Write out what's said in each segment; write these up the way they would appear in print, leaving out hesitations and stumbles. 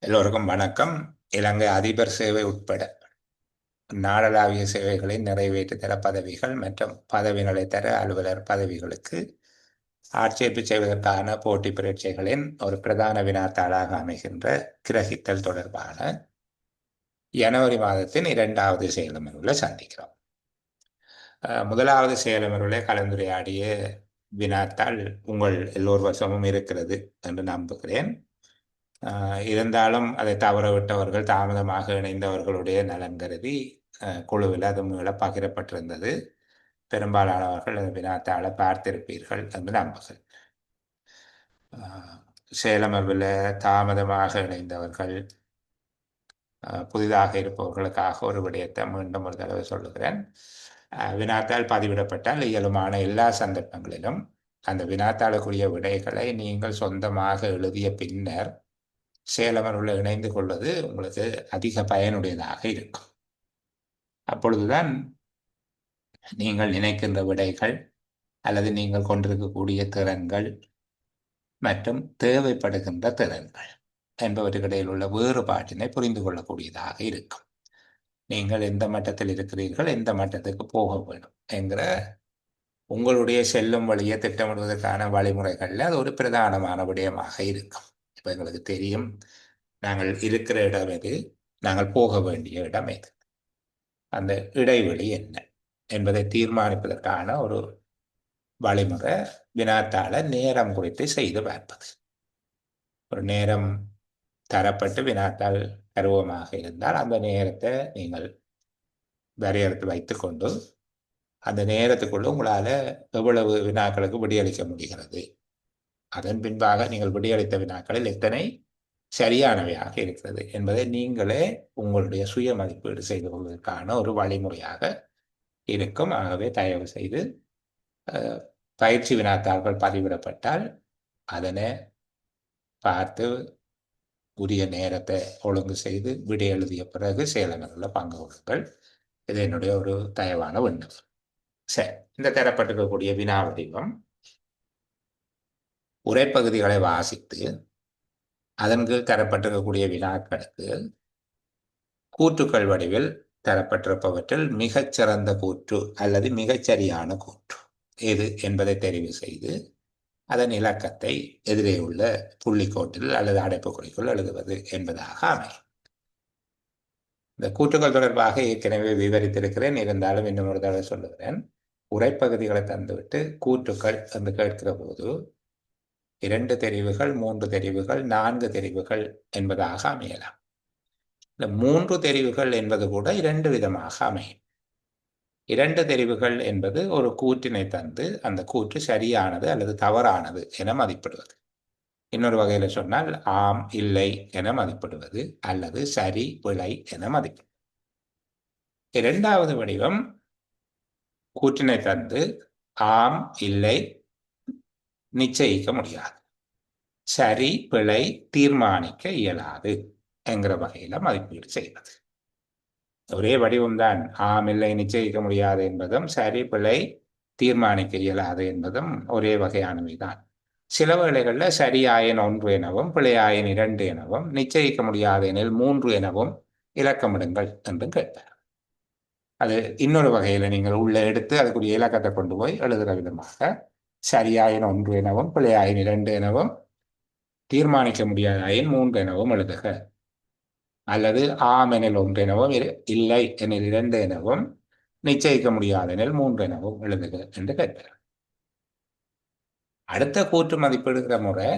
எல்லோருக்கும் வணக்கம். இலங்கை அதிபர் சேவை உட்பட நாடளாவிய சேவைகளை நிறைவேற்றுதர பதவிகள் மற்றும் பதவிகளை தர அலுவலர் பதவிகளுக்கு ஆட்சேர்ப்பு செய்வதற்கான போட்டி பரீட்சைகளின் ஒரு பிரதான வினாத்தாளாக அமைகின்ற கிரகித்தல் தொடர்பான ஜனவரி மாதத்தின் 2வது செயலமர்வில் சந்திக்கிறோம். முதலாவது செயலமர்வில் கலந்துரையாடிய வினாத்தாள் உங்கள் எல்லோர் வசமும் இருக்கிறது என்று நம்புகிறேன். இருந்தாலும் அதை தவறவிட்டவர்கள் தாமதமாக இணைந்தவர்களுடைய நலன் கருதி குழுவில் அது மீள பகிரப்பட்டிருந்தது. பெரும்பாலானவர்கள் அந்த வினாத்தாளை பார்த்திருப்பீர்கள் என்று நம்புகிறேன். சேலமர்வில் தாமதமாக இணைந்தவர்கள் புதிதாக இருப்பவர்களுக்காக ஒரு விடயத்தை மீண்டும் ஒரு தடவை சொல்லுகிறேன். வினாத்தாள் பதிவிடப்பட்டால் இயலுமான எல்லா சந்தர்ப்பங்களிலும் அந்த வினாத்தாளுக்குரிய விடைகளை நீங்கள் சொந்தமாக எழுதிய பின்னர் சேலமர்வில் இணைந்து கொள்வது உங்களுக்கு அதிக பயனுடையதாக இருக்கும். அப்பொழுதுதான் நீங்கள் நினைக்கின்ற விடைகள் அல்லது நீங்கள் கொண்டிருக்கக்கூடிய திறன்கள் மற்றும் தேவைப்படுகின்ற திறன்கள் என்பவற்றுக்கிடையில் உள்ள வேறுபாட்டினை புரிந்து கொள்ளக்கூடியதாக இருக்கும். நீங்கள் எந்த மட்டத்தில் இருக்கிறீர்கள், எந்த மட்டத்துக்கு போக வேண்டும் என்கிற உங்களுடைய செல்லும் வழியை திட்டமிடுவதற்கான வழிமுறைகளில் அது ஒரு பிரதானமான விடயமாக இருக்கும். இப்போ எங்களுக்கு தெரியும் நாங்கள் இருக்கிற இடம் எது, நாங்கள் போக வேண்டிய இடம் எது, அந்த இடைவெளி என்ன என்பதை தீர்மானிப்பதற்கான ஒரு வழிமுறை வினாத்தாள நேரம் குறித்து செய்து பார்ப்பது. ஒரு நேரம் தரப்பட்டு வினாத்தாள் பருவமாக இருந்தால் அந்த நேரத்தை நீங்கள் வரையறுத்து வைத்துக்கொண்டு அந்த நேரத்துக்குள்ள உங்களால் எவ்வளவு வினாக்களுக்கு விடியளிக்க முடிகிறது, அதன் பின்பாக நீங்கள் விடியளித்த வினாக்களில் எத்தனை சரியானவையாக இருக்கிறது என்பதை நீங்களே உங்களுடைய சுய மதிப்பீடு செய்து கொள்வதற்கான ஒரு வழிமுறையாக இருக்கும். ஆகவே தயவு செய்து பயிற்சி வினாத்தாள்கள் பதிவிடப்பட்டால் அதனை பார்த்து உரிய நேரத்தை ஒழுங்கு செய்து விடை எழுதிய பிறகு சேலங்களில் பங்கு கொள்ளுங்கள். இது என்னுடைய ஒரு தயவான விண்ணப்பம். சரி, இந்த தரப்பட்டிருக்கக்கூடிய வினா வடிவம் உரைப்பகுதிகளை வாசித்து அதன் கீழ் தரப்பட்டிருக்கக்கூடிய வினாக்களுக்கு கூற்றுக்கள் வடிவில் தரப்பட்டிருப்பவற்றில் மிகச்சிறந்த கூற்று அல்லது மிகச்சரியான கூற்று எது என்பதை தெரிவு செய்து அதன் இலக்கத்தை எதிரே உள்ள புள்ளிக்கோட்டில் அல்லது அடைப்புக்குறிக்குள் எழுதுவது என்பதாக அமையும். இந்த கூற்றுக்கள் தொடர்பாக ஏற்கனவே விவரித்திருக்கிறேன், இருந்தாலும் இன்னும் ஒரு தடவை சொல்லுகிறேன். உரைப்பகுதிகளை தந்துவிட்டு கூற்றுக்கள் என்று கேட்கிற போது 2 தெரிவுகள், 3 தெரிவுகள், 4 தெரிவுகள் என்பதாக அமையலாம். இந்த 3 தெரிவுகள் என்பது கூட 2 விதமாக அமையும். 2 தெரிவுகள் என்பது ஒரு கூற்றினை தந்து அந்த கூற்று சரியானது அல்லது தவறானது என மதிப்பிடுவது. இன்னொரு வகையில் சொன்னால் ஆம், இல்லை என மதிப்பிடுவது அல்லது சரி, பிழை என மதிப்பிடுவது. 2வது வடிவம் கூற்றினை தந்து ஆம், இல்லை நிச்சயிக்க முடியாது, சரி, பிழை தீர்மானிக்க இயலாது என்கிற வகையில மதிப்பீடு செய்வது. ஒரே வடிவம்தான். ஆம், இல்லை நிச்சயிக்க முடியாது என்பதும் சரி, பிழை தீர்மானிக்க இயலாது என்பதும் ஒரே வகையானவை தான். சில வேளைகளில் சரியாயின் 1 எனவும் பிழையாயின் 2 எனவும் நிச்சயிக்க முடியாது எனில் 3 எனவும் இலக்கமிடுங்கள் என்றும் கேட்பார். அது இன்னொரு வகையில் நீங்கள் உள்ள எடுத்து அதுக்குரிய இலக்கத்தை கொண்டு போய் எழுதுகிற விதமாக சரியாயின் 1 எனவும் பிழையாயின் 2 எனவும் தீர்மானிக்க முடியாதாயின் 3 எனவும் எழுதுக, அல்லது ஆம் எனில் 1 எனவும் இல்லை எனில் 2 எனவும் நிச்சயிக்க முடியாது எனில் 3 எனவும் எழுதுக என்று கேட்பார். அடுத்த கூற்று மதிப்பிடுகிற முறை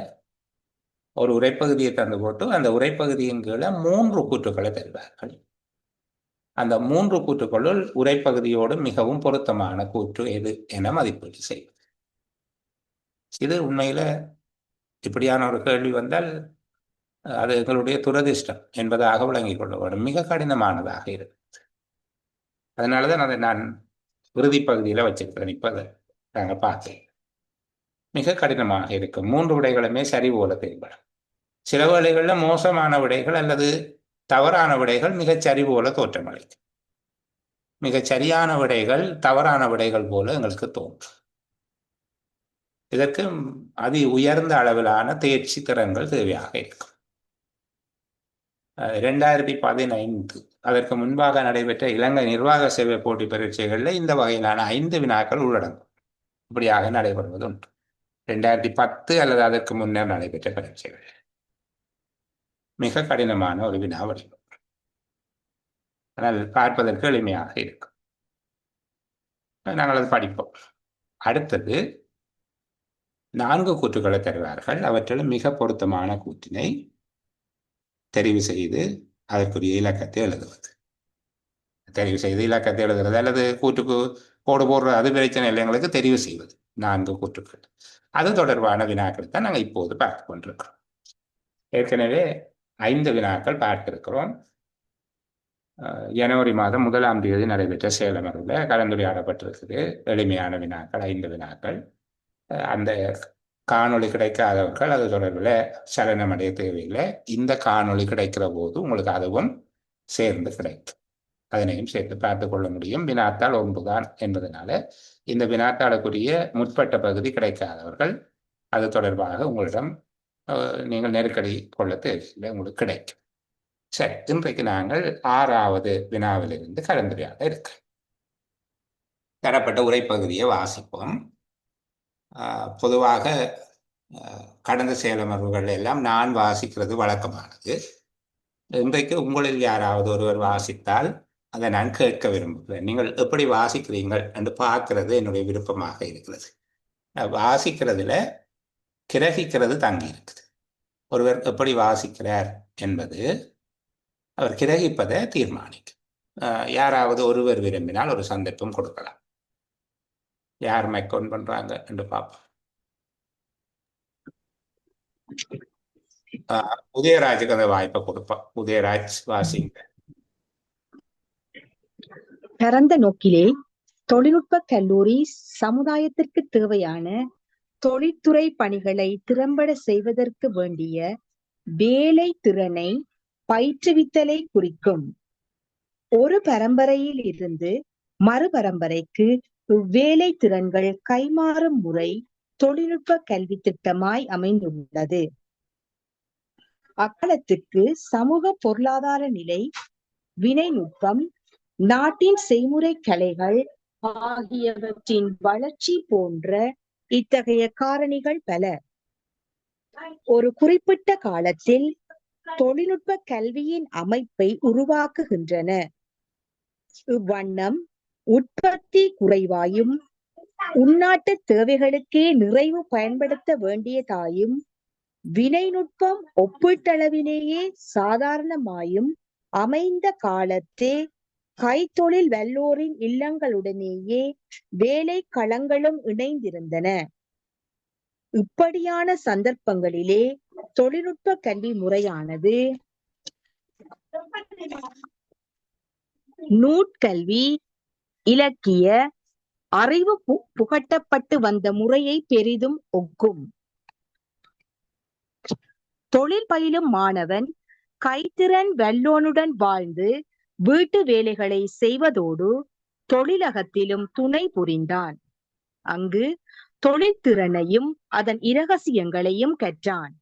ஒரு உரைப்பகுதியை தந்து போட்டு அந்த உரைப்பகுதியின் கீழே 3 கூற்றுக்களை தருவார்கள். அந்த 3 கூற்றுக்களுள் உரைப்பகுதியோடு மிகவும் பொருத்தமான கூற்று எது என மதிப்பீடு செய்வது. இது உண்மையில இப்படியான ஒரு கேள்வி வந்தால் அது எங்களுடைய துரதிர்ஷ்டம் என்பதாக விளங்கிக் கொள்ள வேண்டும். மிக கடினமானதாக இருக்கு. அதனாலதான் அதை நான் இறுதி பகுதியில் வச்சிருக்கிறேன். இப்ப அதை நாங்கள் பார்த்தேன். மிக கடினமாக இருக்கும். 3 விடைகளுமே சரி போல தென்படும். சில வேளைகளில் மோசமான விடைகள் அல்லது தவறான விடைகள் மிகச் சரி போல தோற்றமளிக்கும். மிகச் சரியான விடைகள் தவறான விடைகள் போல எங்களுக்கு தோன்றும். இதற்கு அதி உயர்ந்த அளவிலான தேர்ச்சி திறன்கள் தேவையாக இருக்கும். 2015 அதற்கு முன்பாக நடைபெற்ற இலங்கை நிர்வாக சேவை போட்டி பரீட்சைகளில் இந்த வகையிலான 5 வினாக்கள் உள்ளடங்கும். இப்படியாக நடைபெறுவது உண்டு. 2010 அல்லது அதற்கு முன்னர் நடைபெற்ற பரீட்சைகள் மிக கடினமான ஒரு வினா வடிவம். ஆனால் பார்ப்பதற்கு எளிமையாக இருக்கும். நாங்கள் அது படிப்போம். அடுத்தது 4 கூற்றுக்களை தருவார்கள். அவற்றில் மிக பொருத்தமான கூற்றினை தெரிவு செய்து அதற்குரிய இலக்கத்தை எழுதுவது. தெரிவு செய்து இலக்கத்தை எழுதுறது அல்லது கூற்றுக்கு கோடு போடுறது அது பிரச்சனை இல்லை. எங்களுக்கு தெரிவு செய்வது 4 கூற்றுக்கள். அது தொடர்பான வினாக்கள் தான் நாங்கள் இப்போது பார்த்து கொண்டிருக்கிறோம். ஏற்கனவே 5 வினாக்கள் பார்த்திருக்கிறோம். ஜனவரி மாதம் 1ஆம் தேதி நடைபெற்ற சேலமரில் கலந்துரையாடப்பட்டிருக்குது. எளிமையான வினாக்கள் 5 வினாக்கள். அந்த காணொளி கிடைக்காதவர்கள் அது தொடர்பில் சலனமடைய தேவையில்லை. இந்த காணொளி கிடைக்கிற போது உங்களுக்கு அதுவும் சேர்ந்து கிடைக்கும். அதனையும் சேர்த்து பார்த்து கொள்ள முடியும். வினாத்தாள் ஒன்றுதான் என்பதனால இந்த வினாத்தாளுக்குரிய முற்பட்ட பகுதி கிடைக்காதவர்கள் அது தொடர்பாக உங்களிடம் நீங்கள் நெருக்கடி கொள்ள தேவையில்லை, உங்களுக்கு கிடைக்கும். சரி, இன்றைக்கு நாங்கள் 6வது வினாவிலிருந்து கலந்துரையாட இருக்கு. தரப்பட்ட உரைப்பகுதியை வாசிப்போம். பொதுவாக கடந்த செயலமர்வுகள் எல்லாம் நான் வாசிக்கிறது வழக்கமானது. இன்றைக்கு உங்களில் யாராவது ஒருவர் வாசித்தால் அதை நான் கேட்க விரும்புகிறேன். நீங்கள் எப்படி வாசிக்கிறீர்கள் என்று பார்க்கிறது என்னுடைய விருப்பமாக இருக்கிறது. வாசிக்கிறதுல கிரகிக்கிறது தங்கி இருக்குது. ஒருவர் எப்படி வாசிக்கிறார் என்பது அவர் கிரகிப்பதை தீர்மானிக்கும். யாராவது ஒருவர் விரும்பினால் ஒரு சந்தர்ப்பம் கொடுக்கலாம். யார் மைக்கோன் பண்றாங்க என்று பார்ப்போம். உதயராஜுக்கு அந்த வாய்ப்பை கொடுப்போம். உதயராஜ் வாசிங்க. பரந்த நோக்கிலே தொழில்நுட்ப கல்லூரி சமுதாயத்திற்கு தேவையான தொழில்துறை பணிகளை திறம்பட செய்வதற்கு வேண்டிய வேலை திறனை பயிற்றுவித்தலை குறிக்கும். ஒரு பரம்பரையில் இருந்து மறு பரம்பரைக்கு வேலை திறன்கள் கைமாறும் முறை தொழில்நுட்ப கல்வி திட்டமாய் அமைந்துள்ளது. அக்காலத்துக்கு சமூக பொருளாதார நிலை, வினைநுட்பம், நாட்டின் செய்முறை கலைகள் ஆகியவற்றின் வளர்ச்சி போன்ற இத்தகைய காரணிகள் பல ஒரு குறிப்பிட்ட காலத்தில் தொழில்நுட்ப கல்வியின் அமைப்பை உருவாக்குகின்றன. இவ்வண்ணம் உற்பத்தி குறைவாயும் உள்நாட்டு தேவைகளுக்கே நிறைவு பயன்படுத்த வேண்டியதாயும் வினைநுட்பம் ஒப்பீட்டளவிலேயே சாதாரணமாயும் அமைந்த காலத்தே கைத்தொழில் வல்லோரின் இல்லங்களுடனேயே வேலை களங்களும் இணைந்திருந்தன. இப்படியான சந்தர்ப்பங்களிலே தொழில்நுட்ப கல்வி முறையானது நூற்கல்வி, இலக்கிய, அறிவு புகட்டப்பட்டு வந்த முறையை பெரிதும் ஒக்கும். தொழில் பயிலும் மாணவன் கைத்திறன் வல்லோனுடன் வாழ்ந்து வீட்டு வேலைகளை செய்வதோடு தொழிலகத்திலும் துணை புரிந்தான். அங்கு தொழிற்திறனையும் அதன் இரகசியங்களையும் கற்றான்.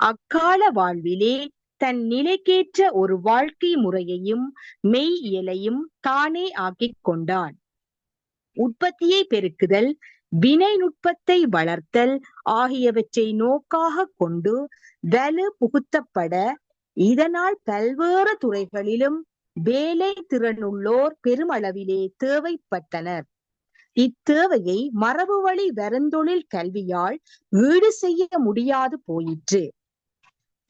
அக்கால வாழ்விலே தன் நிலைக்கேற்ற ஒரு வாழ்க்கை முறையையும் மெய்யியலையும் தானே ஆக்கிக் கொண்டான். உற்பத்தியை பெருக்குதல், வினை நுட்பத்தை வளர்த்தல் ஆகியவற்றை நோக்காக கொண்டு வலு புகுத்தப்பட இதனால் பல்வேறு துறைகளிலும் வேலை திறனுள்ளோர் பெருமளவிலே தேவைப்பட்டனர். இத்தேவையை மரபு வழி வருந்தொழில் கல்வியால் ஈடு செய்ய முடியாது போயிற்று.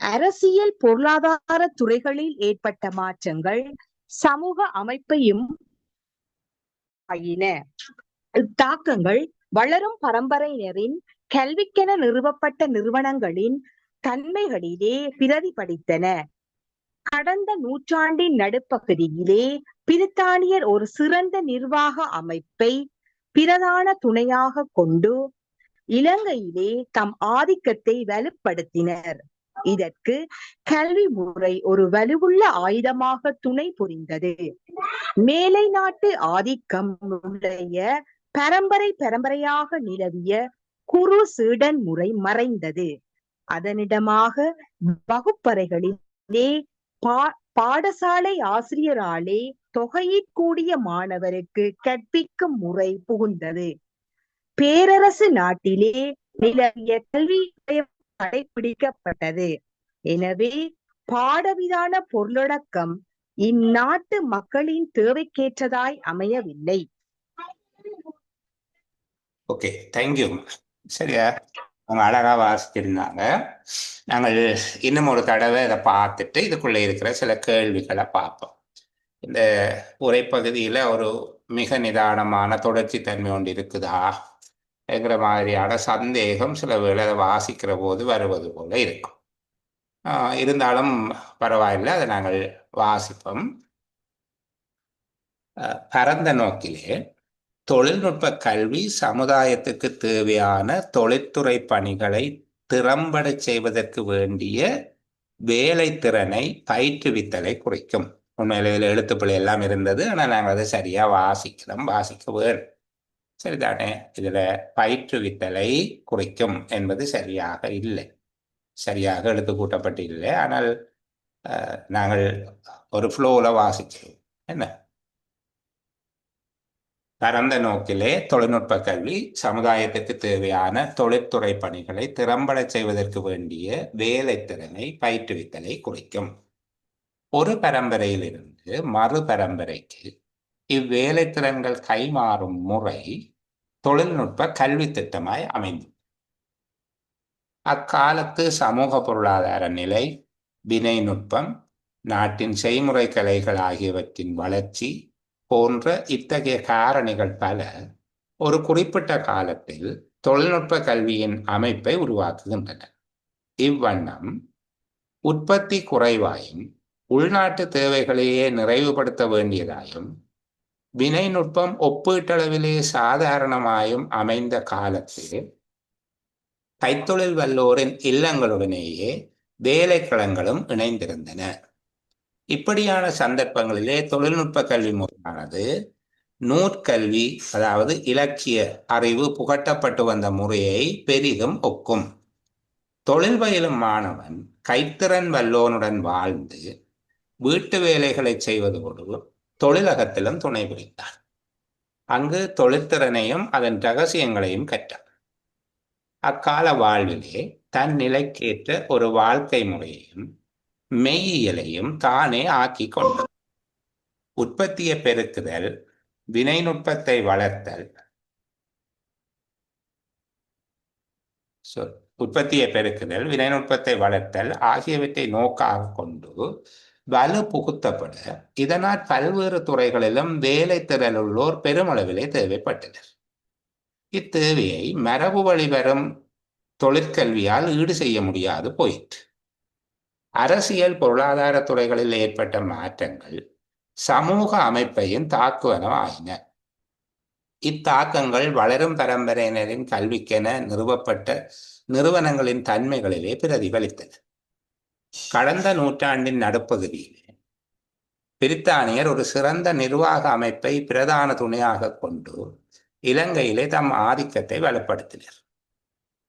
அரசியல் பொருளாதார துறைகளில் ஏற்பட்ட மாற்றங்கள் சமூக அமைப்பையும் ஆயின. இத்தாக்கங்கள் வளரும் பரம்பரையினரின் கல்விக்கென நிறுவப்பட்ட நிறுவனங்களின் தன்மைகளிலே பிரதிபலித்தன. கடந்த நூற்றாண்டின் நடுப்பகுதியிலே பிரித்தானியர் ஒரு சிறந்த நிர்வாக அமைப்பை பிரதான துணையாக கொண்டு இலங்கையிலே தம் ஆதிக்கத்தை வலுப்படுத்தினர். இதற்கு கல்வி முறை ஒரு வலுவுள்ள ஆயுதமாக துணை புரிந்தது. மேலை நாட்டு ஆதிக்கம் உடைய பரம்பரையாக நிலவிய குரு சீடன் முறை மறைந்தது. அதனிடமாக வகுப்பறைகளிலே பா பாடசாலை ஆசிரியராலே தொகையிற்கூடிய மாணவருக்கு கற்பிக்கும் முறை புகுந்தது. பேரரசு நாட்டிலே நிலவிய கல்வி முறை கடைபிடிக்கப்பட்டது. எனவே பாடவிதான பொருளடக்கம் இந்நாட்டு மக்களின் தேவைக்கேற்றதாய் அமையவில்லை. Okay, thank you. சரியா, அவங்க அழகா வாசிச்சிருந்தாங்க. நாங்கள் இன்னும் ஒரு தடவை இதை பார்த்துட்டு இதுக்குள்ள இருக்கிற சில கேள்விகளை பார்ப்போம். இந்த உரைப்பகுதியில ஒரு மிக நிதானமான தொடர்ச்சி தன்மை ஒன்று இருக்குதா என்கிற மாதிரியான சந்தேகம் சில வேளை அதை வாசிக்கிற போது வருவது போல இருக்கும். இருந்தாலும் பரவாயில்லை, அதை நாங்கள் வாசிப்போம். பரந்த நோக்கிலே தொழில்நுட்ப கல்வி சமுதாயத்துக்கு தேவையான தொழில்துறை பணிகளை திறம்பட செய்வதற்கு வேண்டிய வேலை திறனை பயிற்றுவித்தலை குறிக்கும். உண்மையில இதில் எழுத்துப்பிழை எல்லாம் இருந்தது, ஆனால் நாங்கள் அதை சரியா வாசிக்க வேணும். சரிதானே? இதுல பயிற்றுவித்தலை குறிக்கும் என்பது சரியாக இல்லை, சரியாக எழுத்து கூட்டப்பட்டு இல்லை. ஆனால் நாங்கள் ஒரு ஃப்ளோல வாசிக்கிறோம். என்ன? பரந்த நோக்கிலே தொழில்நுட்ப கல்வி சமுதாயத்திற்கு தேவையான தொழிற்துறை பணிகளை திறம்பட செய்வதற்கு வேண்டிய வேலை திறனை பயிற்றுவித்தலை குறிக்கும். ஒரு பரம்பரையிலிருந்து மறு பரம்பரைக்கு இவ்வேலை திறன்கள் கைமாறும் முறை தொழில்நுட்ப கல்வி திட்டமாய் அமைந்தது. அக்காலத்து சமூக பொருளாதார நிலை, வினை நுட்பம், நாட்டின் செய்முறை கலைகள் ஆகியவற்றின் வளர்ச்சி போன்ற இத்தகைய காரணிகள் பல ஒரு குறிப்பிட்ட காலத்தில் தொழில்நுட்ப கல்வியின் அமைப்பை உருவாக்குகின்றன. இவ்வண்ணம் உற்பத்தி குறைவாயும் உள்நாட்டு தேவைகளையே நிறைவுபடுத்த வேண்டியதாயும் வினை நுட்பம் ஒப்பீட்டளவிலே சாதாரணமாயும் அமைந்த காலத்தில் கைத்தொழில் வல்லோரின் இல்லங்களுடனேயே வேலைக்களங்களும் இணைந்திருந்தன. இப்படியான சந்தர்ப்பங்களிலே தொழில்நுட்ப கல்வி முறையானது நூற்கல்வி, அதாவது இலக்கிய அறிவு புகட்டப்பட்டு வந்த முறையை பெரிதும் ஒக்கும். தொழில் பயிலும் மாணவன் கைத்திறன் வல்லோனுடன் வாழ்ந்து வீட்டு வேலைகளை செய்வதோடு தொழிலகத்திலும் துணை புரிந்தான். அங்கு தொழிற்திறனையும் அதன் ரகசியங்களையும் கற்றான். அக்கால வாழ்விலே தன் நிலைக்கேற்ற ஒரு வாழ்க்கை முறையையும் மெய்யியலையும் தானே ஆக்கி கொண்டான். உற்பத்தியை பெருக்குதல், வினை நுட்பத்தை வளர்த்தல், உற்பத்தியை பெருக்குதல், வினை நுட்பத்தை வளர்த்தல் ஆகியவற்றை நோக்காக கொண்டு வலு புகுத்தப்பட இதனால் பல்வேறு துறைகளிலும் வேலை திறனுள்ளோர் பெருமளவிலே தேவைப்பட்டனர். இத்தேவையை மரபு வழி வரும் தொழிற்கல்வியால் ஈடு செய்ய முடியாது போயிற்று. அரசியல் பொருளாதார துறைகளில் ஏற்பட்ட மாற்றங்கள் சமூக அமைப்பையும் தாக்குவனவாயின. இத்தாக்கங்கள் வளரும் பரம்பரையினரின் கல்விக்கென நிறுவப்பட்ட நிறுவனங்களின் தன்மைகளிலே பிரதிபலித்தன. கடந்த நூற்றாண்டின் நடுப்பகுதியிலே பிரித்தானியர் ஒரு சிறந்த நிர்வாக அமைப்பை பிரதான துணையாக கொண்டு இலங்கையிலே தம் ஆதிக்கத்தை வலுப்படுத்தினர்.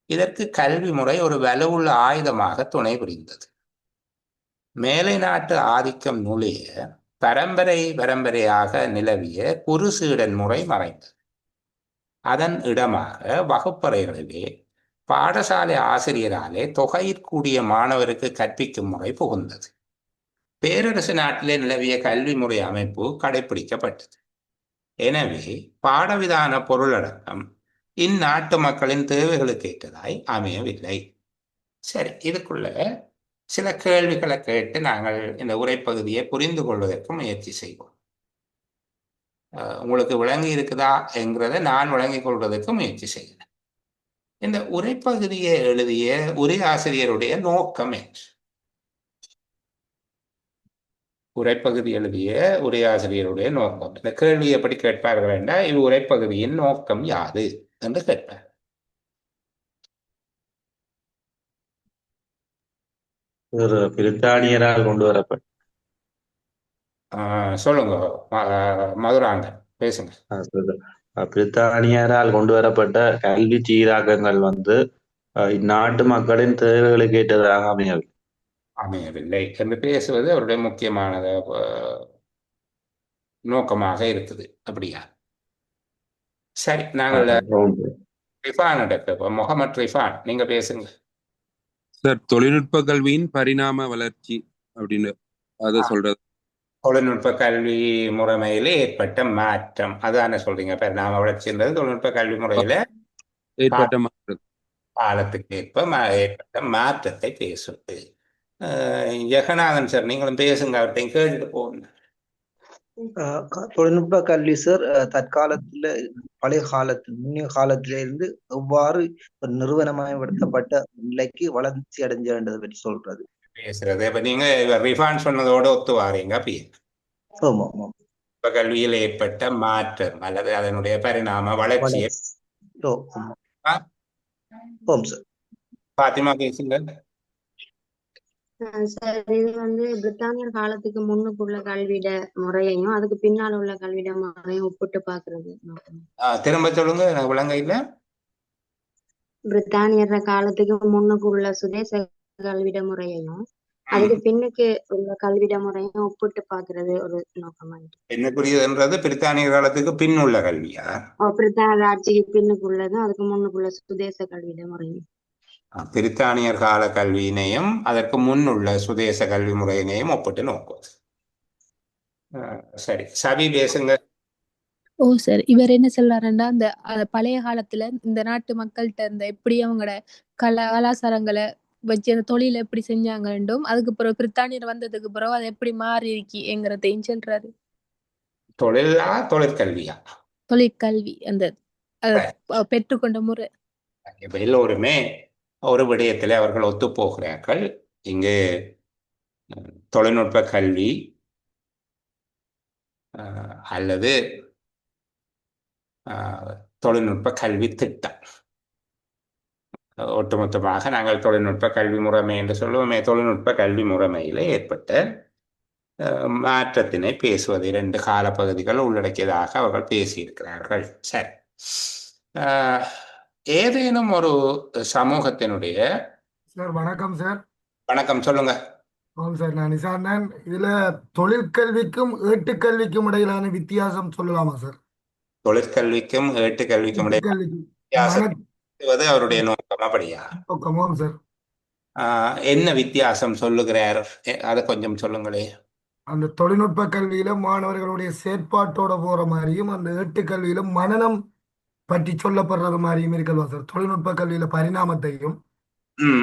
இதற்கு கல்வி முறை ஒரு வலுவுள்ள ஆயுதமாக துணை புரிந்தது. மேலை நாட்டு ஆதிக்கம் நுழைய பரம்பரையாக நிலவிய குருசீடன் முறை மறைந்தது. அதன் இடமாக வகுப்பறைகளிலே பாடசாலை ஆசிரியராலே தொகையிற்கூடிய மாணவருக்கு கற்பிக்கும் முறை புகுந்தது. பேரரசு நாட்டிலே நிலவிய கல்வி முறை அமைப்பு கடைபிடிக்கப்பட்டது. எனவே பாடவிதான பொருளடக்கம் இந்நாட்டு மக்களின் தேவைகளுக்கு ஏற்றதாய் அமையவில்லை. சரி, இதுக்குள்ள சில கேள்விகளை கேட்டு நாங்கள் இந்த உரைப்பகுதியை புரிந்து கொள்வதற்கு முயற்சி செய்வோம். உங்களுக்கு விளங்கி இருக்குதா என்கிறத நான் விளங்கிக் கொள்வதற்கு முயற்சி செய்கிறேன். இந்த உரைப்பகுதியை எழுதிய உரையாசிரியருடைய நோக்கம் என்று, உரைப்பகுதி எழுதிய உரையாசிரியருடைய நோக்கம், இந்த கேள்வி எப்படி கேட்பார்கள் என்றால், இவ்வுரைப்பகுதியின் நோக்கம் யாது என்று கேட்பார். ஒரு பிரித்தானியரால் கொண்டு வரப்பட்ட சொல்லுங்க மதுராந்தன், பேசுங்க. பிரித்தானியரால் கொண்டு வரப்பட்ட கல்வி சீராக்கங்கள் இந்நாட்டு மக்களின் தேவைகளுக்கு ஏற்றதாக அமையவில்லை. அமையவில்லை என்று பேசுவது அவருடைய முக்கியமான நோக்கமாக இருக்குது. அப்படியா? சரி, நாங்கள் ஓகே. ரிஃபான் எடுப்போம். முகமது ரிஃபான், நீங்க பேசுங்க. சார், தொழில்நுட்ப கல்வியின் பரிணாம வளர்ச்சி அப்படின்னு அதை சொல்றது. தொழில்நுட்ப கல்வி முறைமையில ஏற்பட்ட மாற்றம் அதான சொல்றீங்க. பரிணாம வளர்ச்சின்றது தொழில்நுட்ப கல்வி முறையில ஏற்பட்ட மாற்றம். காலத்துக்கு ஏற்ப ஏற்பட்ட மாற்றத்தை பேசுவது. ஜெகநாதன் சார், நீங்களும் பேசுங்க, அவர்கிட்ட கேட்டுட்டு போங்க. தொழில்நுட்ப கல்வி சார் தற்காலத்துல பழைய காலத்தில் முன்னைய காலத்தில இருந்து எவ்வாறு ஒரு நிறுவனமயப்படுத்தப்பட்ட நிலைக்கு வளர்ச்சி அடைஞ்சதை பற்றி சொல்றது. பேசுறது இப்ப நீங்க ரிஃபான் சொன்னதோட ஒத்து வாரீங்க. அப்படி ஆமா ஆமா. இப்ப கல்வியில் ஏற்பட்ட மாற்றம் அல்லது அதனுடைய பரிணாம வளர்ச்சியை சார் பாத்திமா பேசுங்க. சார், இது பிரித்தானியர் காலத்துக்கு முன்னுக்குள்ள கல்விட முறையையும் அதுக்கு பின்னால் உள்ள கல்விட முறையும் ஒப்பிட்டு பாக்குறது. திரும்ப சொல்லுங்க, எனக்கு விளங்க இல்ல. பிரித்தானியர் காலத்துக்கு முன்னுக்குள்ள சுதேச கல்விட முறையையும் அதுக்கு பின்னுக்கு உள்ள கல்விட முறையும் ஒப்பிட்டு பாக்குறது ஒரு நோக்கமா. என்ன புரியுதுன்றது பிரித்தானியர் காலத்துக்கு பின் உள்ள கல்வியா? பிரித்தானியர் ஆட்சிக்கு பின்னுக்குள்ளதும் அதுக்கு முன்னுக்குள்ள சுதேச கல்விட முறையும். பிரித்தானியர் கால கல்வியினையும் அதற்கு முன் உள்ள சுதேச கல்வி முறையினையும் ஒப்பிட்டு நோக்குவது. சரி, சபி பேசுங்க. சார், இவர் என்ன சொல்றாருன்னா, இந்த பழைய காலத்துல இந்த நாட்டு மக்கள்கிட்ட இந்த எப்படி அவங்களோட கலாச்சாரங்களை வச்சு அந்த தொழிலை எப்படி செஞ்சாங்க வேண்டும், அதுக்கு பிறகு பிரித்தானியர் வந்ததுக்கு பிறகு அதை எப்படி மாறி இருக்கீங்கிறதையும் சொல்றாரு. தொழிலா தொழிற்கல்வியா? தொழிற்கல்வி அந்த பெற்றுக்கொண்ட முறை. இப்ப எல்லோருமே ஒரு விடயத்தில் அவர்கள் ஒத்து போகிறார்கள். இங்கு தொழில்நுட்ப கல்வி அல்லது தொழில்நுட்ப கல்வி திட்டம், ஒட்டுமொத்தமாக நாங்கள் தொழில்நுட்ப கல்வி முறைமை என்று சொல்லுவோமே, தொழில்நுட்ப கல்வி முறைமையில ஏற்பட்ட மாற்றத்தினை பேசுவது. 2 காலப்பகுதிகள் உள்ளடக்கியதாக அவர்கள் பேசியிருக்கிறார்கள். சரி, ஏதேனும் ஒரு சமூகத்தினுடைய சார் வணக்கம் சார். வணக்கம், சொல்லுங்க. சார், நான் நிசாந்தன். இதுல தொழிற்கல்விக்கும் ஏட்டுக்கல்விக்கும் இடையிலான வித்தியாசம் சொல்லலாமா சார்? தொழிற்கல்விக்கும் ஏட்டுக்கல்விக்கும் இடையே அவருடைய நோக்கம் அப்படியா? நோக்கமாம் சார். என்ன வித்தியாசம் சொல்லுகிறார், அதை கொஞ்சம் சொல்லுங்களே. அந்த தொழில்நுட்ப கல்வியில மாணவர்களுடைய செயற்பாட்டோட போற மாதிரியும் அந்த ஏட்டுக்கல்வியில மனநம் பற்றி சொல்லப்படுறது மாதிரியும் இருக்கல்வா சார்? தொழில்நுட்ப கல்வியில பரிணாமத்தையும்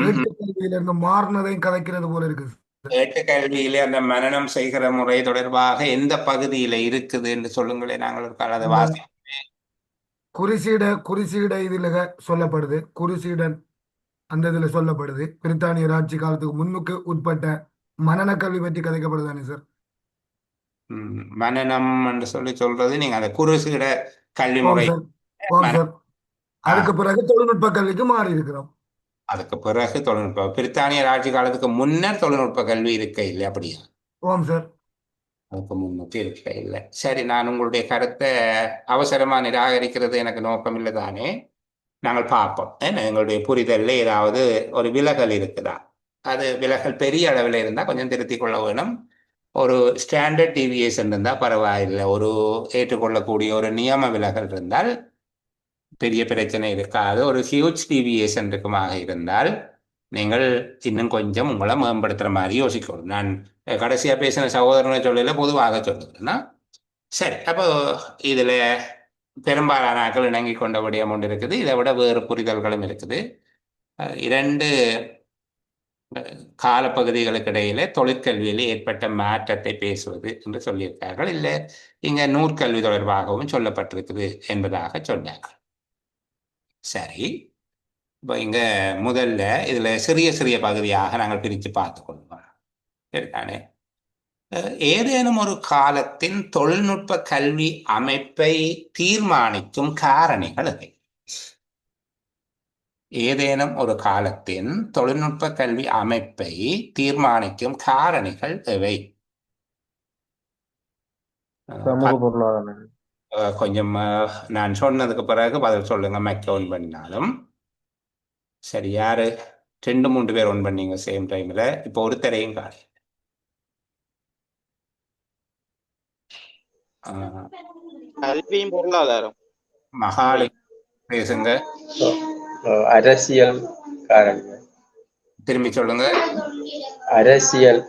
ஏட்டுக்கல்வியில இருந்து மாறினதையும் கதைக்கிறது போல இருக்கு. ஏட்டுக்கல்வியில அந்த மனனம் செய்கிற முறை தொடர்பாக எந்த பகுதியில இருக்குது என்று சொல்லுங்களே. நாங்கள் அதை குறிசீட இதுல சொல்லப்படுது. குறிசீடன் அந்த இதுல சொல்லப்படுது. பிரித்தானியர் ஆட்சி காலத்துக்கு முன்னுக்கு உட்பட்ட மனன கல்வி பற்றி கதைக்கப்படுதானே சார்? மனனம் என்று சொல்றது நீங்க அந்த குறுசீட கல்வி முறை. அதுக்கு பிறகு தொழில்நுட்ப கல்விக்கு மாறி இருக்கிறோம். அதுக்கு பிறகு தொழில்நுட்ப பிரித்தானியர் ஆட்சி காலத்துக்கு முன்னர் தொழில்நுட்ப கல்வி இருக்க இல்லை அப்படியா? ஆமாம் சார். அதுக்கு முன்னுக்கு இருக்க இல்லை. சரி, நான் உங்களுடைய கருத்தை அவசரமா நிராகரிக்கிறது எனக்கு நோக்கம் இல்லை தானே. நாங்கள் பார்ப்போம், எங்களுடைய புரிதலில் ஏதாவது ஒரு விலகல் இருக்குதா. அது விலகல் பெரிய அளவில் இருந்தால் கொஞ்சம் திருத்திக் கொள்ள வேணும். ஒரு ஸ்டாண்டர்ட் டிவியேஷன் இருந்தால் பரவாயில்லை. ஒரு ஏற்றுக்கொள்ளக்கூடிய ஒரு நியம விலகல் இருந்தால் பெரிய பிரச்சனை இருக்காது. ஒரு ஹியூஜ் டிவியேஷன் இருக்குமாக இருந்தால் நீங்கள் இன்னும் கொஞ்சம் உங்களை மேம்படுத்துகிற மாதிரி யோசிக்கணும். நான் கடைசியாக பேசின சகோதரனை சொல்லல, பொதுவாக சொல்லுகிறேன்னா. சரி, அப்போ இதில் பெரும்பாலான ஆட்கள் இணங்கி கொண்ட விடயம் ஒன்று இருக்குது. இதை விட வேறு புரிதல்களும் இருக்குது. 2 காலப்பகுதிகளுக்கு இடையில தொழிற்கல்வியில் ஏற்பட்ட மாற்றத்தை பேசுவது என்று சொல்லியிருக்கார்கள். இல்லை, இங்கே நூற்கல்வி தொடர்பாகவும் சொல்லப்பட்டிருக்குது என்பதாக சொன்னார்கள். சரி, இப்போ இங்க முதல்ல இதுல சிறிய சிறிய பகுதியாக நாங்கள் பிரித்து பார்த்து கொள்வோம். சரிதானே? ஏதேனும் ஒரு காலத்தின் தொழில்நுட்ப கல்வி அமைப்பை தீர்மானிக்கும் காரணிகள் எவை? ஏதேனும் ஒரு காலத்தின் தொழில்நுட்ப கல்வி அமைப்பை தீர்மானிக்கும் காரணிகள் எவை? சமூக பொருளாதார. கொஞ்சம் நான் சொன்னதுக்கு பிறகு பதில் சொல்லுங்க, மைக் டவுன் பண்ணினாலும். சரி, யாரு 2-3 பேர் ஒன் பண்ணீங்க சேம் டைம்ல. இப்போ ஒருத்தரையும் காணி. கல்வியும் பொருளாதாரம். மகாலி பேசுங்க. அரசியல் காரணங்கள். திரும்பி சொல்லுங்க. அரசியல்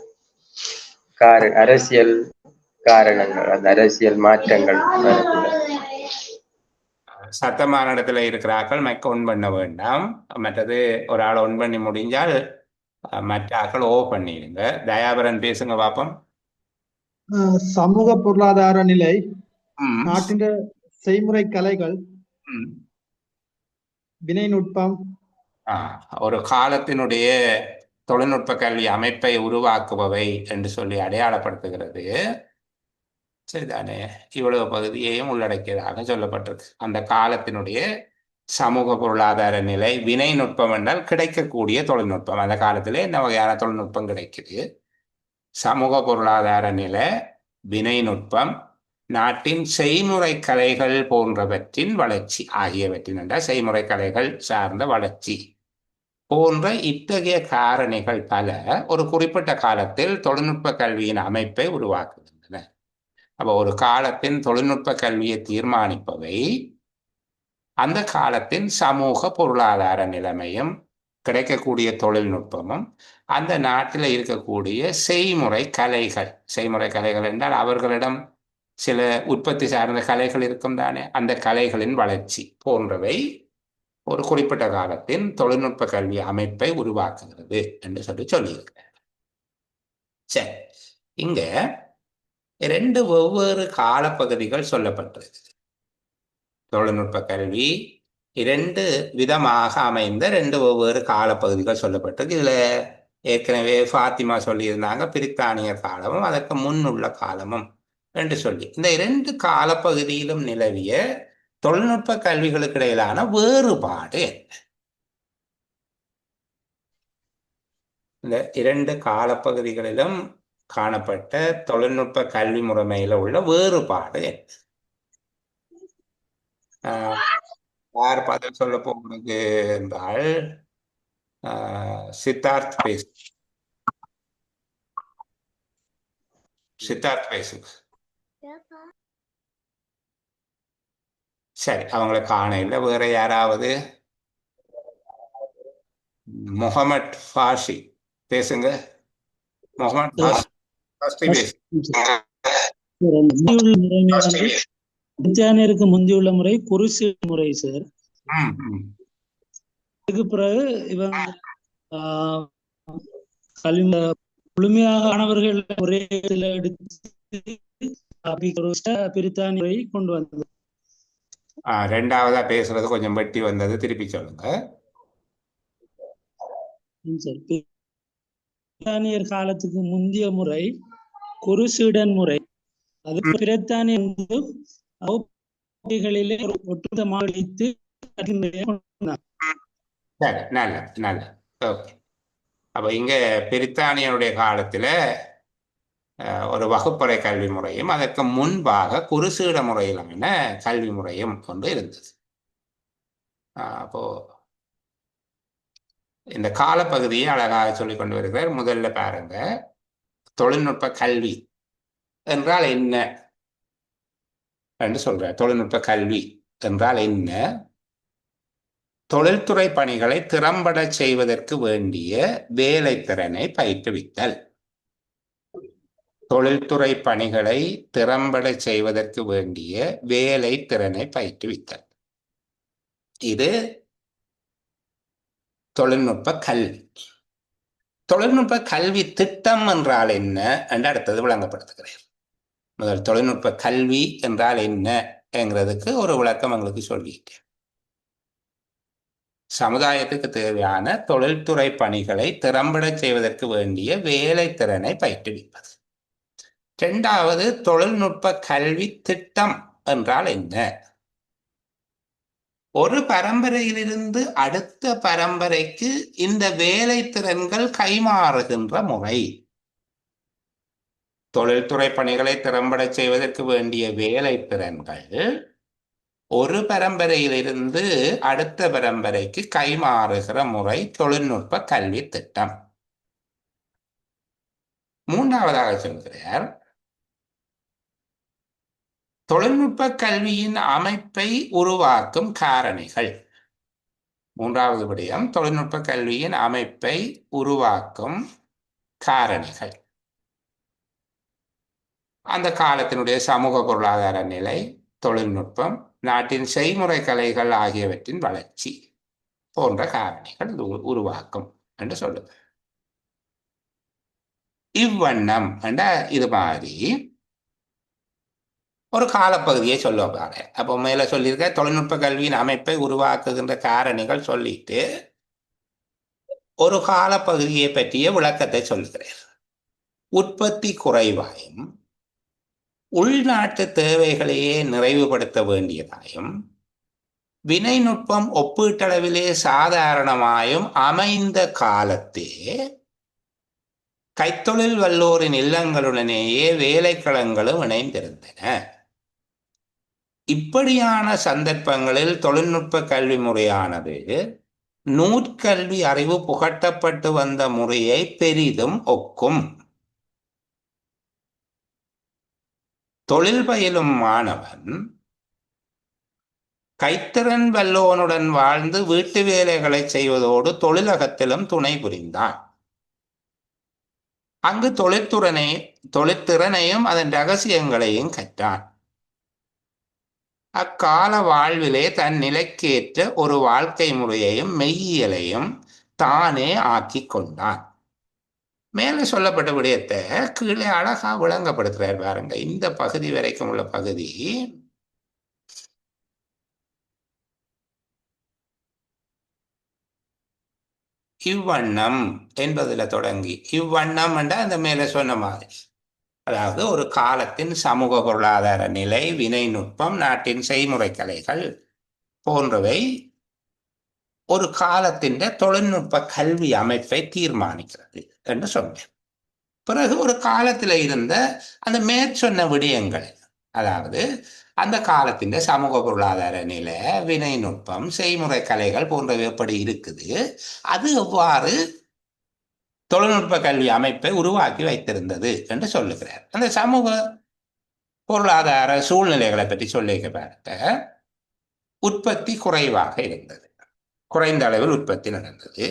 காரணங்கள், அந்த அரசியல் மாற்றங்கள் வரக்கூடாது. சத்தமான இடத்துல இருக்கிறார்கள் மைக் ஒன் பண்ண வேண்டாம். மற்றது ஒரு ஆள் ஒன் பண்ணி முடிஞ்சால் மற்ற ஆக்கள் ஓ பண்ணிடுங்க. தயாபரன் பேசுங்க பாப்போம். சமூக பொருளாதார நிலை, நாட்டின் செய்முறை கலைகள், வினைநுட்பம், ஒரு காலத்தினுடைய தொழில்நுட்ப கல்வி அமைப்பை உருவாக்குபவை என்று சொல்லி அடையாளப்படுத்துகிறது. சரிதானே? இவ்வளவு பகுதியையும் உள்ளடக்கியதாக சொல்லப்பட்டிருக்கு. அந்த காலத்தினுடைய சமூக பொருளாதார நிலை, வினை நுட்பம் என்றால் கிடைக்கக்கூடிய தொழில்நுட்பம். அந்த காலத்திலே என்ன வகையான தொழில்நுட்பம் கிடைக்குது? சமூக பொருளாதார நிலை, வினை நுட்பம், நாட்டின் செய்முறை கலைகள் போன்றவற்றின் வளர்ச்சி ஆகியவற்றின் என்றால் செய்முறை கலைகள் சார்ந்த வளர்ச்சி போன்ற இத்தகைய காரணிகள் பல ஒரு குறிப்பிட்ட காலத்தில் தொழில்நுட்ப கல்வியின் அமைப்பை உருவாக்குகின்றன. அப்போ ஒரு காலத்தின் தொழில்நுட்ப கல்வியை தீர்மானிப்பவை அந்த காலத்தின் சமூக பொருளாதார நிலைமையும் கிடைக்கக்கூடிய தொழில்நுட்பமும் அந்த நாட்டில் இருக்கக்கூடிய செய்முறை கலைகள் என்றால் அவர்களிடம் சில உற்பத்தி சார்ந்த கலைகள் இருக்கும் தானே, அந்த கலைகளின் வளர்ச்சி போன்றவை ஒரு குறிப்பிட்ட காலத்தின் தொழில்நுட்ப கல்வி அமைப்பை உருவாக்குகிறது என்று சொல்லியிருக்கிறார். சரி, இங்க 2 வெவ்வேறு காலப்பகுதிகள் சொல்லப்பட்டிருக்கு. தொழில்நுட்ப கல்வி 2 விதமாக அமைந்த 2 வெவ்வேறு காலப்பகுதிகள் சொல்லப்பட்டிருக்கு. இதுல ஏற்கனவே ஃபாத்திமா சொல்லியிருந்தாங்க பிரித்தானிய காலமும் அதற்கு முன்னுள்ள காலமும் என்று சொல்லி. இந்த 2 காலப்பகுதியிலும் நிலவிய தொழில்நுட்ப கல்விகளுக்கு இடையிலான வேறுபாடு என்ன? இந்த 2 காலப்பகுதிகளிலும் காணப்பட்ட தொழில்நுட்ப கல்வி முறைமையில உள்ள வேறுபாடு என்ன? யார் பதில் சொல்ல போகிறது என்றால் சித்தார்த் பேசு. சரி, அவங்களை காண இல்லை. வேற யாராவது? முகமது ஃபாஷி பேசுங்க. முகமது ஃபாஷி பிரித்தானியருக்கு முந்தியுள்ள முறை குருசு முறை சார். அதுக்கு பிறகு இவங்க கல்வி முழுமையாக ஆனவர்கள் ஒரே எடுத்து பிரித்தானிய கொண்டு வந்தது. ரெண்டாவதா பேசுறது கொஞ்சம் வெட்டி வந்தது, திருப்பி சொல்லுங்க. பிரித்தானியர் காலத்துக்கு முந்தைய முறை குருசீடன் முறை. அது பிரித்தானிய ஒட்டுமொத்த மாநிலத்து நல்ல. அப்ப இங்க பிரித்தானியனுடைய காலத்துல ஒரு வகுப்பறை கல்வி முறையும் அதற்கு முன்பாக குருசீட முறையிலான கல்வி முறையும் கொண்டு இருந்தது. அப்போ இந்த காலப்பகுதியை அழகாக சொல்லி கொண்டு வருகிறார். முதல்ல பாருங்க, தொழில்நுட்ப கல்வி என்றால் என்ன என்று சொல்றார். தொழில்நுட்ப கல்வி என்றால் என்ன? தொழில்துறை பணிகளை திறம்பட செய்வதற்கு வேண்டிய வேலைத்திறனை பயிற்றுவித்தல். தொழில்துறை பணிகளை திறம்பட செய்வதற்கு வேண்டிய வேலை திறனை பயிற்றுவித்தல். இது தொழில்நுட்ப கல்வி. தொழில்நுட்ப கல்வி திட்டம் என்றால் என்ன என்று அடுத்தது விளங்கப்படுத்துகிறேன். முதல் தொழில்நுட்ப கல்வி என்றால் என்ன என்கிறதுக்கு ஒரு விளக்கம் உங்களுக்கு சொல்லிட்டேன். சமுதாயத்துக்கு தேவையான தொழில்துறை பணிகளை திறம்பட செய்வதற்கு வேண்டிய வேலை திறனை பயிற்றுவிப்பது. 2வது தொழில்நுட்ப கல்வி திட்டம் என்றால் என்ன? ஒரு பரம்பரையிலிருந்து அடுத்த பரம்பரைக்கு இந்த வேலை திறன்கள் கைமாறுகின்ற முறை. தொழில்துறை பணிகளை திறம்பட செய்வதற்கு வேண்டிய வேலை திறன்கள் ஒரு பரம்பரையிலிருந்து அடுத்த பரம்பரைக்கு கைமாறுகிற முறை தொழில்நுட்ப கல்வி திட்டம். மூன்றாவதாக சொல்கிறார், தொழில்நுட்ப கல்வியின் அமைப்பை உருவாக்கும் காரணிகள். மூன்றாவது விடயம், தொழில்நுட்ப கல்வியின் அமைப்பை உருவாக்கும் காரணிகள். அந்த காலத்தினுடைய சமூக பொருளாதார நிலை, தொழில்நுட்பம், நாட்டின் செய்முறை கலைகள் ஆகியவற்றின் வளர்ச்சி போன்ற காரணிகள் உருவாக்கும் என்று சொல்லுது. இவ்வண்ணம் என்ற இது மாதிரி ஒரு காலப்பகுதியை சொல்லுவாங்க. அப்போ மேல சொல்லியிருக்க தொழில்நுட்ப கல்வியின் அமைப்பை உருவாக்குகின்ற காரணிகள் சொல்லிட்டு ஒரு காலப்பகுதியை பற்றிய விளக்கத்தை சொல்லுகிறார். உற்பத்தி குறைவாயும் உள்நாட்டு தேவைகளையே நிறைவுபடுத்த வேண்டியதாயும் வினைநுட்பம் ஒப்பீட்டளவிலே சாதாரணமாயும் அமைந்த காலத்தே கைத்தொழில் வல்லோரின் இல்லங்களுடனேயே வேலைக்களங்களும் இணைந்திருந்தன. இப்படியான சந்தர்ப்பங்களில் தொழில்நுட்ப கல்வி முறையானது நூற்கல்வி அறிவு புகட்டப்பட்டு வந்த முறையை பெரிதும் ஒக்கும். தொழில் பயிலும் மாணவன் கைத்திறன் வல்லோனுடன் வாழ்ந்து வீட்டு வேலைகளை செய்வதோடு தொழிலகத்திலும் துணை புரிந்தான். அங்கு தொழிற்திறனையும் அதன் ரகசியங்களையும் கற்றான். அக்கால வாழ்விலே தன் நிலைக்கேற்ற ஒரு வாழ்க்கை முறையையும் மெய்யியலையும் தானே ஆக்கி கொண்டான். மேலே சொல்லப்பட்ட விடயத்தை கீழே அழகா விளங்கப்படுத்துறார் பாருங்க. இந்த பகுதி வரைக்கும் உள்ள பகுதி இவ்வண்ணம் என்பதில் தொடங்கி இவ்வண்ணம் என்ற அந்த மேலே சொன்ன மாதிரி, அதாவது ஒரு காலத்தின் சமூக பொருளாதார நிலை, வினைநுட்பம், நாட்டின் செய்முறை கலைகள் போன்றவை ஒரு காலத்தின் தொழில்நுட்ப கல்வி அமைப்பை தீர்மானிக்கிறது என்று சொன்னேன். பிறகு ஒரு காலத்தில் இருந்த அந்த மேற்சொன்ன விடயங்கள், அதாவது அந்த காலத்தின் சமூக பொருளாதார நிலை, வினைநுட்பம், செய்முறை கலைகள் போன்றவை எப்படி இருக்குது, அது எவ்வாறு தொழில்நுட்ப கல்வி அமைப்பை உருவாக்கி வைத்திருந்தது என்று சொல்லுகிறார். அந்த சமூக பொருளாதார சூழ்நிலைகளை பற்றி சொல்லிக்க பார்க்க, உற்பத்தி குறைவாக இருந்தது, குறைந்த அளவில் உற்பத்தி நடந்தது.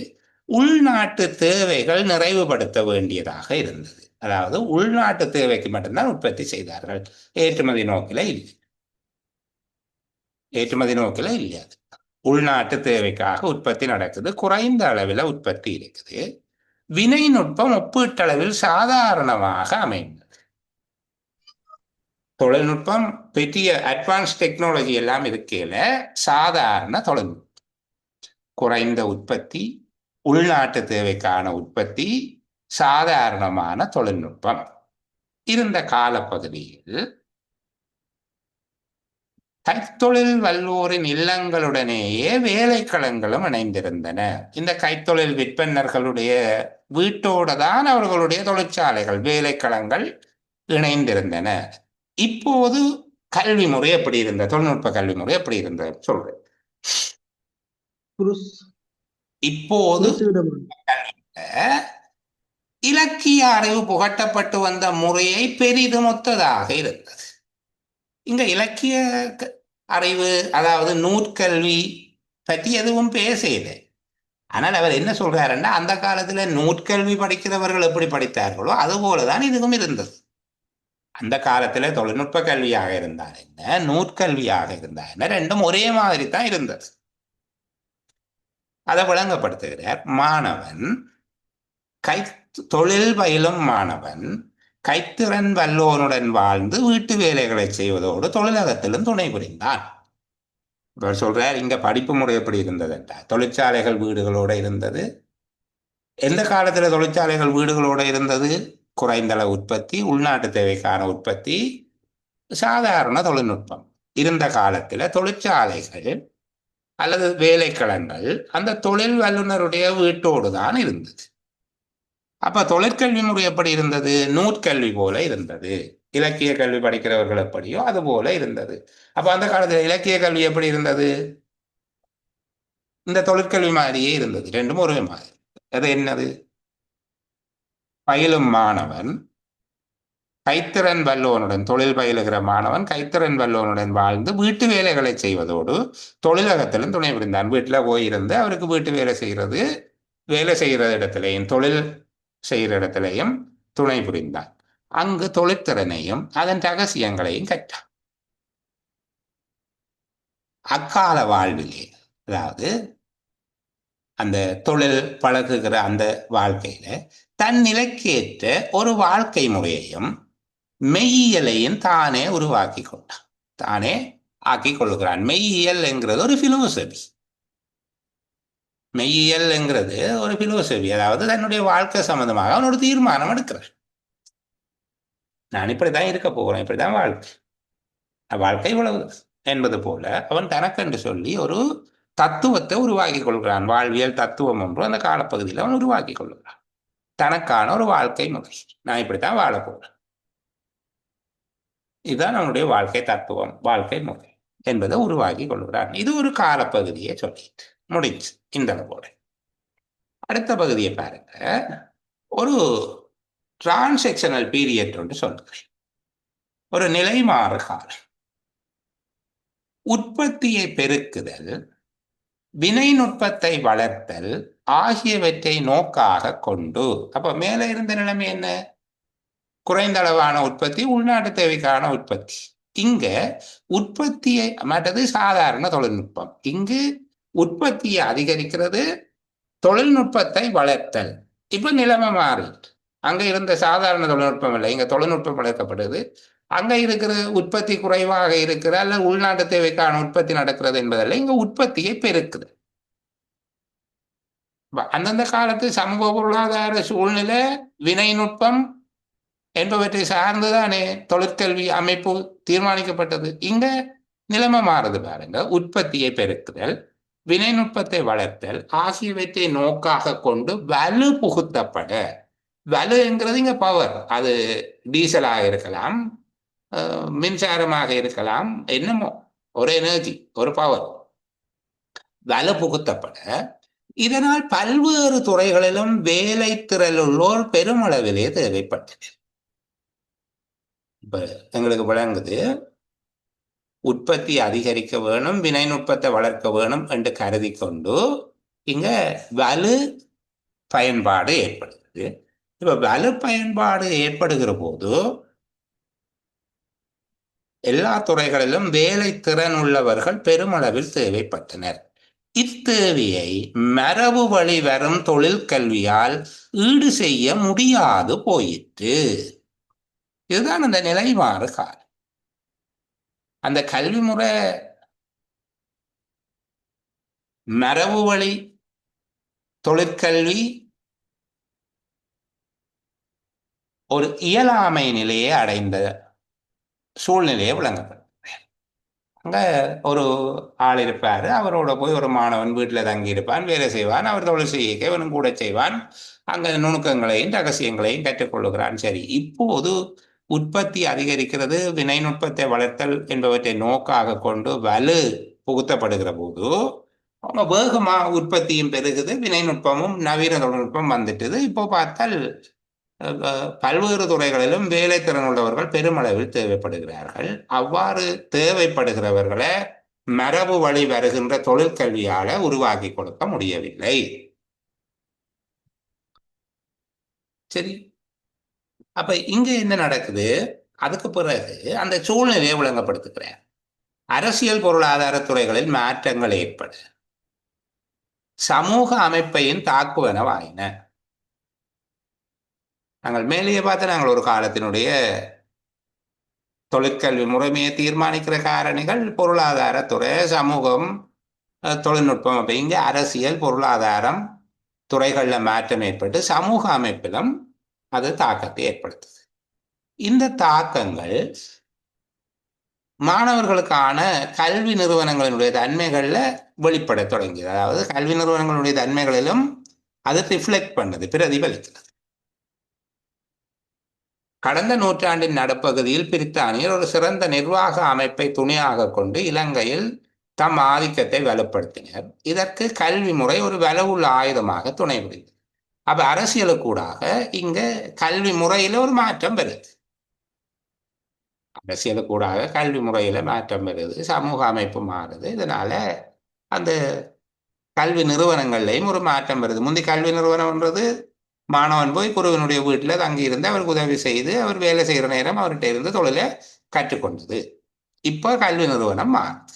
உள்நாட்டு தேவைகள் நிறைவுபடுத்த வேண்டியதாக இருந்தது. அதாவது உள்நாட்டு தேவைக்கு மட்டும்தான் உற்பத்தி செய்தார்கள், ஏற்றுமதி நோக்கில இல்லை. ஏற்றுமதி நோக்கில இல்லை. அது உள்நாட்டு தேவைக்காக உற்பத்தி நடக்குது, குறைந்த அளவில் உற்பத்தி இருக்குது. வினைநுட்பம் ஒப்பீட்டளவில் சாதாரணமாக அமைந்தது. தொழில்நுட்பம் பெரிய அட்வான்ஸ் டெக்னாலஜி எல்லாம் இருக்கையில சாதாரண தொழில்நுட்பம், குறைந்த உற்பத்தி, உள்நாட்டு தேவைக்கான உற்பத்தி, சாதாரணமான தொழில்நுட்பம் இருந்த காலப்பகுதியில் கைத்தொழில் வல்லோரின் இல்லங்களுடனேயே வேலைக்களங்களும் இணைந்திருந்தன. இந்த கைத்தொழில் விற்பனர்களுடைய வீட்டோடு தான் அவர்களுடைய தொழிற்சாலைகள், வேலைக்களங்கள் இணைந்திருந்தன. இப்போது கல்வி முறை எப்படி இருந்த, தொழில்நுட்ப கல்வி முறை எப்படி இருந்த சொல்றேன். இப்போது இலக்கிய அறிவு புகட்டப்பட்டு வந்த முறையை பெரிதும் ஒத்ததாக இருந்தது. இங்க இலக்கிய அறிவு, அதாவது நூற்கல்வி பற்றி எதுவும் பேசல. ஆனால் அவர் என்ன சொல்றாருன்னா, அந்த காலத்துல நூற்கல்வி படிக்கிறவர்கள் எப்படி படித்தார்களோ அதுபோலதான் இதுவும் இருந்தது. அந்த காலத்துல தொழில்நுட்ப கல்வியாக இருந்தால் என்ன, நூற்கல்வியாக இருந்தால் என்ன, ரெண்டும் ஒரே மாதிரி தான் இருந்தது. அதை விளங்கப்படுத்துகிறார். மாணவன் தொழில் பயிலும் மாணவன் கைத்திறன் வல்லோனுடன் வாழ்ந்து வீட்டு வேலைகளை செய்வதோடு தொழிலகத்திலும் துணை புரிந்தான். இவர் சொல்றார், இங்க படிப்பு முறை எப்படி இருந்தது என்றால், தொழிற்சாலைகள் வீடுகளோட இருந்தது. எந்த காலத்துல தொழிற்சாலைகள் வீடுகளோட இருந்தது? குறைந்தளவு உற்பத்தி, உள்நாட்டு தேவைக்கான உற்பத்தி, சாதாரண தொழில்நுட்பம் இருந்த காலத்துல தொழிற்சாலைகள் அல்லது வேலைக்களங்கள் அந்த தொழில் வல்லுநருடைய வீட்டோடு தான் இருந்தது. அப்ப தொழிற்கல்வி முறை எப்படி இருந்தது? நூற்கல்வி போல இருந்தது. இலக்கிய கல்வி படிக்கிறவர்கள் எப்படியோ அது போல இருந்தது. அப்ப அந்த காலத்துல இலக்கிய கல்வி எப்படி இருந்தது? இந்த தொழிற்கல்வி மாதிரியே இருந்தது. ரெண்டும் ஒரே மாதிரி. அது என்னது? பயிலும் மாணவன் கைத்திறன் வல்லோனுடன், தொழில் பயிலுகிற மாணவன் கைத்திறன் வல்லோனுடன் வாழ்ந்து வீட்டு வேலைகளை செய்வதோடு தொழிலகத்திலும் துணை புரிந்தான். வீட்டுல போயிருந்து அவருக்கு வீட்டு வேலை செய்கிற இடத்திலேயும் தொழில் செய்கிற இடத்திலேயும் துணை புரிந்தான். அங்கு தொழிற்திறனையும் அதன் ரகசியங்களையும் கற்றான். அக்கால வாழ்விலே, அதாவது அந்த தொழில் பழகுகிற அந்த வாழ்க்கையில தன் நிலைக்கேற்ற ஒரு வாழ்க்கை முறையையும் மெய்யியலையும் தானே உருவாக்கி கொண்டான், தானே ஆக்கி கொள்ளுகிறான். மெய்யியல் என்கிறது ஒரு பிலோசபி. மெய்யியல் என்கிறது ஒரு பிலோசபி, அதாவது தன்னுடைய வாழ்க்கை சம்பந்தமாக அவன் ஒரு தீர்மானம் எடுக்கிறான். நான் இப்படிதான் இருக்க போகிறேன், இப்படிதான் வாழ்க்கை இவ்வளவு என்பது போல அவன் தனக்கென்று சொல்லி ஒரு தத்துவத்தை உருவாக்கி கொள்கிறான். வாழ்வியல் தத்துவம் ஒன்று அந்த காலப்பகுதியில் அவன் உருவாக்கி கொள்கிறான். தனக்கான ஒரு வாழ்க்கை முறை, நான் இப்படித்தான் வாழ போகிறேன், இதுதான் அவனுடைய வாழ்க்கை தத்துவம், வாழ்க்கை முறை என்பதை உருவாக்கி கொள்கிறான். இது ஒரு காலப்பகுதியை சொல்லிட்டு முடிச்சு இந்த அளவோட. அடுத்த பகுதியை பாருங்க, ஒரு டிரான்சாக்ஷனல் பீரியட் ஒன்று சொல்கிறேன். ஒரு நிலைமாறு காலம். உற்பத்தியை பெருக்குதல், வினை நுட்பத்தை வளர்த்தல் ஆகியவற்றை நோக்காக கொண்டு, அப்ப மேல இருந்த நிலைமை என்ன? குறைந்த அளவான உற்பத்தி, உள்நாட்டு தேவைக்கான உற்பத்தி. இங்க உற்பத்தியை மற்றது சாதாரண தொழில்நுட்பம். இங்கு உற்பத்தியை அதிகரிக்கிறது, தொழில்நுட்பத்தை வளர்த்தல். இப்ப நிலைமை மாறிட்டு, அங்க இருந்த சாதாரண தொழில்நுட்பம் இல்லை, இங்க தொழில்நுட்பம் வளர்க்கப்படுது. அங்க இருக்கிற உற்பத்தி குறைவாக இருக்கிற அல்லது உள்நாட்டு தேவைக்கான உற்பத்தி நடக்கிறது என்பதல்ல, இங்க உற்பத்தியை பெருக்குது. அந்தந்த காலத்து சமூக பொருளாதார சூழ்நிலை, வினை நுட்பம் என்பவற்றை சார்ந்துதானே தொழிற்கல்வி அமைப்பு தீர்மானிக்கப்பட்டது. இங்க நிலைமை மாறுது பாருங்க. உற்பத்தியை பெருக்குதல், வினை நுட்பத்தை வளர்த்தல் ஆகியவற்றை நோக்காக கொண்டு வலு புகுத்தப்பட, வலு என்கிறது இங்க பவர், அது டீசலாக இருக்கலாம், மின்சாரமாக இருக்கலாம், என்னமோ ஒரு எனர்ஜி, ஒரு பவர், வலு புகுத்தப்பட இதனால் பல்வேறு துறைகளிலும் வேலை திறலுள்ளோர் பெருமளவிலே தேவைப்பட்டது. இப்ப எங்களுக்கு விளங்குது, உற்பத்தி அதிகரிக்க வேணும், வினை நுட்பத்தை வளர்க்க வேணும் என்று கருதி கொண்டு இங்க வலு பயன்பாடு ஏற்படுகிறது. இப்ப வலு பயன்பாடு ஏற்படுகிற போது எல்லா துறைகளிலும் வேலை திறன் உள்ளவர்கள் பெருமளவில் தேவைப்பட்டனர். இத்தேவையை மரபு வழி வரும் தொழிற்கல்வியால் ஈடு செய்ய முடியாது போயிற்று. இதுதான் அந்த நிலைமாறு காலம். அந்த கல்வி முறை மரபு வழி தொழிற்கல்வி ஒரு இயலாமை நிலையை அடைந்த சூழ்நிலையை விளங்கப்படும். அங்க ஒரு ஆள் இருப்பாரு, அவரோட போய் ஒரு மாணவன் வீட்டில் தங்கி இருப்பான், வேலை செய்வான், அவர் தொழில் செய்ய இவனும் கூட செய்வான், அங்க நுணுக்கங்களையும் ரகசியங்களையும் கற்றுக்கொள்ளுகிறான். சரி, இப்போது உற்பத்தி அதிகரிக்கிறது, வினை நுட்பத்தை வளர்த்தல் என்பவற்றை நோக்காக கொண்டு வலு புகுத்தப்படுகிற போது அவங்க வேகமா உற்பத்தியும் பெருகுது, வினை நுட்பமும் நவீன தொழில்நுட்பம் வந்துட்டுது. இப்போ பார்த்தால் பல்வேறு துறைகளிலும் வேலை திறன் உள்ளவர்கள் பெருமளவில் தேவைப்படுகிறார்கள். அவ்வாறு தேவைப்படுகிறவர்களை மரபு வழி வருகின்ற தொழிற்கல்வியால உருவாக்கி கொடுக்க முடியவில்லை. சரி, அப்ப இங்க என்ன நடக்குது? அதுக்கு பிறகு அந்த சூழ்நிலையை விளங்கப்படுத்துகிறேன். அரசியல் பொருளாதார துறைகளில் மாற்றங்கள் ஏற்பட சமூக அமைப்பையும் தாக்குவனவாயின. நாங்கள் மேலேயே பார்த்து, நாங்கள் ஒரு காலத்தினுடைய தொழிற்கல்வி முறைமையை தீர்மானிக்கிற காரணிகள் பொருளாதாரத்துறை, சமூகம், தொழில்நுட்பம். அப்ப இங்கே அரசியல் பொருளாதாரம் துறைகளில் மாற்றம் ஏற்பட்டு சமூக அமைப்பிலும் அது தாக்கத்தை ஏற்படுத்துது. இந்த தாக்கங்கள் மாணவர்களுக்கான கல்வி நிறுவனங்களினுடைய தன்மைகள்ல வெளிப்பட தொடங்கியது. அதாவது கல்வி நிறுவனங்களுடைய தன்மைகளிலும் அது ரிஃப்ளெக்ட் பண்ணுது, பிரதிபலிக்கிறது. கடந்த நூற்றாண்டின் நடுப்பகுதியில் பிரித்தானியர் ஒரு சிறந்த நிர்வாக அமைப்பை துணையாக கொண்டு இலங்கையில் தம் ஆதிக்கத்தை வலுப்படுத்தினர். இதற்கு கல்வி முறை ஒரு வலுவுள்ள ஆயுதமாக துணை புரிந்தது. அப்ப அரசியலுக்கூடாக இங்க கல்வி முறையில ஒரு மாற்றம் வருது. அரசியலுக்கூடாக கல்வி முறையில மாற்றம் வருது, சமூக அமைப்பு மாறுது. இதனால அந்த கல்வி நிறுவனங்கள்லையும் ஒரு மாற்றம் வருது. முந்தி கல்வி நிறுவனம்ன்றது மாணவன் போய் குருவனுடைய வீட்டில் தங்கி இருந்து அவருக்கு உதவி செய்து அவர் வேலை செய்கிற நேரம் அவர்கிட்ட இருந்து தொழிலை கற்றுக்கொண்டது. இப்போ கல்வி நிறுவனம் மாறுது.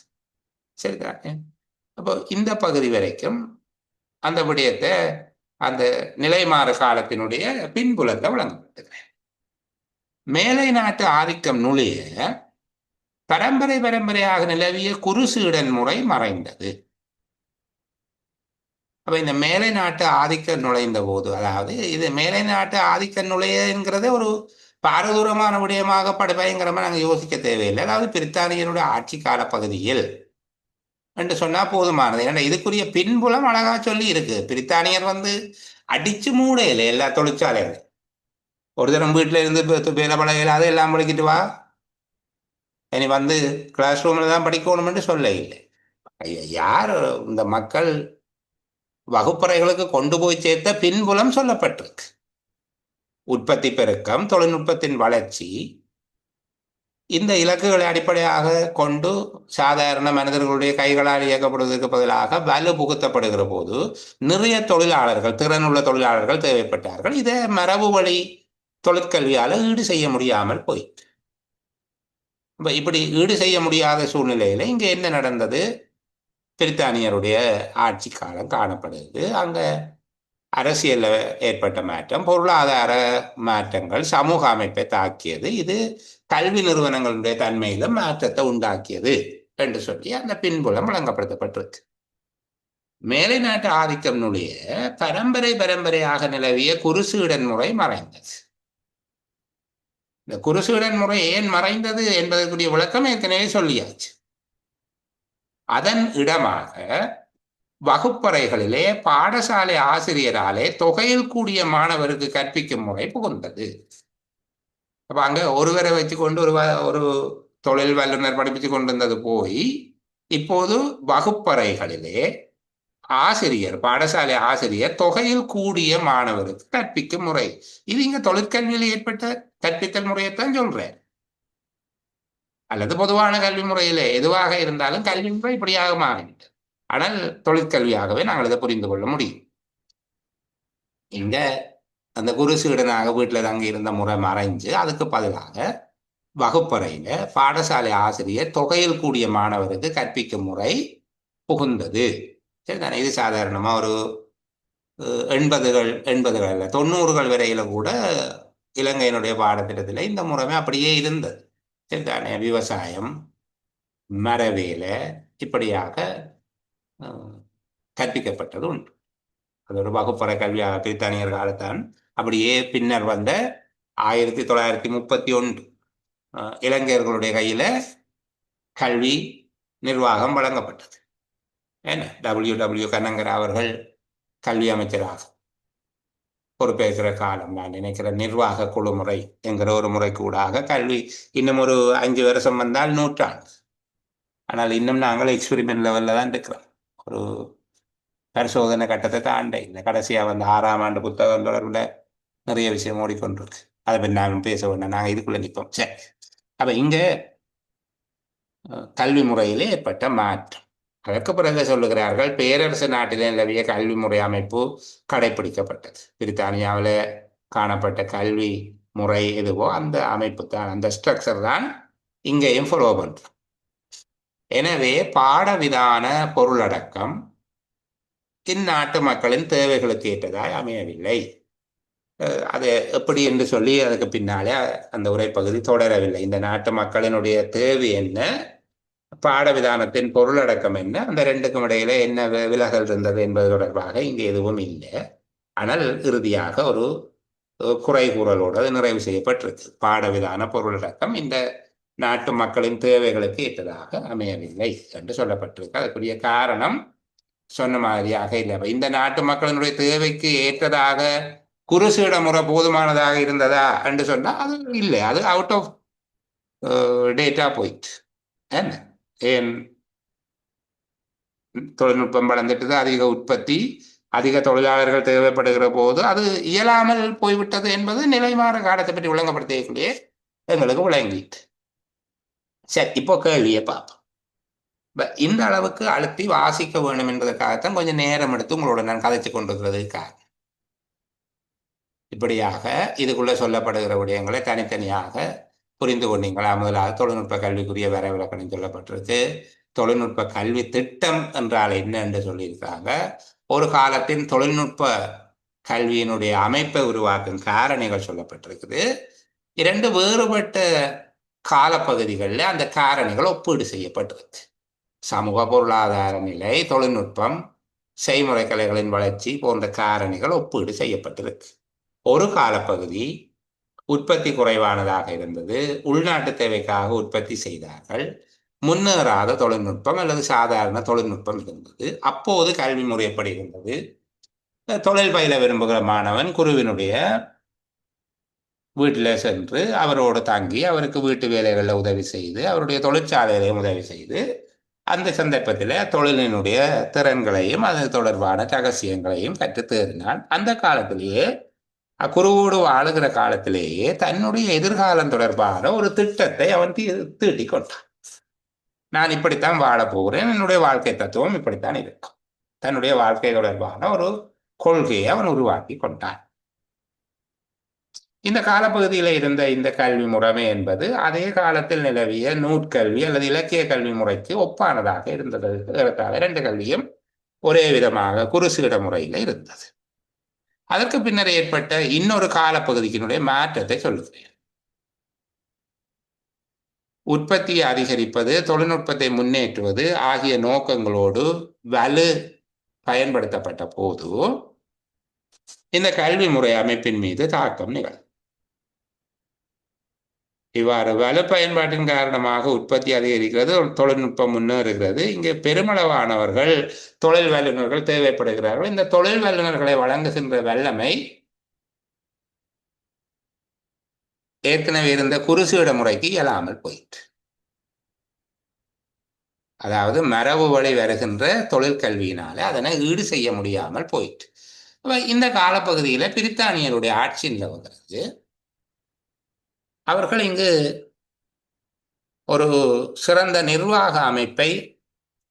சரிதானே? அப்போ இந்த பகுதி வரைக்கும் அந்த விடயத்தை அந்த நிலைமாறு காலத்தினுடைய பின்புலத்தை வழங்கப்பட்டது. மேலை நாட்டு ஆதிக்கம் நுழைய பரம்பரையாக நிலவிய குருசீடன் முறை மறைந்தது. அப்ப இந்த மேலை நாட்டு ஆதிக்கம் நுழைந்த போது, அதாவது இது மேலை நாட்டு ஆதிக்கம் நுழையங்கிறத ஒரு பாரதூரமான விடயமாக பயங்கரமா நாங்கள் யோசிக்க தேவையில்லை. அதாவது பிரித்தானியருடைய ஆட்சி கால பகுதியில் என்று சொன்னா போதுமானது. ஏன்னா இதுக்குரிய பின்புலம் அழகா சொல்லி இருக்கு. பிரித்தானியர் அடிச்சு மூடையில எல்லா தொழிற்சாலைகளும் ஒரு தரம் வீட்டில இருந்து வேலை பழகையிலாத எல்லாம் படிக்கிட்டு வா, இனி கிளாஸ் ரூம்ல தான் படிக்கணும்னு சொல்ல இல்லை. யார் இந்த மக்கள் வகுப்பறைகளுக்கு கொண்டு போய் சேர்த்த பின்புலம் சொல்லப்பட்டிருக்கு. உற்பத்தி பெருக்கம், தொழில்நுட்பத்தின் வளர்ச்சி, இந்த இலக்குகளை அடிப்படையாக கொண்டு சாதாரண மனிதர்களுடைய கைகளால் இயக்கப்படுவதற்கு பதிலாக வலு புகுத்தப்படுகிற போது நிறைய தொழிலாளர்கள், திறனுள்ள தொழிலாளர்கள் தேவைப்பட்டார்கள். இதை மரபு வழி தொழிற்கல்வியால் ஈடு செய்ய முடியாமல் போயிட்டு, இப்படி ஈடு செய்ய முடியாத சூழ்நிலையில இங்க என்ன நடந்தது? பிரித்தானியருடைய ஆட்சி காலம் காணப்படுது. அங்க அரசியல் ஏற்பட்ட மாற்றம், பொருளாதார மாற்றங்கள் சமூக அமைப்பை தாக்கியது. இது கல்வி நிறுவனங்களுடைய தன்மையில மாற்றத்தை உண்டாக்கியது என்று சொல்லி அந்த பின்புலம் வழங்கப்படுத்தப்பட்டிருக்கு. மேலை நாட்டு ஆதிக்கம் நுழைய பரம்பரையாக நிலவிய குருசீடன் முறை மறைந்தது. இந்த குருசீடன் முறை ஏன் மறைந்தது என்பதற்குரிய விளக்கம் ஏற்கனவே சொல்லியாச்சு. அதன் இடமாக வகுப்பறைகளிலே பாடசாலை ஆசிரியராலே தொகையில் கூடிய மாணவருக்கு கற்பிக்கும் முறை புகுந்தது. அப்ப அங்க ஒருவரை வச்சு கொண்டு ஒரு தொழில் வல்லுநர் படிப்பிச்சு கொண்டிருந்தது போய் இப்போது வகுப்பறைகளிலே பாடசாலை ஆசிரியர் தொகையில் கூடிய மாணவருக்கு கற்பிக்கும் முறை. இது இங்க தொழிற்கல்வியில் ஏற்பட்ட கற்பித்தல் முறையைத்தான் சொல்றேன். அல்லது பொதுவான கல்வி முறையில எதுவாக இருந்தாலும் கல்வி முறை இப்படியாக மாறிவிட்டது. ஆனால் தொழிற்கல்வியாகவே நாங்கள் இதை புரிந்து கொள்ள முடியும். இங்க அந்த குருசீடனாக வீட்டில் தங்கி இருந்த முறை மறைஞ்சு அதுக்கு பதிலாக வகுப்பறையில பாடசாலை ஆசிரியர் தொகையில் கூடிய மாணவருக்கு கற்பிக்கும் முறை புகுந்தது. சரிதானே? இது சாதாரணமா ஒரு 80கள் 90கள் வரையில கூட இலங்கையினுடைய பாடத்திட்டத்தில் இந்த முறைமை அப்படியே இருந்தது. சரிதானே? விவசாயம், மரவேலை இப்படியாக கற்பிக்கப்பட்டது உண்டு. அது ஒரு வகுப்பறை கல்வியாக பிரித்தானியர் காலத்தான். அப்படியே பின்னர் வந்த 1931 இலங்கையர்களுடைய கையில கல்வி நிர்வாகம் வழங்கப்பட்டது. என்ன WW கனகரா அவர்கள் கல்வி அமைச்சராக பொறுப்பேற்கிற காலம் நான் நினைக்கிற நிர்வாக குழு முறை என்கிற ஒரு முறைக்கு ஊடாக கல்வி இன்னும் ஒரு 5 வருஷம் வந்தால் நூற்றாண்டு. ஆனால் இன்னும் நாங்கள் எக்ஸ்பெரிமெண்ட் லெவல்ல தான் இருக்கிறோம். ஒரு பரிசோதனை கட்டத்தை தாண்ட இந்த கடைசியா 6ஆம் ஆண்டு புத்தகம் தொடர்புல நிறைய விஷயம் ஓடிக்கொண்டிருக்கு. அதை பற்றி நாங்கள் பேச வேண்டாம், நாங்கள் இதுக்குள்ள நிற்போம். சரி, அப்ப இங்க கல்வி முறையிலே ஏற்பட்ட மாற்றம். அதற்கு பிறகு சொல்லுகிறார்கள், பேரரசு நாட்டிலே நிலவிய கல்வி முறை அமைப்பு கடைபிடிக்கப்பட்டது. பிரித்தானியாவில் காணப்பட்ட கல்வி முறை எதுவோ அந்த அமைப்பு தான், அந்த ஸ்ட்ரக்சர் தான் இங்கேயும் ஃபாலோ பண்றோம். எனவே பாடவிதான பொருளடக்கம் இந்நாட்டு மக்களின் தேவைகளுக்கு ஏற்றதாய் அமையவில்லை. அது எப்படி என்று சொல்லி அதுக்கு பின்னாலே அந்த உரைப்பகுதி தொடரவில்லை. இந்த நாட்டு மக்களினுடைய தேவை என்ன, பாடவிதானத்தின் பொருளடக்கம் என்ன, அந்த ரெண்டுக்கும் இடையில என்ன விலகல் இருந்தது என்பது தொடர்பாக இங்கே எதுவும் இல்லை. ஆனால் இறுதியாக ஒரு குறை கூறலோடு அது நிறைவு செய்யப்பட்டிருக்கு. பாடவிதான பொருளடக்கம் இந்த நாட்டு மக்களின் தேவைகளுக்கு ஏற்றதாக அமையவில்லை என்று சொல்லப்பட்டிருக்கு. அதுக்குரிய காரணம் சொன்ன மாதிரியாக இல்லை. இந்த நாட்டு மக்களினுடைய தேவைக்கு ஏற்றதாக குருசீட முறை போதுமானதாக இருந்ததா என்று சொன்னா அது இல்லை, அது அவுட் ஆஃப் டேட்டா போயிட்டு. என்ன ஏன் தொழில்நுட்பம் வளர்ந்துட்டது, அதிக உற்பத்தி, அதிக தொழிலாளர்கள் தேவைப்படுகிற போது அது இயலாமல் போய்விட்டது என்பது நிலைமாற காலத்தை பற்றி விளங்கப்படுத்தக்கூடிய எங்களுக்கு விளங்கிட்டு. சரி, இப்போ கேள்வியை பார்ப்போம். இந்த அளவுக்கு அழுத்தி வாசிக்க வேண்டும் என்பதற்காகத்தான் கொஞ்சம் நேரம் எடுத்து உங்களோட நான் கதைச்சு கொண்டிருக்கிறதுக்காக. இப்படியாக இதுக்குள்ள சொல்லப்படுகிற விடயங்களை தனித்தனியாக புரிந்து கொண்டீங்களா? முதலாக தொழில்நுட்ப கல்விக்குரிய வரைவிலக்கணம் சொல்லப்பட்டிருக்கு. தொழில்நுட்ப கல்வி திட்டம் என்றால் என்ன என்று சொல்லியிருக்காங்க. ஒரு காலத்தின் தொழில்நுட்ப கல்வியினுடைய அமைப்பை உருவாக்கும் காரணிகள் சொல்லப்பட்டிருக்குது. இரண்டு வேறுபட்ட காலப்பகுதிகளில் அந்த காரணிகள் ஒப்பீடு செய்யப்பட்டிருக்கு. சமூக பொருளாதார நிலை, தொழில்நுட்பம், செய்முறை கலைகளின் வளர்ச்சி போன்ற காரணிகள் ஒப்பீடு செய்யப்பட்டிருக்கு. ஒரு காலப்பகுதி உற்பத்தி குறைவானதாக இருந்தது, உள்நாட்டு தேவைக்காக உற்பத்தி செய்தார்கள், முன்னேறாத தொழில்நுட்பம் அல்லது சாதாரண தொழில்நுட்பம் இருந்தது. அப்போது கல்வி முறை எப்படி இருந்தது? தொழில் பயில விரும்புகிற மாணவன் குருவினுடைய வீட்டில் சென்று அவரோடு தங்கி அவருக்கு வீட்டு வேலைகளில் உதவி செய்து அவருடைய தொழிற்சாலைகளையும் உதவி செய்து அந்த சந்தர்ப்பத்தில் தொழிலினுடைய திறன்களையும் அது தொடர்பான ரகசியங்களையும் கற்று தேறினான். அந்த காலத்திலேயே குருவோடு வாழுகிற காலத்திலேயே தன்னுடைய எதிர்காலம் தொடர்பான ஒரு திட்டத்தை அவன் தீட்டி கொண்டான். நான் இப்படித்தான் வாழப் போகிறேன், என்னுடைய வாழ்க்கை தத்துவம் இப்படித்தான் இருக்கும். தன்னுடைய வாழ்க்கை தொடர்பான ஒரு கொள்கையை அவன் உருவாக்கி கொண்டான். இந்த காலப்பகுதியில் இருந்த இந்த கல்வி முறைமை என்பது அதே காலத்தில் நிலவிய நூற்கல்வி அல்லது இலக்கிய கல்வி முறைக்கு ஒப்பானதாக இருந்தது. இரண்டு கல்வியும் ஒரே விதமாக குருசீட முறையில் இருந்தது. அதற்கு பின்னர் ஏற்பட்ட இன்னொரு காலப்பகுதியினுடைய மாற்றத்தை சொல்லுகிறேன். உற்பத்தியை அதிகரிப்பது, தொழில்நுட்பத்தை முன்னேற்றுவது ஆகிய நோக்கங்களோடு வலு பயன்படுத்தப்பட்ட போது இந்த கல்வி முறை அமைப்பின் மீது தாக்கம் நிகழும். இவ்வாறு வலு பயன்பாட்டின் காரணமாக உற்பத்தி அதிகரிக்கிறது, தொழில்நுட்பம் முன்னேறுகிறது. இங்கே பெருமளவானவர்கள் தொழில் வல்லுநர்கள் தேவைப்படுகிறார்கள். இந்த தொழில் வல்லுநர்களை வழங்குகின்ற வல்லமை ஏற்கனவே இருந்த குருசீட முறைக்கு இயலாமல் போயிற்று. அதாவது மரபு வழி வருகின்ற தொழிற்கல்வியினால அதனை ஈடு செய்ய முடியாமல் போயிற்று. இந்த காலப்பகுதியில பிரித்தானியருடைய ஆட்சி நிலவுகிறது. அவர்கள் இங்கு ஒரு சிறந்த நிர்வாக அமைப்பை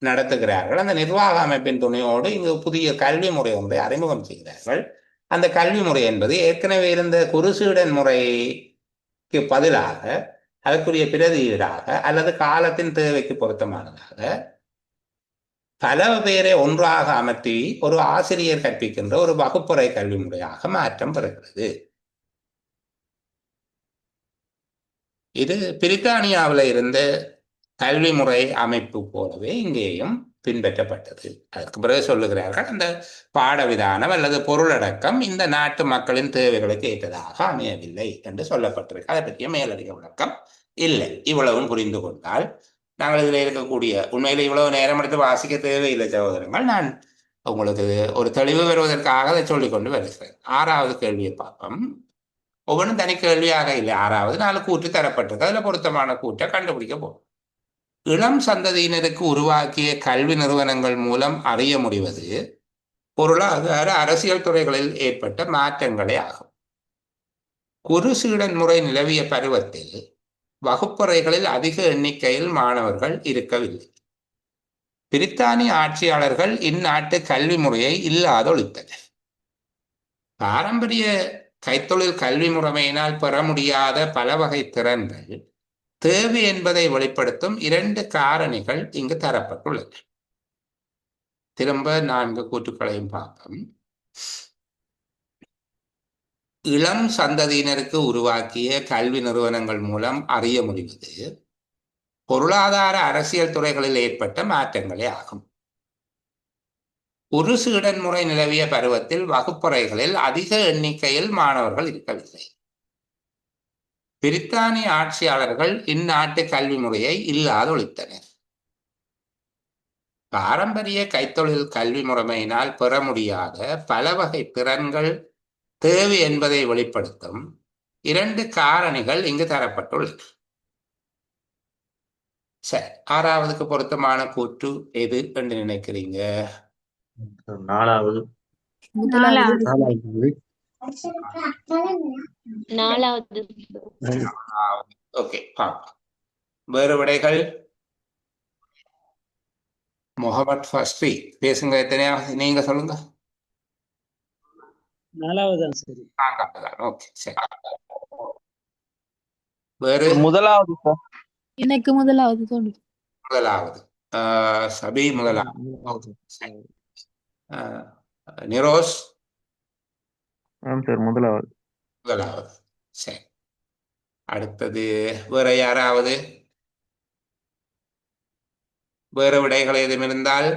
நடத்துகிறார்கள். அந்த நிர்வாக அமைப்பின் துணையோடு இங்கு புதிய கல்வி முறை ஒன்றை அறிமுகம் செய்கிறார்கள். அந்த கல்வி முறை என்பது ஏற்கனவே இருந்த குருசீடன் முறைக்கு பதிலாக, அதற்குரிய பிரதியீடாக அல்லது காலத்தின் தேவைக்கு பொருத்தமானதாக பல பேரை ஒன்றாக அமர்த்தி ஒரு ஆசிரியர் கற்பிக்கின்ற ஒரு வகுப்பறை கல்வி முறையாக மாற்றம் பெறுகிறது. இது பிரித்தானியாவில் இருந்த கல்வி முறை அமைப்பு போலவே இங்கேயும் பின்பற்றப்பட்டது. அதற்கு பிறகு சொல்லுகிறார்கள், அந்த பாடவிதானம் அல்லது பொருளடக்கம் இந்த நாட்டு மக்களின் தேவைகளுக்கு ஏற்றதாக அமையவில்லை என்று சொல்லப்பட்டிருக்கு. அதை பற்றிய மேலதிக விளக்கம் இல்லை. இவ்வளவும் புரிந்து கொண்டால் நாங்கள் இதில் இருக்கக்கூடிய உண்மையில் இவ்வளவு நேரம் எடுத்து வாசிக்க தேவையில்லை சகோதரங்கள். நான் உங்களுக்கு ஒரு தெளிவு வருவதற்காக அதை சொல்லிக்கொண்டு வருகிறேன். 6வது கேள்வியை பார்ப்போம். ஒவ்வொன்றும் தனி கேள்வியாக இல்லை. 6வது 4 கூற்று தரப்பட்டது. அதில் பொருத்தமான கூற்றை கண்டுபிடிக்க போகும். இளம் சந்ததியினருக்கு உருவாக்கிய கல்வி நிறுவனங்கள் மூலம் அறிய முடிவது பொருளாதார அரசியல் துறைகளில் ஏற்பட்ட மாற்றங்களே ஆகும். குருசீடன் முறை நிலவிய பருவத்தில் வகுப்பறைகளில் அதிக எண்ணிக்கையில் மாணவர்கள் இருக்கவில்லை. பிரித்தானிய ஆட்சியாளர்கள் இந்நாட்டு கல்வி முறையை இல்லாதொழித்தனர். பாரம்பரிய கைத்தொழில் கல்வி முறைமையினால் பெற முடியாத பல வகை திறன்கள் தேவை என்பதை வெளிப்படுத்தும் 2 காரணிகள் இங்கு தரப்பட்டுள்ளன. திரும்ப 4 கூற்றுக்களையும் பார்ப்போம். இளம் சந்ததியினருக்கு உருவாக்கிய கல்வி நிறுவனங்கள் மூலம் அறிய முடிவது பொருளாதார அரசியல் துறைகளில் ஏற்பட்ட மாற்றங்களே ஆகும். குருசீடன் முறை நிலவிய பருவத்தில் வகுப்பறைகளில் அதிக எண்ணிக்கையில் மாணவர்கள் இருக்கவில்லை. பிரித்தானிய ஆட்சியாளர்கள் இந்நாட்டு கல்வி முறையை இல்லாதொழித்தனர். பாரம்பரிய கைத்தொழில் கல்வி முறைமையினால் பெற முடியாத பல வகை திறன்கள் தேவை என்பதை வெளிப்படுத்தும் 2 காரணிகள் இங்கு தரப்பட்டுள்ளன. சரி, 6வதுக்கு பொருத்தமான கூற்று எது என்று நினைக்கிறீங்க? 4வது. முதலாவது. 4வது. 4வது. ஓகே, வேறு விடைகள்? முகமது ஃபஸ்ரி பேசுங்க. எத்தனையாவது நீங்க சொல்லுங்க. 4வது சரி. ஓகே, சரி. வேறு? முதலாவது சார். எனக்கு முதலாவது தோணுது. முதலாவது. சபி முதலாவது. நிரோஸ் சார் முதலாவது. முதலாவது. சரி, அடுத்தது வேற யாராவது? வேறு விடைகள் ஏதும் இருந்தால்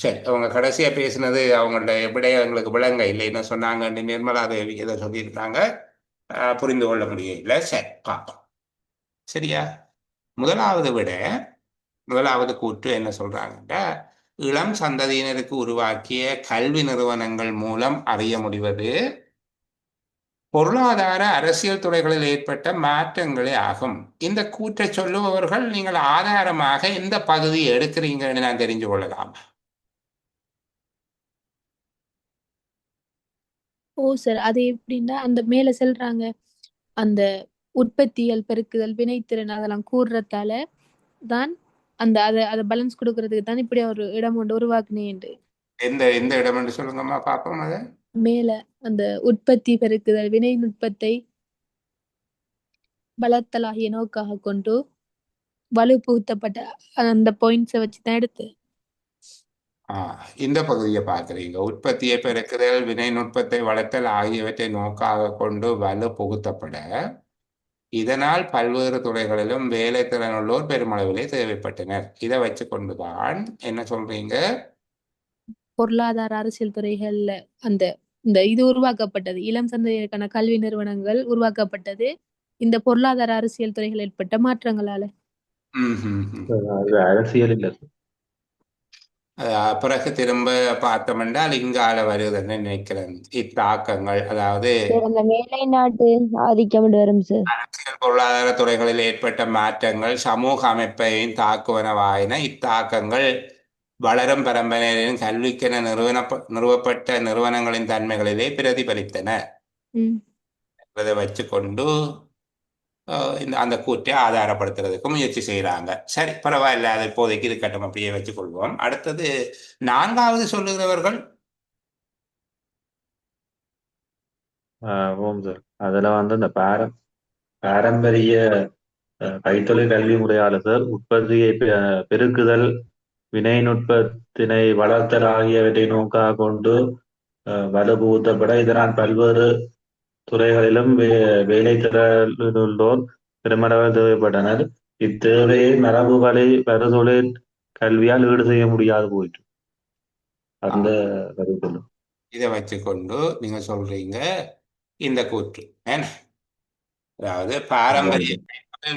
சரி. அவங்க கடைசியா பேசினது அவங்களுடைய விடைய எங்களுக்கு விளங்க இல்லை, என்ன சொன்னாங்கன்னு நிர்மலா தேவி எதை சொல்லியிருக்காங்க புரிந்து கொள்ள முடியல. சரி, பார்ப்போம். சரியா? முதலாவது விட முதலாவது கூற்று என்ன சொல்றாங்கன்னா, இளம் சந்ததியினருக்கு உருவாக்கிய கல்வி நிறுவனங்கள் மூலம் அறிய முடிவது பொருளாதார அரசியல் துறைகளில் ஏற்பட்ட மாற்றங்களே ஆகும். இந்த கூற்றை சொல்லுபவர்கள் நீங்கள் ஆதாரமாக எந்த பகுதியை எடுக்கிறீங்கன்னு நான் தெரிஞ்சு கொள்ளலாம். ஓ சார், அது எப்படின்னா அந்த மேல செல்றாங்க அந்த உற்பத்தியல் பெருக்குதல் வினைத்திறன் அதெல்லாம் கூறுறதால தான் அந்த அதை பேலன்ஸ் கொடுக்கறதுக்கு தான் இப்படி ஒரு இடம் ஒன்று உருவாக்குனேன். எந்த இடம் என்று சொல்லுங்கம்மா பார்ப்போம். அதை மேல அந்த உற்பத்தி பெருக்குதல் வினை நுட்பத்தை பலத்தலாகிய நோக்காக கொண்டு வலுப்புகுத்தப்பட்ட அந்த பாயிண்ட்ஸை வச்சுதான் எடுத்து இந்த பகுதியை பார்க்குறீங்க. உற்பத்தியை பெருக்குதல் வினை நுட்பத்தை வளர்த்தல் ஆகியவற்றை நோக்காக கொண்டு வலு புகுத்தப்பட இதனால் பல்வேறு துறைகளிலும் வேலை திறனுள்ளோர் பெருமளவிலே தேவைப்பட்டனர். இதை வச்சு கொண்டுதான் என்ன சொல்றீங்க, பொருளாதார அரசியல் துறைகள்ல அந்த இந்த இது உருவாக்கப்பட்டது. இளம் சந்தைக்கான கல்வி நிறுவனங்கள் உருவாக்கப்பட்டது இந்த பொருளாதார அரசியல் துறைகள் ஏற்பட்ட மாற்றங்களால. அரசியல் இல்லை. பிறகு திரும்ப பார்த்தோம் என்றால் இங்கால வருதுன்னு நினைக்கிறேன். இத்தாக்கங்கள், அதாவது அந்த மேலை நாட்டு ஆதிக்கம் வரும் சார். அரசியல் பொருளாதார துறைகளில் ஏற்பட்ட மாற்றங்கள் சமூக அமைப்பையும் தாக்குவனவாயின. இத்தாக்கங்கள் வளரும் பரம்பரையின் கல்விக்கென நிறுவப்பட்ட நிறுவனங்களின் தன்மைகளிலே பிரதிபலித்தன. இதை வச்சுக்கொண்டு அந்த கூற்றை ஆதாரப்படுத்துறதுக்கு முயற்சி செய்யறாங்க. சரி, பரவாயில்ல, அதை இப்போதைக்கு இருக்கட்டும், அப்படியே வச்சுக்கொள்வோம். அடுத்தது 4வது சொல்லுகிறவர்கள். ஓம் சார், அதுல இந்த பாரம்பரிய கைத்தொழில் கல்வி முறையால சார் உற்பத்தியை பெருக்குதல் வினை நுட்பத்தினை வளர்த்தல் ஆகியவற்றை நோக்காக கொண்டு வலுபுகுத்தப்பட இதனால் பல்வேறு துறைகளிலும் வேலை திறனுள்ளோர் பெருமளவில் தேவைப்பட்டனர். இத்தேவையை மரபுகளை பெருதொழில் கல்வியால் ஈடு செய்ய முடியாது போயிட்டு அந்த கருத்து. இதை வச்சுக்கொண்டு நீங்க சொல்றீங்க இந்த கூற்று என்ன, அதாவது பாரம்பரிய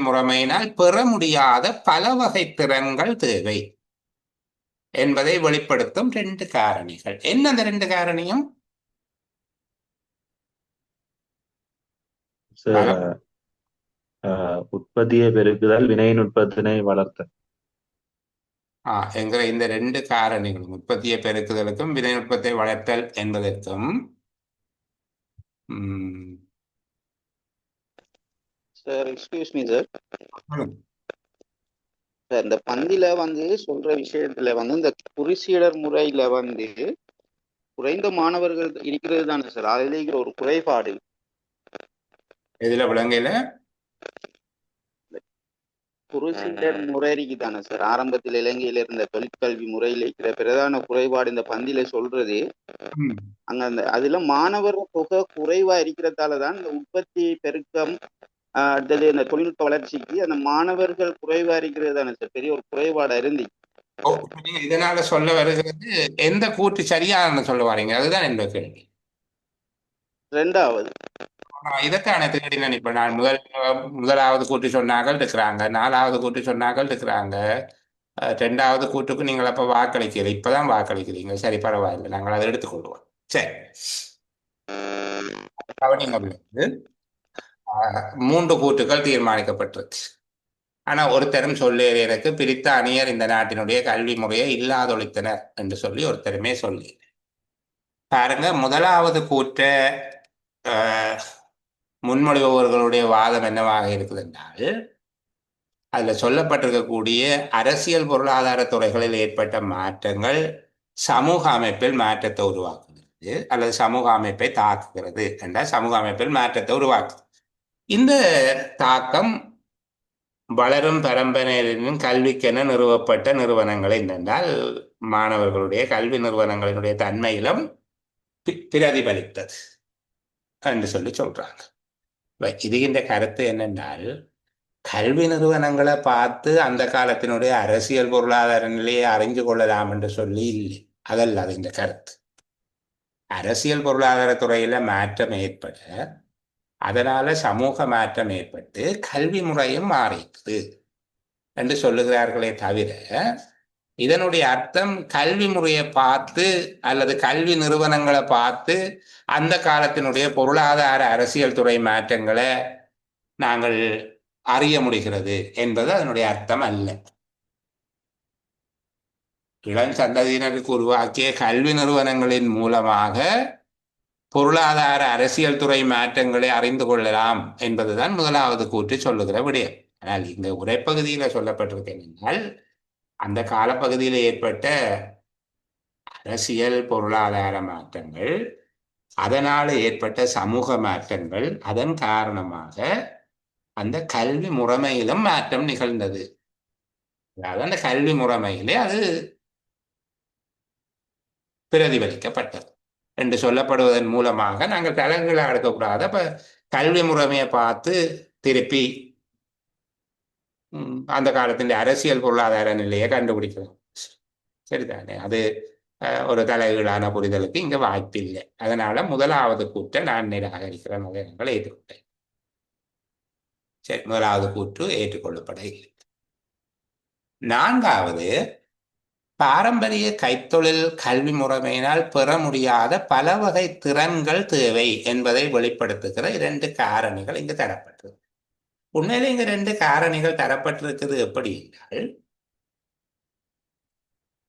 முறைமையினால் பெற முடியாத பல வகை திறன்கள் தேவை என்பதை வெளிப்படுத்தும் 2 காரணிகள். என்ன அந்த 2 காரணியும்? உற்பத்தியை பெருக்குதல் வினை நுட்பத்தினை வளர்த்தல் என்கிற இந்த 2 காரணிகளும் உற்பத்தியை பெருக்குதலுக்கும் வினை நுட்பத்தை வளர்த்தல் என்பதற்கும் sir excuse me sir. Sir, இந்த பந்தில சொல்ற விஷயத்துல இந்த குறுசீடர் முறையில குறைந்த மாணவர்கள் இருக்கிறது தானே சார், அதுல இருக்கிற ஒரு குறைபாடு எதுல விளங்கல? குறுசீடர் முறை தானே சார், ஆரம்பத்தில் இலங்கையில இருந்த தொழிற்கல்வி முறையில இருக்கிற பிரதான குறைபாடு இந்த பந்தில சொல்றது. அங்க அதுல மாணவர் தொகை குறைவா இருக்கிறதாலதான் இந்த உற்பத்தி பெருக்கம் அடுத்தது இந்த தொழில்நுட்ப வளர்ச்சிக்கு அந்த மாணவர்கள் குறைவா இருக்கிறது தானே சார் பெரிய ஒரு குறைபாடா இருந்து. இதனால சொல்ல வருகிறது எந்த கூற்று சரியான சொல்ல வரீங்க, அதுதான் எந்த கேள்வி. 2வது இதைத்தானே தேடினேன். இப்ப நான் முதலாவது கூட்டி சொன்னார்கள் இருக்கிறாங்க, 4வது கூட்டி சொன்னார்கள் இருக்கிறாங்க, ரெண்டாவது கூற்றுக்கு நீங்கள் அப்ப வாக்களிக்கிறீங்க, இப்பதான் வாக்களிக்கிறீங்க. சரி, பரவாயில்லை, நாங்கள் அதை எடுத்துக்கொள்வோம். சரி, கவனிங்க. 3 கூற்றுக்கள் தீர்மானிக்கப்பட்டிருக்கு. ஆனா ஒருத்தரும் சொல்லி எனக்கு பிரித்தானியர் இந்த நாட்டினுடைய கல்வி முறையை இல்லாதொழித்தனர் என்று சொல்லி ஒருத்தருமே சொல்லி பாருங்க. முதலாவது கூற்ற முன்மொழிபவர்களுடைய வாதம் என்னவாக இருக்குது என்றால், அதுல சொல்லப்பட்டிருக்கக்கூடிய அரசியல் பொருளாதார துறைகளில் ஏற்பட்ட மாற்றங்கள் சமூக அமைப்பில் மாற்றத்தை உருவாக்குகிறது அல்லது சமூக அமைப்பை தாக்குகிறது என்றால் சமூக அமைப்பில் மாற்றத்தை உருவாக்குது. இந்த தாக்கம் வளரும் பரம்பரையினரின் கல்விக்கென நிறுவப்பட்ட நிறுவனங்கள் என்னென்றால் மாணவர்களுடைய கல்வி நிறுவனங்களினுடைய தன்மையிலும் பிரதிபலித்தது என்று சொல்லி சொல்றாங்க. இதுகின்ற கருத்து என்னென்றால், கல்வி நிறுவனங்களை பார்த்து அந்த காலத்தினுடைய அரசியல் பொருளாதார நிலையை அறிஞ்சு கொள்ளலாம் என்று சொல்லி இல்லை. அதல்ல அது இந்த கருத்து. அரசியல் பொருளாதார துறையில மாற்றம் ஏற்பட அதனால சமூக மாற்றம் ஏற்பட்டு கல்வி முறையும் மாறிடுது என்று சொல்லுகிறார்களே தவிர, இதனுடைய அர்த்தம் கல்வி முறையை பார்த்து அல்லது கல்வி நிறுவனங்களை பார்த்து அந்த காலத்தினுடைய பொருளாதார அரசியல் துறை மாற்றங்களை நாங்கள் அறிய முடிகிறது என்பது அதனுடைய அர்த்தம் அல்ல. இளம் சந்ததியினருக்கு உருவாக்கிய கல்வி நிறுவனங்களின் மூலமாக பொருளாதார அரசியல் துறை மாற்றங்களை அறிந்து கொள்ளலாம் என்பதுதான் முதலாவது கூற்று சொல்லுகிற விடயம். ஆனால் இந்த உரைப்பகுதியில சொல்லப்பட்டிருக்க என்றால், அந்த காலப்பகுதியில் ஏற்பட்ட அரசியல் பொருளாதார மாற்றங்கள், அதனால் ஏற்பட்ட சமூக மாற்றங்கள், அதன் காரணமாக அந்த கல்வி முறைமையிலும் மாற்றம் நிகழ்ந்தது. அதாவது அந்த கல்வி முறைமையிலே அது பிரதிபலிக்கப்பட்டது என்று சொல்லப்படுவதன் மூலமாக நாங்கள் தலைகளை எடுக்கக்கூடாது. அப்ப கல்வி முறைமையை பார்த்து திருப்பி அந்த காலத்தின் அரசியல் பொருளாதார நிலையை கண்டுபிடிக்கலாம். சரிதானே? அது ஒரு தலைகீழான புரிதலுக்கு இங்க வாய்ப்பில்லை. அதனால முதலாவது கூற்றை நான் நிராகரிக்கிறேன். அதை நாங்கள் ஏற்றுக்கொண்டேன். சரி, முதலாவது கூற்று ஏற்றுக்கொள்ளப்பட இல்லை. நான்காவது, பாரம்பரிய கைத்தொழில் கல்வி முறைமையினால் பெற முடியாத பல வகை திறன்கள் தேவை என்பதை வெளிப்படுத்துகிற 2 காரணிகள் இங்கு தரப்பட்டது. உண்மையிலே இங்க 2 காரணிகள் தரப்பட்டிருக்குது. எப்படி என்றால்,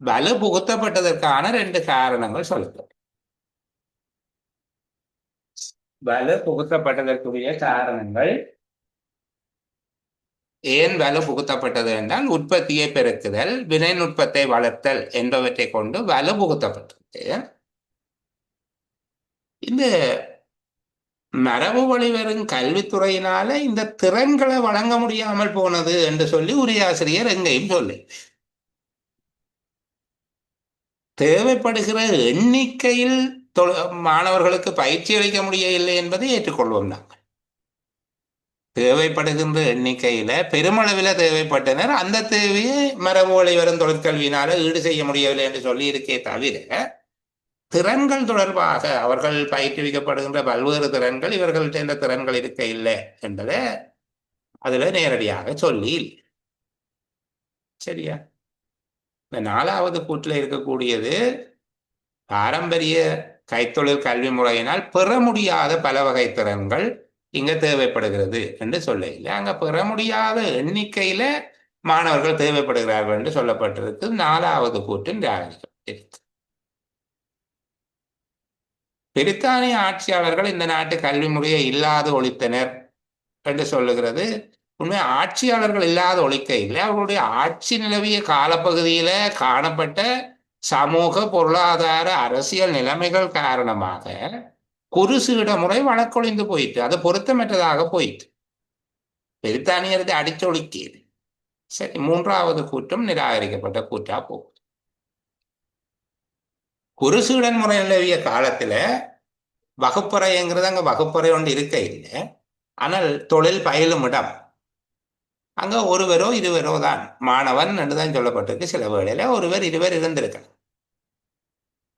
வலு புகுத்தப்பட்டதற்கான 2 காரணங்கள் சொல்லப்படும். வலு புகுத்தப்பட்டதற்குரிய காரணங்கள் ஏன் வலு புகுத்தப்பட்டது என்றால், உற்பத்தியை பெருக்குதல், வினை நுட்பத்தை வளர்த்தல் என்பவற்றை கொண்டு வலு புகுத்தப்பட்டது. இந்த மரபு வழிவரும் கல்வித்துறையினால இந்த திறன்களை வழங்க முடியாமல் போனது என்று சொல்லி உரையாசிரியர் எங்கேயும் சொல்லு. தேவைப்படுகிற எண்ணிக்கையில் மாணவர்களுக்கு பயிற்சி அளிக்க முடியவில்லை என்பதை ஏற்றுக்கொள்வோம். நாங்கள் தேவைப்படுகின்ற எண்ணிக்கையில பெருமளவில் தேவைப்பட்டனர். அந்த தேவையை மரபு வழி வரும் தொழிற்கல்வியினால ஈடு செய்ய முடியவில்லை என்று சொல்லி இருக்கே தவிர, திறன்கள் தொடர்பாக அவர்கள் பயிற்றுவிக்கப்படுகின்ற பல்வேறு திறன்கள் இவர்கள்ட்ட இந்த திறன்கள் இருக்க இல்லை என்பதை அதுல நேரடியாக சொல்லி இல்லை. சரியா? இந்த 4வது கூற்றில் இருக்கக்கூடியது பாரம்பரிய கைத்தொழில் கல்வி முறையினால் பெற முடியாத பல வகை திறன்கள் இங்க தேவைப்படுகிறது என்று சொல்ல இல்லை. அங்க பெற முடியாத எண்ணிக்கையில மாணவர்கள் தேவைப்படுகிறார்கள் என்று சொல்லப்பட்டிருக்கு. 4வது கூற்றின் நிராகரிக்கப்பட்டிருக்கு. பிரித்தானிய ஆட்சியாளர்கள் இந்த நாட்டு கல்வி முறையை இல்லாது ஒழித்தனர் என்று சொல்லுகிறது. உண்மை, ஆட்சியாளர்கள் இல்லாத ஒழிக்க இல்லை. அவர்களுடைய ஆட்சி நிலவிய காலப்பகுதியில காணப்பட்ட சமூக பொருளாதார அரசியல் நிலைமைகள் காரணமாக குறுசீட முறை வழக்கொழிந்து போயிட்டு, அது பொருத்தமற்றதாக போயிட்டு பிரித்தானியரது அடிச்சொழிக்கியது. சரி, 3வது கூற்றும் நிராகரிக்கப்பட்ட கூற்றா போகுது. குறுசீடன் முறை நிலவிய காலத்துல வகுப்பறைங்கிறது அங்க வகுப்பறை ஒன்று இருக்க இல்லை. ஆனால் தொழில் பயிலும் இடம் அங்க ஒருவரோ இருவரோ தான் மாணவன் என்றுதான் சொல்லப்பட்டிருக்கு. சில வேளையில ஒருவர் இருவர் இருந்திருக்க,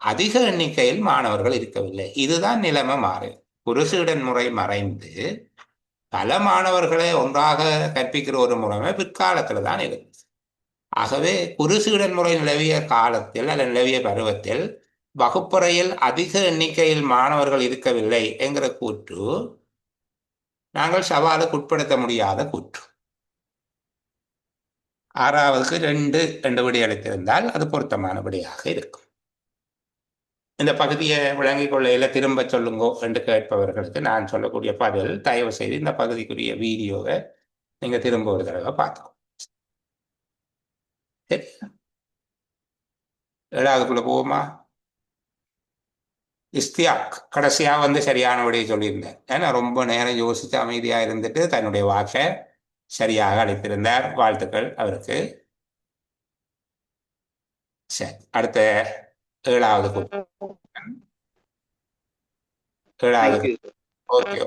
அதிக எண்ணிக்கையில் மாணவர்கள் இருக்கவில்லை. இதுதான் நிலைமை மாறு. குறுசீடன் முறை மறைந்து பல மாணவர்களை ஒன்றாக கற்பிக்கிற ஒரு முறைமை பிற்காலத்துல தான் இருந்துச்சு. ஆகவே குருசீடன் முறை நிலவிய காலத்தில் அல்லது நிலவிய பருவத்தில் வகுப்பறையில் அதிக எண்ணிக்கையில் மாணவர்கள் இருக்கவில்லை என்கிற கூற்று நாங்கள் சவாலுக்கு உட்படுத்த முடியாத கூற்று. 6வதுக்கு 2 விடை அளித்திருந்தால் அது பொருத்தமான விடையாக இருக்கும். இந்த பகுதியை விளங்கிக் கொள்ளையில திரும்ப சொல்லுங்கோ என்று கேட்பவர்களுக்கு நான் சொல்லக்கூடிய பதில், தயவு செய்து இந்த பகுதிக்குரிய வீடியோவை நீங்க திரும்ப ஒரு தடவை பார்த்துக்கோ. சரி, 7வதுக்குள்ள போவோமா? இஸ்தியாக் கடைசியா சரியான விடையை சொல்லியிருந்தேன். ஏன்னா ரொம்ப நேரம் யோசித்து அமைதியா இருந்துட்டு தன்னுடைய வாக்கை சரியாக அளித்திருந்தார். வாழ்த்துக்கள் அவருக்கு. சரி, அடுத்த 7வது ஓகே.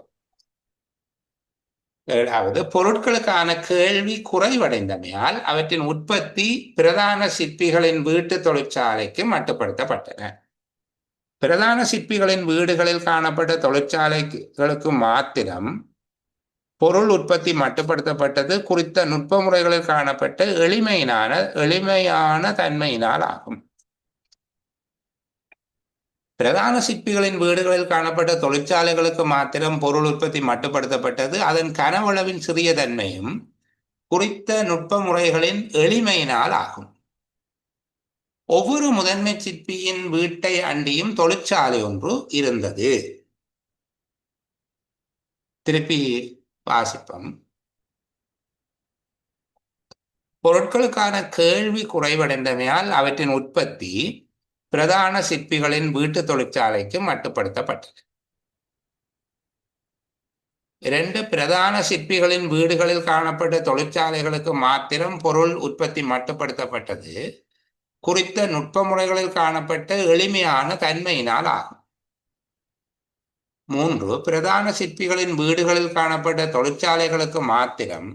7வது, பொருட்களுக்கான கேள்வி குறைவடைந்தமையால் அவற்றின் உற்பத்தி பிரதான சிற்பிகளின் வீட்டு தொழிற்சாலைக்கு மட்டுப்படுத்தப்பட்டன. பிரதான சிற்பிகளின் வீடுகளில் காணப்பட்ட தொழிற்சாலைகளுக்கு மாத்திரம் பொருள் உற்பத்தி மட்டுப்படுத்தப்பட்டது குறித்த நுட்ப முறைகளில் காணப்பட்ட எளிமையான தன்மையினால் ஆகும். பிரதான சிற்பிகளின் வீடுகளில் காணப்பட்ட தொழிற்சாலைகளுக்கு மாத்திரம் பொருள் உற்பத்தி மட்டுப்படுத்தப்பட்டது அதன் கனவளவின் சிறிய தன்மையும் குறித்த நுட்ப முறைகளின் எளிமையினால் ஆகும். ஒவ்வொரு முதன்மை சிற்பியின் வீட்டை அண்டியும் தொழிற்சாலை ஒன்று இருந்தது. திருப்பி வாசிப்போம். பொருட்களுக்கான கேள்வி குறைவடைந்தமையால் அவற்றின் உற்பத்தி பிரதான சிற்பிகளின் வீட்டு தொழிற்சாலைக்கு மட்டுப்படுத்தப்பட்டது. 2, பிரதான சிற்பிகளின் வீடுகளில் காணப்பட்ட தொழிற்சாலைகளுக்கு மாத்திரம் பொருள் உற்பத்தி மட்டுப்படுத்தப்பட்டது குறித்த நுட்ப முறைகளில் காணப்பட்ட எளிமையான தன்மையினால் ஆகும். 3, பிரதான சிற்பிகளின் வீடுகளில் காணப்பட்ட தொழிற்சாலைகளுக்கு மாத்திரம்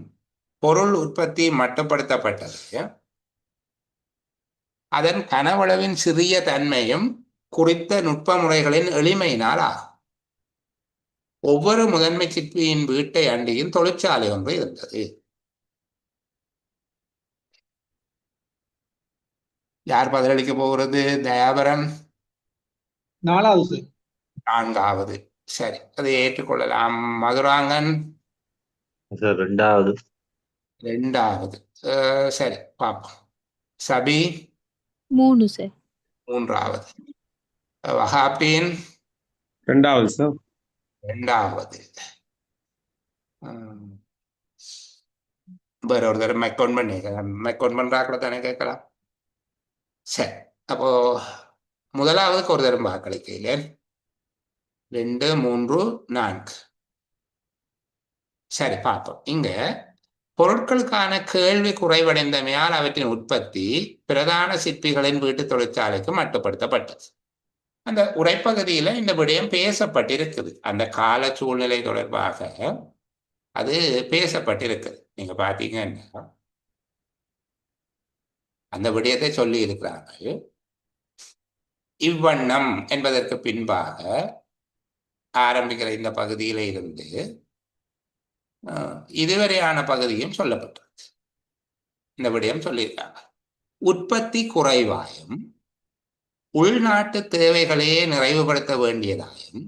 பொருள் உற்பத்தி மட்டுப்படுத்தப்பட்டது அதன் கனவளவின் சிறிய தன்மையும் குறித்த நுட்ப முறைகளின் எளிமையினால் ஆகும். ஒவ்வொரு முதன்மை சிற்பியின் வீட்டை அண்டியும் தொழிற்சாலை ஒன்று இருந்தது. யார் பதிலளிக்க போகிறது? தயாபரன் 4வது. 4வது. சரி, அதை ஏற்றுக்கொள்ளலாம். மதுராங்கன் 2வது. 2வது. சரி, பார்ப்போம். சபி 3 சார். 3வது. வஹாபின் 2வது சார். 2வது. வேற ஒரு தடவை மெக்கவுண்ட் பண்றாக்கள தானே கேட்கலாம். சரி, அப்போ முதலாவதுக்கு ஒரு தரம் வாக்களிக்கல. 2, 3, 4. சரி, பார்ப்போம். இங்க பொருட்களுக்கான கேள்வி குறைவடைந்தமையால் அவற்றின் உற்பத்தி பிரதான சிற்பிகளின் வீட்டு தொழிற்சாலைக்கு மட்டுப்படுத்தப்பட்டது. அந்த உரைப்பகுதியில இந்த விடயம் பேசப்பட்டிருக்குது. அந்த கால சூழ்நிலை தொடர்பாக அது பேசப்பட்டிருக்குது. நீங்க பாத்தீங்கன்னா அந்த விடயத்தை சொல்லி இருக்கிறார்கள். இவ்வண்ணம் என்பதற்கு பின்பாக ஆரம்பிக்கிற இந்த பகுதியில இருந்து இதுவரையான பகுதியும் சொல்லப்பட்டிருக்கு. இந்த விடயம் சொல்லியிருக்காங்க. உற்பத்தி குறைவாயும் உள்நாட்டு தேவைகளையே நிறைவுபடுத்த வேண்டியதாயும்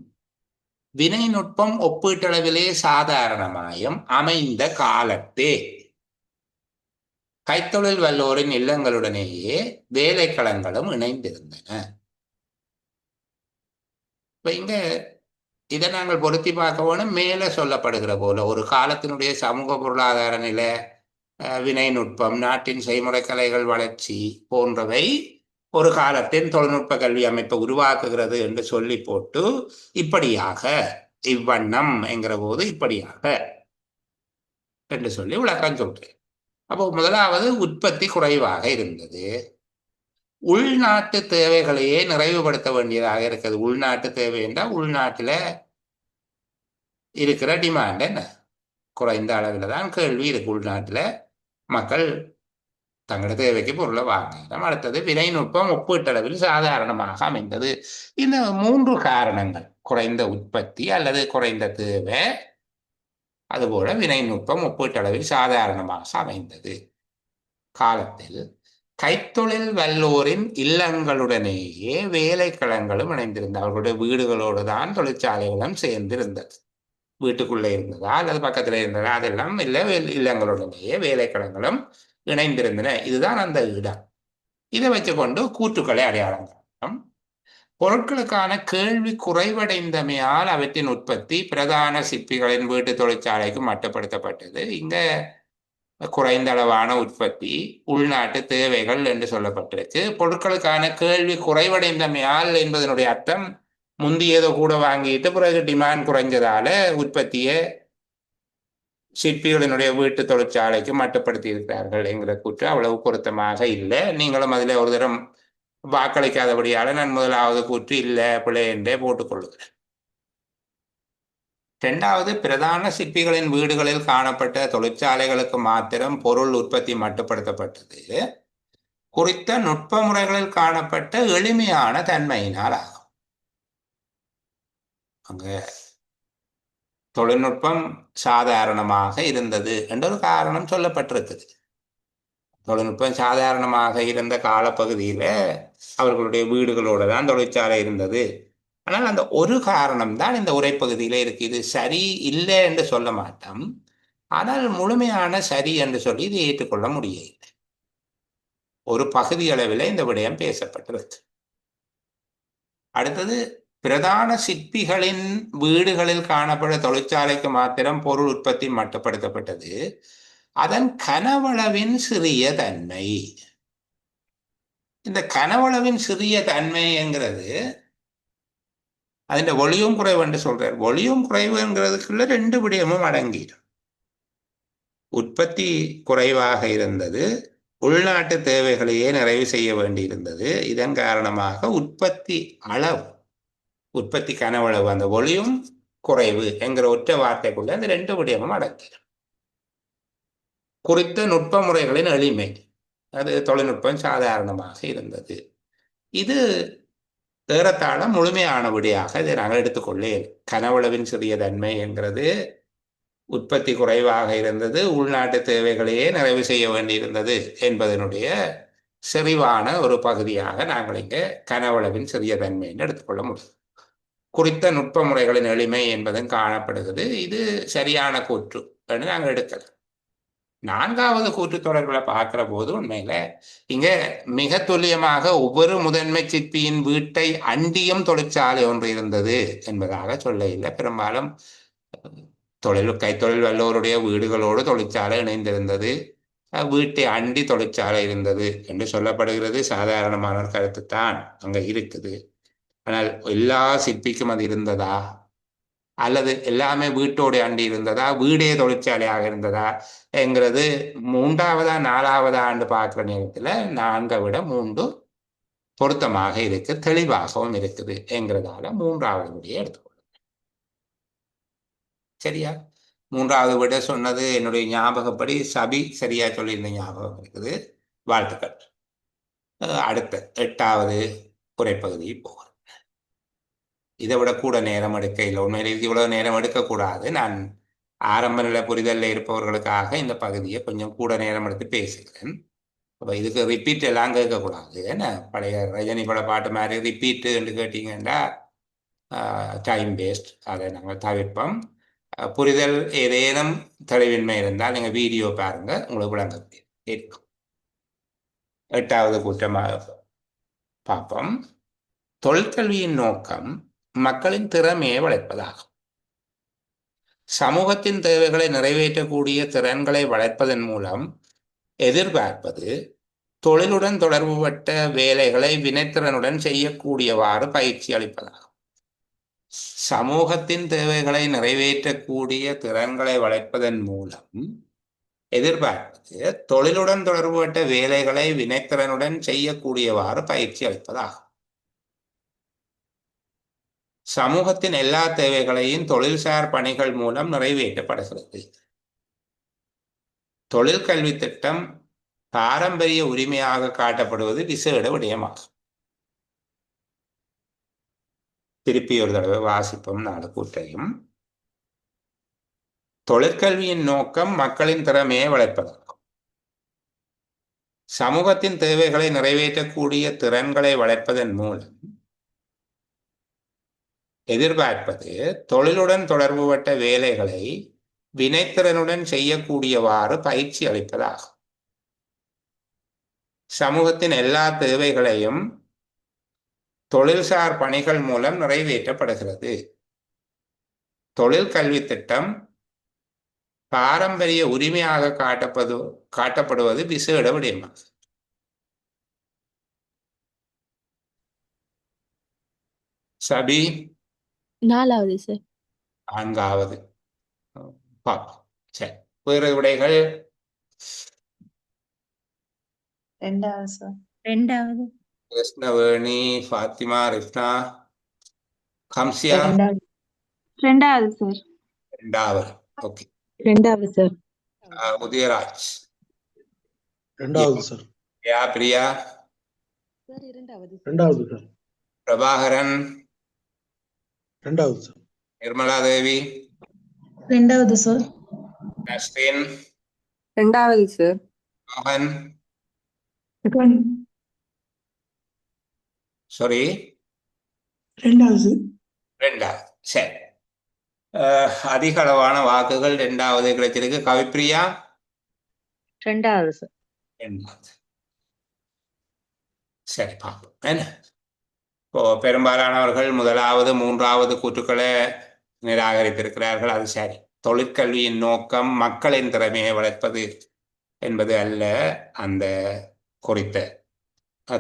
வினை நுட்பம் ஒப்பீட்டளவிலே சாதாரணமாயும் அமைந்த காலத்தே கைத்தொழில் வல்லோரின் இல்லங்களுடனேயே வேலைக்களங்களும் இணைந்திருந்தன. இப்ப இங்க இதை நாங்கள் பொருத்தி பார்க்க வேணும். மேலே சொல்லப்படுகிற போல ஒரு காலத்தினுடைய சமூக பொருளாதார நிலை, வினை நுட்பம், நாட்டின் செய்முறை கலைகள் வளர்ச்சி போன்றவை ஒரு காலத்தின் தொழில்நுட்ப கல்வி அமைப்பை உருவாக்குகிறது என்று சொல்லி போட்டு இப்படியாக இவ்வண்ணம் என்கிற போது இப்படியாக என்று சொல்லி விளக்கம் சொல்றேன். அப்போ முதலாவது உற்பத்தி குறைவாக இருந்தது. உள்நாட்டு தேவைகளையே நிறைவுபடுத்த வேண்டியதாக இருக்கிறது. உள்நாட்டு தேவை என்றால் உள்நாட்டில் இருக்கிற டிமாண்ட் என்ன, குறைந்த அளவில் தான் கேள்வி இருக்கு. உள்நாட்டில் மக்கள் தங்களோட தேவைக்கு பொருளை வாங்கலாம். அடுத்தது வினைநுட்பம் ஒப்பீட்டளவில் சாதாரணமாக அமைந்தது. இந்த 3 காரணங்கள், குறைந்த உற்பத்தி அல்லது குறைந்த தேவை, அதுபோல வினைநுட்பம் ஒப்பீட்டளவில் சாதாரணமாக அமைந்தது. காலத்தில் கைத்தொழில் வல்லோரின் இல்லங்களுடனேயே வேலைக்களங்களும் இணைந்திருந்தது. அவர்களுடைய வீடுகளோடு தான் தொழிற்சாலைகளும் சேர்ந்திருந்தது. வீட்டுக்குள்ளே இருந்ததா அல்லது பக்கத்தில் இருந்ததா அதெல்லாம் இல்லை, இல்லங்களுடனேயே வேலைக்களங்களும் இணைந்திருந்தன. இதுதான் அந்த இடம். இதை வச்சுக்கொண்டு கூற்றுக்களை அடையாளம் காணலாம். பொருட்களுக்கான கேள்வி குறைவடைந்தமையால் அவற்றின் உற்பத்தி பிரதான சிற்பிகளின் வீட்டு தொழிற்சாலைக்கு மட்டுப்படுத்தப்பட்டது. இங்க குறைந்த அளவான உற்பத்தி, உள்நாட்டு தேவைகள் என்று சொல்லப்பட்டிருக்கு. பொருட்களுக்கான கேள்வி குறைவடைந்தமையால் என்பதனுடைய அர்த்தம் முந்தியதோ கூட வாங்கிட்டு பிறகு டிமாண்ட் குறைஞ்சதால உற்பத்தியை சிற்பிகளினுடைய வீட்டு தொழிற்சாலைக்கு மட்டுப்படுத்தி இருக்கிறார்கள் என்கிற கூற்று அவ்வளவு பொருத்தமாக இல்லை. நீங்களும் அதில் ஒரு தரம் வாக்களிக்காதபடியால் நான் முதலாவது கூற்று இல்லை பிள்ளை என்றே போட்டுக்கொள்கிறேன். இரண்டாவது, பிரதான சிற்பிகளின் வீடுகளில் காணப்பட்ட தொழிற்சாலைகளுக்கு மாத்திரம் பொருள் உற்பத்தி மட்டுப்படுத்தப்பட்டது குறித்த நுட்ப முறைகளில் காணப்பட்ட எளிமையான தன்மையினால் ஆகும். அங்க தொழில்நுட்பம் சாதாரணமாக இருந்தது என்ற ஒரு காரணம் சொல்லப்பட்டிருக்குது. தொழில்நுட்பம் சாதாரணமாக இருந்த காலப்பகுதியில் அவர்களுடைய வீடுகளோடு தான் தொழிற்சாலை இருந்தது. ஆனால் அந்த ஒரு காரணம் தான் இந்த உரைப்பகுதியில் இருக்கு. இது சரி இல்லை என்று சொல்ல மாட்டோம், ஆனால் முழுமையான சரி என்று சொல்லி இதை ஏற்றுக்கொள்ள முடியவில்லை. ஒரு பகுதி அளவில் இந்த விடயம் பேசப்பட்டிருக்கு. அடுத்தது, பிரதான சிற்பிகளின் வீடுகளில் காணப்பட தொழிற்சாலைக்கு மாத்திரம் பொருள் உற்பத்தி மட்டுப்படுத்தப்பட்டது அதன் கனவளவின் சிறிய தன்மை. இந்த கனவளவின் சிறிய தன்மை என்கிறது அதில் ஒளியும் குறைவு என்று சொல்றார். ஒளியும் குறைவுங்கிறதுக்குள்ள ரெண்டு விடயமும் அடங்கிடும். உற்பத்தி குறைவாக இருந்தது, உள்நாட்டு தேவைகளையே நிறைவு செய்ய வேண்டியிருந்தது. இதன் காரணமாக உற்பத்தி அளவு, உற்பத்தி கனவளவு, அந்த ஒளியும் குறைவு என்கிற ஒற்றை வார்த்தைக்குள்ள அந்த ரெண்டு விடயமும் அடங்கிடும். குறித்த நுட்ப முறைகளின் எளிமை, அது தொழில்நுட்பம் சாதாரணமாக இருந்தது. இது ஏறத்தாழ முழுமையான விடையாக இதை நாங்கள் எடுத்துக்கொள்ளே. கனவளவின் சிறிய தன்மை என்கிறது உற்பத்தி குறைவாக இருந்தது, உள்நாட்டு தேவைகளையே நிறைவு செய்ய வேண்டியிருந்தது என்பதனுடைய செறிவான ஒரு பகுதியாக நாங்கள் இங்கே கனவளவின் சிறிய தன்மை என்று எடுத்துக்கொள்ள முடியும். குறித்த நுட்ப முறைகளின் எளிமை என்பதும் காணப்படுகிறது. இது சரியான கூற்று என்று நாங்கள் எடுக்கலாம். நான்காவது கூற்று தொடர்பில் பார்க்கிற போது உண்மையில இங்க மிக துல்லியமாக ஒவ்வொரு முதன்மை சிற்பியின் வீட்டை அண்டியும் தொழிற்சாலை ஒன்று இருந்தது என்பதாக சொல்ல இல்லை. பெரும்பாலும் கைத்தொழில் வல்லோருடைய வீடுகளோடு தொழிற்சாலை இணைந்திருந்தது, வீட்டை அண்டி தொழிற்சாலை இருந்தது என்று சொல்லப்படுகிறது. சாதாரணமான கருத்து தான் அங்க இருக்குது. ஆனால் எல்லா சிற்பிக்கும் அது இருந்ததா அல்லது எல்லாமே வீட்டோடு அண்டி இருந்ததா, வீடே தொழிற்சாலையாக இருந்ததா என்கிறது 3ஆவதா 4ஆவதா ஆண்டு பார்க்குற நேரத்தில் 4 விட 3 பொருத்தமாக இருக்கு, தெளிவாகவும் இருக்குது என்கிறதால 3ஆவது விடையை எடுத்துக்கொள்ளும். சரியா? 3ஆவது விட சொன்னது என்னுடைய ஞாபகப்படி சபி சரியா சொல்லியிருந்த ஞாபகம் இருக்குது. வாழ்த்துக்கள். அடுத்த 8ஆவது உரைப்பகுதி போகிறேன். இதை விட கூட நேரம் எடுக்க இல்லை. உண்மையிலே இவ்வளவு நேரம் எடுக்கக்கூடாது. நான் ஆரம்ப நிலை புரிதலில் இருப்பவர்களுக்காக இந்த பகுதியை கொஞ்சம் கூட நேரம் எடுத்து பேசுகிறேன். அப்போ இதுக்கு ரிப்பீட் எல்லாம் கேட்கக்கூடாது. ஏன்னா பழைய ரஜினி பட பாட்டு மாதிரி ரிப்பீட்டு என்று கேட்டீங்கன்னா டைம் வேஸ்ட். அதை நாங்கள் தவிர்ப்போம். புரிதல் ஏதேனும் தெளிவின்மை இருந்தால் நீங்கள் வீடியோ பாருங்க, உங்களுக்கு விளங்க இருக்கும். 8ஆவது கூட்டமாக பார்ப்போம். தொழிற்கல்வியின் நோக்கம் மக்களின் திறமையை வளர்ப்பதாகும். சமூகத்தின் தேவைகளை நிறைவேற்றக்கூடிய திறன்களை வளர்ப்பதன் மூலம் எதிர்பார்ப்பது தொழிலுடன் தொடர்புபட்ட வேலைகளை வினைத்திறனுடன் செய்யக்கூடியவாறு பயிற்சி அளிப்பதாகும். சமூகத்தின் தேவைகளை நிறைவேற்றக்கூடிய திறன்களை வளர்ப்பதன் மூலம் எதிர்பார்ப்பது தொழிலுடன் தொடர்புபட்ட வேலைகளை வினைத்திறனுடன் செய்யக்கூடியவாறு பயிற்சி அளிப்பதாகும். சமூகத்தின் எல்லா தேவைகளையும் தொழில்சார் பணிகள் மூலம் நிறைவேற்றப்படுகிறது. தொழிற்கல்வி திட்டம் பாரம்பரிய உரிமையாக காட்டப்படுவது விசேட விடயமாகும். திருப்பி ஒரு தடவை வாசிப்போம் 4 கூற்றையும். தொழிற்கல்வியின் நோக்கம் மக்களின் திறமையை வளர்ப்பதாகும். சமூகத்தின் தேவைகளை நிறைவேற்றக்கூடிய திறன்களை வளர்ப்பதன் மூலம் எதிர்பார்ப்பது தொழிலுடன் தொடர்புபட்ட வேலைகளை வினைத்திறனுடன் செய்யக்கூடியவாறு பயிற்சி அளிப்பதாகும். சமூகத்தின் எல்லா தேவைகளையும் தொழில்சார் பணிகள் மூலம் நிறைவேற்றப்படுகிறது. தொழில் கல்வி திட்டம் பாரம்பரிய உரிமையாக காட்டப்படுவது விசேட விடயமாகும். சபி 4வது சார். 4வது பாப்போம். சரி, வேறு விடைகள்? 2வது சார். 2வது. கிருஷ்ணவேணி, ஃபாத்திமா, ரிஃப்னா, கம்சியா? 2வது சார். 2வது. ஓகே. 2வது சார். உதயராஜ்? 2வது சார். பிரியா? சார் 2வது. 2வது சார். பிரபாகரன்? 2வது சார். நிர்மலா தேவி? 2வது சார். நஸ்ரீன்? 2வது சார். மோகன்? சாரி, 2வது. 2வது. சரி, அதிக அளவான வாக்குகள் 2வது கிடைச்சிருக்கு. கவிப்பிரியா? 2வது சார். 2வது. சரி, பார்ப்போம். என்ன இப்போ பெரும்பாலானவர்கள் 1வது 3வது கூற்றுக்களை நிராகரித்திருக்கிறார்கள். அது சரி. தொழிற்கல்வியின் நோக்கம் மக்களின் திறமையை வளர்ப்பது என்பது அல்ல, அந்த குறித்த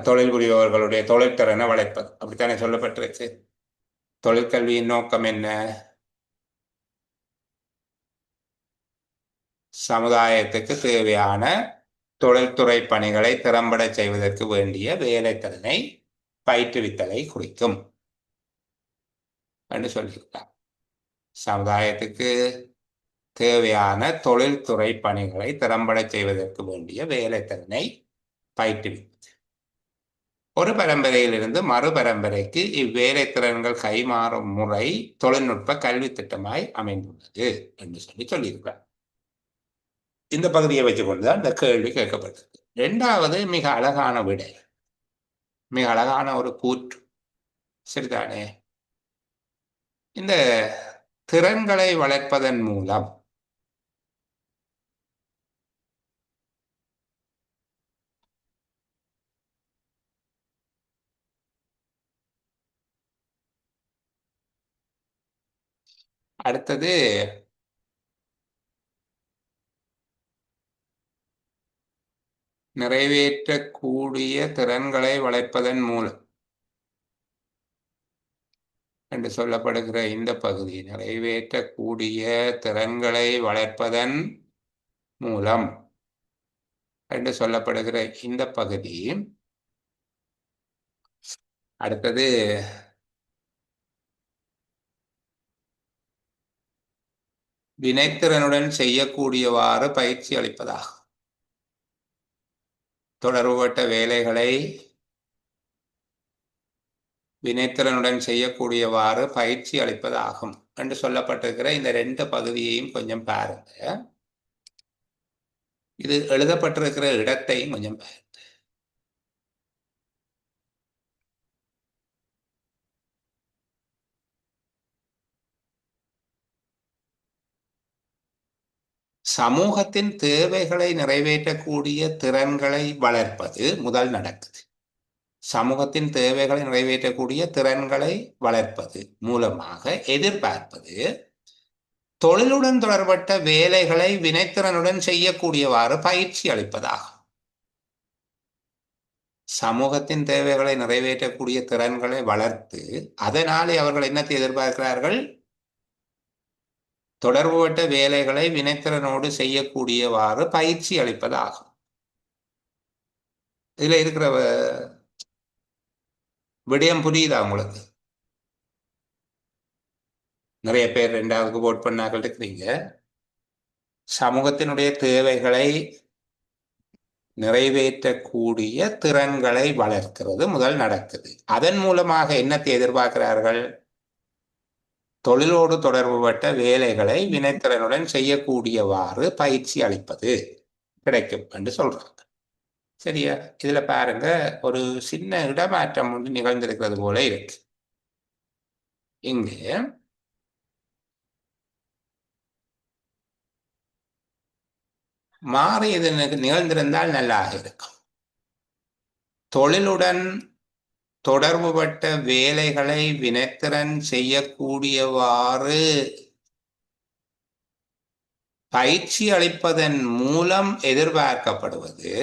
தொழில் புரிபவர்களுடைய தொழிற்திறனை வளர்ப்பது, அப்படித்தானே சொல்லப்பட்டிருக்கு. தொழிற்கல்வியின் நோக்கம் என்ன? சமுதாயத்துக்கு தேவையான தொழில்துறை பணிகளை திறம்பட செய்வதற்கு வேண்டிய வேலைத்திறனை பயிற்றுவித்தலை குறிக்கும் என்று சொல்லியிருக்கார். சமுதாயத்துக்கு தேவையான தொழில்துறை பணிகளை திறம்பட செய்வதற்கு வேண்டிய வேலைத்திறனை பயிற்றுவிப்பது. ஒரு பரம்பரையிலிருந்து மறு பரம்பரைக்கு இவ்வேலைத்திறன்கள் கைமாறும் முறை தொழில்நுட்ப கல்வி திட்டமாய் அமைந்துள்ளது என்று சொல்லியிருக்கிறார். இந்த பகுதியை வச்சுக்கொண்டுதான் இந்த கேள்வி கேட்கப்பட்டது. 2வது மிக அழகான விடை, மிக அழகான ஒரு கூற்று, சரிதானே? இந்த திறன்களை வளர்ப்பதன் மூலம் அடுத்தது நிறைவேற்றக்கூடிய திறன்களை வளர்ப்பதன் மூலம் என்று சொல்லப்படுகிற இந்த பகுதி, நிறைவேற்றக்கூடிய திறன்களை வளர்ப்பதன் மூலம் என்று சொல்லப்படுகிற இந்த பகுதி, அடுத்தது வினைத்திறனுடன் செய்யக்கூடியவாறு பயிற்சி அளிப்பதாகும். தொடர்புபட்ட வேலைகளை வினைத்திறனுடன் செய்யக்கூடியவாறு பயிற்சி அளிப்பதாகும் என்று சொல்லப்பட்டிருக்கிற இந்த 2 பகுதியையும் கொஞ்சம் பாருங்க. இது எழுதப்பட்டிருக்கிற இடத்தையும் கொஞ்சம் பாருங்க. சமூகத்தின் தேவைகளை நிறைவேற்றக்கூடிய திறன்களை வளர்ப்பது முதல் நடக்குது. சமூகத்தின் தேவைகளை நிறைவேற்றக்கூடிய திறன்களை வளர்ப்பது மூலமாக எதிர்பார்ப்பது தொழிலுடன் தொடர்பட்ட வேலைகளை வினைத்திறனுடன் செய்யக்கூடியவாறு பயிற்சி அளிப்பதாகும். சமூகத்தின் தேவைகளை நிறைவேற்றக்கூடிய திறன்களை வளர்த்து அதனாலே அவர்கள் என்னத்தை எதிர்பார்க்கிறார்கள்? தொடர்புபட்ட வேலைகளை வினைத்திறனோடு செய்யக்கூடியவாறு பயிற்சி அளிப்பதாகும். இதுல இருக்கிற விடயம் புரியுதா உங்களுக்கு? நிறைய பேர் 2வதுக்கு vote பண்ணார்கள் இருக்கிறீங்க. சமூகத்தினுடைய தேவைகளை நிறைவேற்றக்கூடிய திறன்களை வளர்க்கிறது முதல் நடக்குது. அதன் மூலமாக என்னத்தை எதிர்பார்க்கிறார்கள்? தொழிலோடு தொடர்புபட்ட வேலைகளை வினைத்திறனுடன் செய்யக்கூடியவாறு பயிற்சி அளிப்பது கிடைக்கும் என்று சொல்றாங்க. சரியா? இதுல பாருங்க, ஒரு சின்ன இடமாற்றம் ஒன்று நிகழ்ந்திருக்கிறது போல இருக்கு. இங்கே மாறி இது நிகழ்ந்திருந்தால் நல்லாக இருக்கும். தொழிலுடன் தொடர்புபட்ட வேலைகளை வினைத்திறன் செய்யக்கூடியவாறு பயிற்சி அளிப்பதன் மூலம் எதிர்பார்க்கப்படுவது,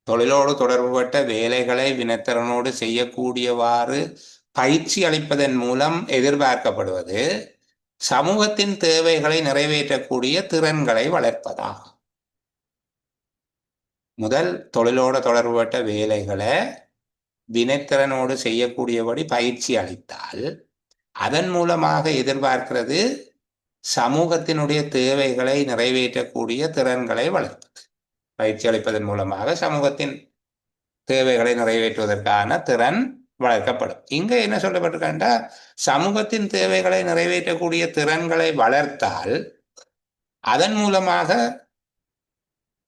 தொழிலோடு தொடர்புபட்ட வேலைகளை வினைத்திறனோடு செய்யக்கூடியவாறு பயிற்சி அளிப்பதன் மூலம் எதிர்பார்க்கப்படுவது சமூகத்தின் தேவைகளை நிறைவேற்றக்கூடிய திறன்களை வளர்ப்பதாகும். முதல், தொழிலோடு தொடர்புபட்ட வேலைகளை வினைத்திறனோடு செய்யக்கூடியபடி பயிற்சி அளித்தால் அதன் மூலமாக எதிர்பார்க்கிறது சமூகத்தினுடைய தேவைகளை நிறைவேற்றக்கூடிய திறன்களை வளர்ப்பது. பயிற்சி அளிப்பதன் மூலமாக சமூகத்தின் தேவைகளை நிறைவேற்றுவதற்கான திறன் வளர்க்கப்படும். இங்க என்ன சொல்லப்பட்டிருக்கா, சமூகத்தின் தேவைகளை நிறைவேற்றக்கூடிய திறன்களை வளர்த்தால் அதன் மூலமாக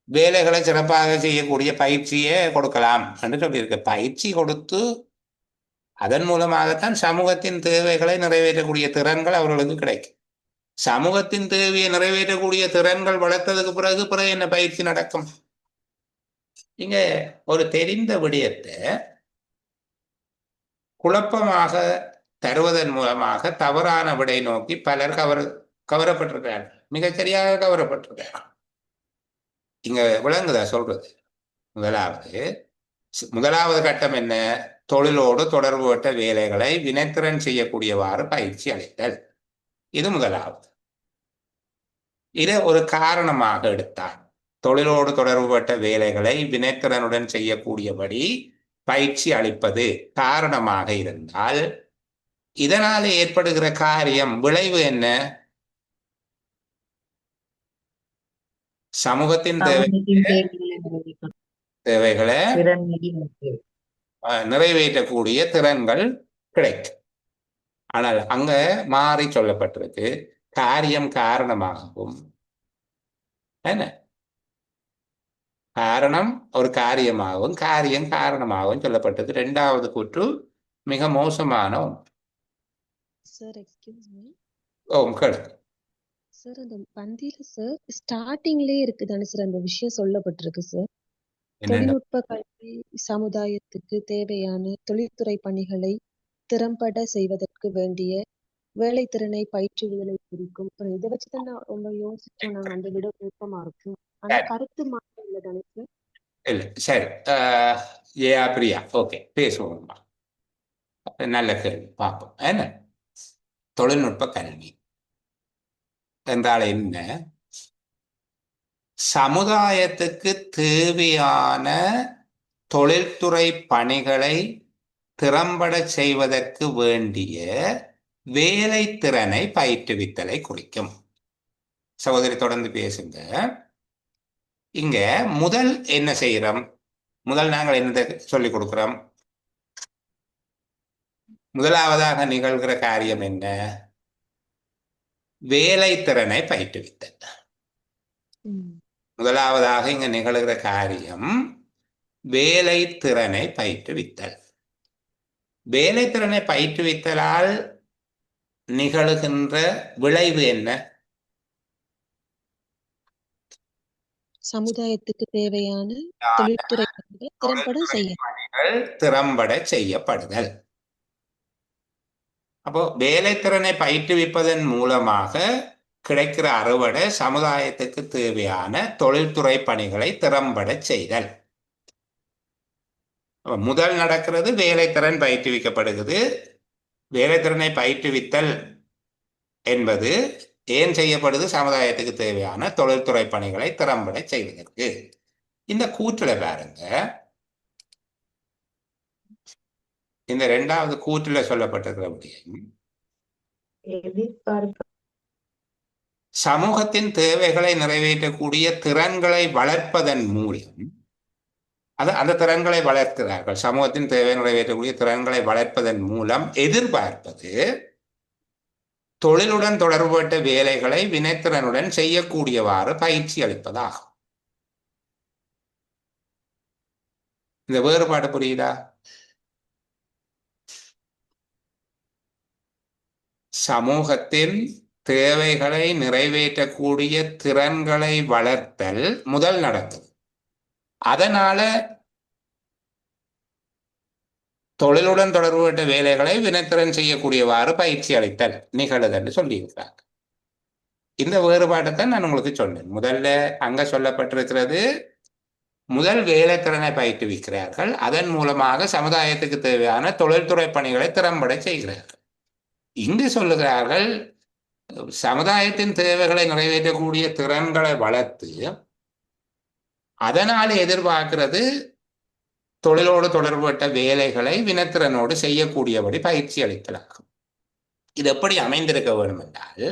வேலைகளை சிறப்பாக செய்யக்கூடிய பயிற்சியை கொடுக்கலாம் என்று சொல்லியிருக்கு. பயிற்சி கொடுத்து அதன் மூலமாகத்தான் சமூகத்தின் தேவைகளை நிறைவேற்றக்கூடிய திறன்கள் அவர்களுக்கு கிடைக்கும். சமூகத்தின் தேவையை நிறைவேற்றக்கூடிய திறன்கள் வளர்த்ததுக்கு பிறகு என்ன பயிற்சி நடக்கும்? இங்க ஒரு தெரிந்த விடயத்தை குழப்பமாக தருவதன் மூலமாக தவறான விடை நோக்கி பலர் கவரப்பட்டிருக்கிறார்கள். மிகச்சரியாக கவரப்பட்டிருக்கிறார்கள். இங்க விளங்குதா சொல்றது? முதலாவது கட்டம் என்ன? தொழிலோடு தொடர்புபட்ட வேலைகளை வினைத்திறன் செய்யக்கூடியவாறு பயிற்சி அளித்தல். இது முதலாவது. இதை ஒரு காரணமாக எடுத்தார். தொழிலோடு தொடர்புபட்ட வேலைகளை வினைத்திறனுடன் செய்யக்கூடியபடி பயிற்சி அளிப்பது காரணமாக இருந்தால் இதனால் ஏற்படுகிற காரியம், விளைவு என்ன? சமூகத்தின் தேவைகளை நிறைவேற்றக்கூடிய திறன்கள் கிடைக்கும். ஆனால் அங்க மாறி சொல்லப்பட்டிருக்கு, காரியம் காரணமாகவும். என்ன காரணம்? ஒரு காரியமாகவும் காரியம் காரணமாகவும் சொல்லப்பட்டது. இரண்டாவது கூற்று மிக மோசமான ஒன்று. Sir excuse me. கேளு சார், அந்த பந்தியில சார் ஸ்டார்டிங்லயே இருக்குதானே சார் அந்த விஷயம் சொல்லப்பட்டிருக்கு சார். தொழில்நுட்ப கல்வி சமுதாயத்துக்கு தேவையான தொழில்துறை பணிகளை திறம்பட செய்வதற்கு வேண்டிய வேலைத்திறனை பயிற்றுவியலை குறிக்கும். இதை வச்சுதான் நான் ரொம்ப யோசிச்சோம். நாங்க அந்த விட விருப்பமா இருக்கும். ஆனா கருத்து மாற்றம் இல்லை தானே சார்? இல்ல, சரி. பிரியா, ஓகே, பேசுவோம். நல்ல கேள்வி, பார்ப்போம். என்ன தொழில்நுட்ப கல்வி என்றால் என்ன? சமுதாயத்துக்கு தேவையான தொழில்துறை பணிகளை திறம்பட செய்வதற்கு வேண்டிய வேலை திறனை பயிற்றுவித்தலை குறிக்கும். சகோதரி தொடர்ந்து பேசுங்க. இங்க முதல் என்ன செய்யறோம்? முதல் நாங்கள் என்ன சொல்லிக் கொடுக்கிறோம்? முதலாவதாக நிகழ்கிற காரியம் என்ன? வேலை திறனை பயிற்றுவித்தல். முதலாவதாக இங்க நிகழ்கிற காரியம் வேலை திறனை பயிற்றுவித்தல். வேலை திறனை பயிற்றுவித்தலால் நிகழுகின்ற விளைவு என்ன? சமுதாயத்துக்கு தேவையான தொழில்துறை பணிகள் திறம்பட செய்யப்படுதல். அப்போ வேலைத்திறனை பயிற்றுவிப்பதன் மூலமாக கிடைக்கிற அறுவடை சமுதாயத்துக்கு தேவையான தொழில்துறை பணிகளை திறம்பட செய்தல். முதல் நடக்கிறது வேலைத்திறன் பயிற்றுவிக்கப்படுகிறது. வேலைத்திறனை பயிற்றுவித்தல் என்பது ஏன் செய்யப்படுது? சமுதாயத்துக்கு தேவையான தொழில்துறை பணிகளை திறம்பட செய்வதற்கு. இந்த கூற்றுல பாருங்க, இந்த இரண்டாவது கூற்றுல சொல்லப்பட்டிருக்கிற விடயம் சமூகத்தின் தேவைகளை நிறைவேற்றக்கூடிய திறன்களை வளர்ப்பதன் மூலம், அந்த திறன்களை வளர்க்கிறார்கள். சமூகத்தின் தேவை நிறைவேற்றக்கூடிய திறன்களை வளர்ப்பதன் மூலம் எதிர்பார்ப்பது தொழிலுடன் தொடர்புபட்ட வேலைகளை வினைத்திறனுடன் செய்யக்கூடியவாறு பயிற்சி அளிப்பதாகும். இந்த வேறுபாடு புரியுதா? சமூகத்தின் தேவைகளை நிறைவேற்றக்கூடிய திறன்களை வளர்த்தல் முதல் நடக்குது. அதனால தொழிலுடன் தொடர்புபட்ட வேலைகளை வினைத்திறன் செய்யக்கூடியவாறு பயிற்சி அளித்தல் நிகழுது என்று சொல்லியிருக்கிறாங்க. இந்த வேறுபாட்டைத்தான் நான் உங்களுக்கு சொன்னேன். முதல்ல அங்க சொல்லப்பட்டிருக்கிறது முதல் வேலைத்திறனை பயிற்றுவிக்கிறார்கள், அதன் மூலமாக சமுதாயத்துக்கு தேவையான தொழில்துறை பணிகளை திறம்பட செய்கிறார்கள். இங்கு சொல்லுகிறார்கள் சமுதாயத்தின் தேவைகளை நிறைவேற்றக்கூடிய திறன்களை வளர்த்து அதனால் எதிர்பார்க்கிறது தொழிலோடு தொடர்புபட்ட வேலைகளை வினைத்திறனோடு செய்யக்கூடியபடி பயிற்சி அளிக்கலாகும். இது எப்படி அமைந்திருக்க வேண்டும் என்றால்,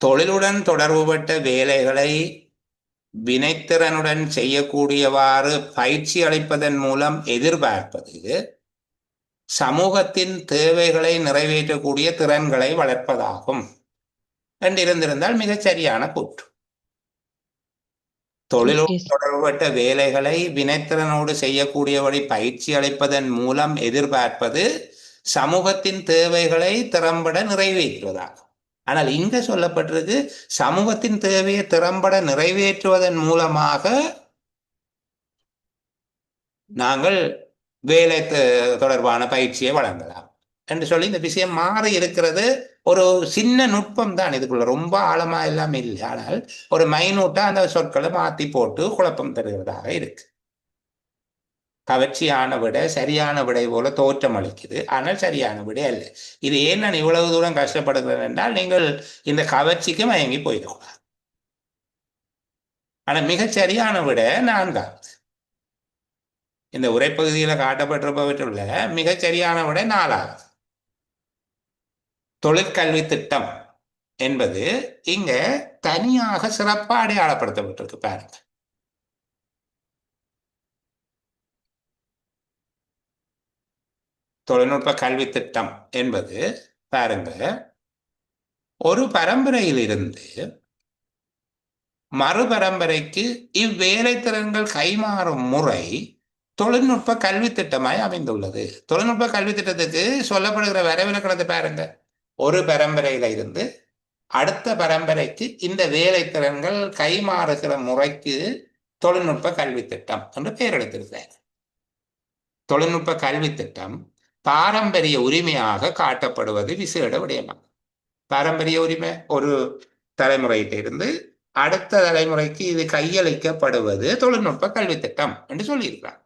தொழிலுடன் தொடர்புபட்ட வேலைகளை வினைத்திறனுடன் செய்யக்கூடியவாறு பயிற்சி அளிப்பதன் மூலம் எதிர்பார்ப்பது சமூகத்தின் தேவைகளை நிறைவேற்றக்கூடிய திறன்களை வளர்ப்பதாகும் என்றிருந்திருந்தால் மிகச் சரியான கூற்று. தொழிலோடு தொடர்புபட்ட வேலைகளை வினைத்திறனோடு செய்யக்கூடியபடி பயிற்சி அளிப்பதன் மூலம் எதிர்பார்ப்பது சமூகத்தின் தேவைகளை திறம்பட நிறைவேற்றுவதாகும். ஆனால் இங்க சொல்லப்பட்டிருக்கு சமூகத்தின் தேவையை திறம்பட நிறைவேற்றுவதன் மூலமாக நாங்கள் வேலை தொடர்பான பயிற்சியை வழங்கலாம் என்று சொல்லி இந்த விஷயம் மாறி இருக்கிறது. ஒரு சின்ன நுட்பம் தான் இதுக்குள்ள, ரொம்ப ஆழமா எல்லாம் இல்லை. ஆனால் ஒரு மைனூட்டா அந்த சொற்களை மாற்றி போட்டு குழப்பம் தருகிறதாக இருக்கு. கவர்ச்சியான விட சரியான விடை போல தோற்றம் அளிக்குது, ஆனால் சரியான விடை அல்ல. இது ஏன் நான் இவ்வளவு தூரம் கஷ்டப்படுகிறேன் என்றால், நீங்கள் இந்த கவர்ச்சிக்கு மயங்கி போயிடக்கூடாது. ஆனால் மிகச் சரியான விட 4வது. இந்த உரைப்பகுதியில் காட்டப்பட்டிருப்பவற்றுள்ள மிகச் சரியான விட 4வது. தொழிற்கல்வி திட்டம் என்பது இங்க தனியாக சிறப்பாக அடையாளப்படுத்தப்பட்டிருக்கு பாருங்க. தொழில்நுட்ப கல்வி திட்டம் என்பது பாருங்க, ஒரு பரம்பரையிலிருந்து மறுபரம்பரைக்கு இவ்வேலை திறன்கள் கைமாறும் முறை தொழில்நுட்ப கல்வி திட்டமாய் அமைந்துள்ளது. தொழில்நுட்ப கல்வி திட்டத்துக்கு சொல்லப்படுகிற வரைவிலக்கணத்தை பாருங்க. ஒரு பரம்பரையில இருந்து அடுத்த பரம்பரைக்கு இந்த வேலை திறன்கள் கைமாறுகிற முறைக்கு தொழில்நுட்ப கல்வி திட்டம் என்று பெயர் எடுத்திருக்கிறார். தொழில்நுட்ப கல்வி திட்டம் பாரம்பரிய உரிமையாக காட்டப்படுவது விசேட விடயமாகும். பாரம்பரிய உரிமை ஒரு தலைமுறையிட்ட இருந்து அடுத்த தலைமுறைக்கு இது கையளிக்கப்படுவது தொழில்நுட்ப கல்வி திட்டம் என்று சொல்லியிருக்கிறார்.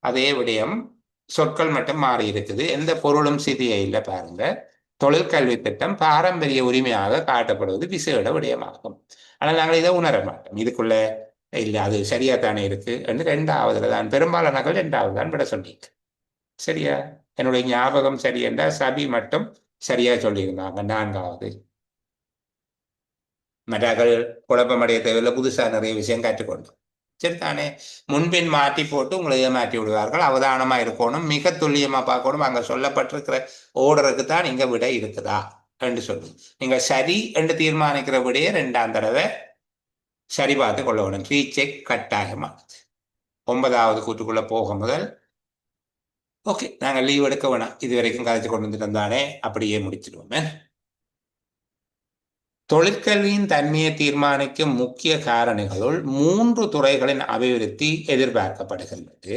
அதே விடயம் சொற்கள் மட்டும் மாறி இருக்குது, எந்த பொருளும் சிதிய இல்லை. பாருங்க, தொழிற்கல்வி திட்டம் பாரம்பரிய உரிமையாக காட்டப்படுவது விசேட விடயமாகும். ஆனால் நாங்கள் இதை உணர மாட்டோம். இதுக்குள்ள இல்லை அது சரியா தானே இருக்கு என்று 2வதுல தான் பெரும்பாலானர்கள் 2வது தான் விட சொன்னீங்க. சரியா? என்னுடைய ஞாபகம் சரி என்றால் சபி மட்டும் சரியா சொல்லியிருந்தாங்க 4வது. மற்றர்கள் குழப்பமடைய தேவையில்லை, புதுசா நிறைய விஷயம் கற்றுக்கொண்டோம். சரிதானே? முன்பின் மாற்றி போட்டு உங்களை ஏமாற்றி விடுவார்கள். அவதானமா இருக்கணும், மிக துல்லியமா பார்க்கணும். அங்க சொல்லப்பட்டிருக்கிற ஓர்டருக்கு தான் இங்க விடை இருக்குதா என்று சொல்லி நீங்க சரி என்று தீர்மானிக்கிற விடையே 2ஆம் தடவை சரி பார்த்து கொள்ள வேணும். ரீசெக் கட்டாயமானது. 9வது கூட்டுக்குள்ள போக முதல் ஓகே, நாங்கள் லீவ் எடுக்க வேணாம், இது வரைக்கும் கதைச்சு கொண்டு வந்துட்டு தானே, அப்படியே முடிச்சிடுவோமே. தொழிற்கல்வியின் தன்மையை தீர்மானிக்கும் முக்கிய காரணிகளுள் 3 துறைகளின் அபிவிருத்தி எதிர்பார்க்கப்படுகின்றது.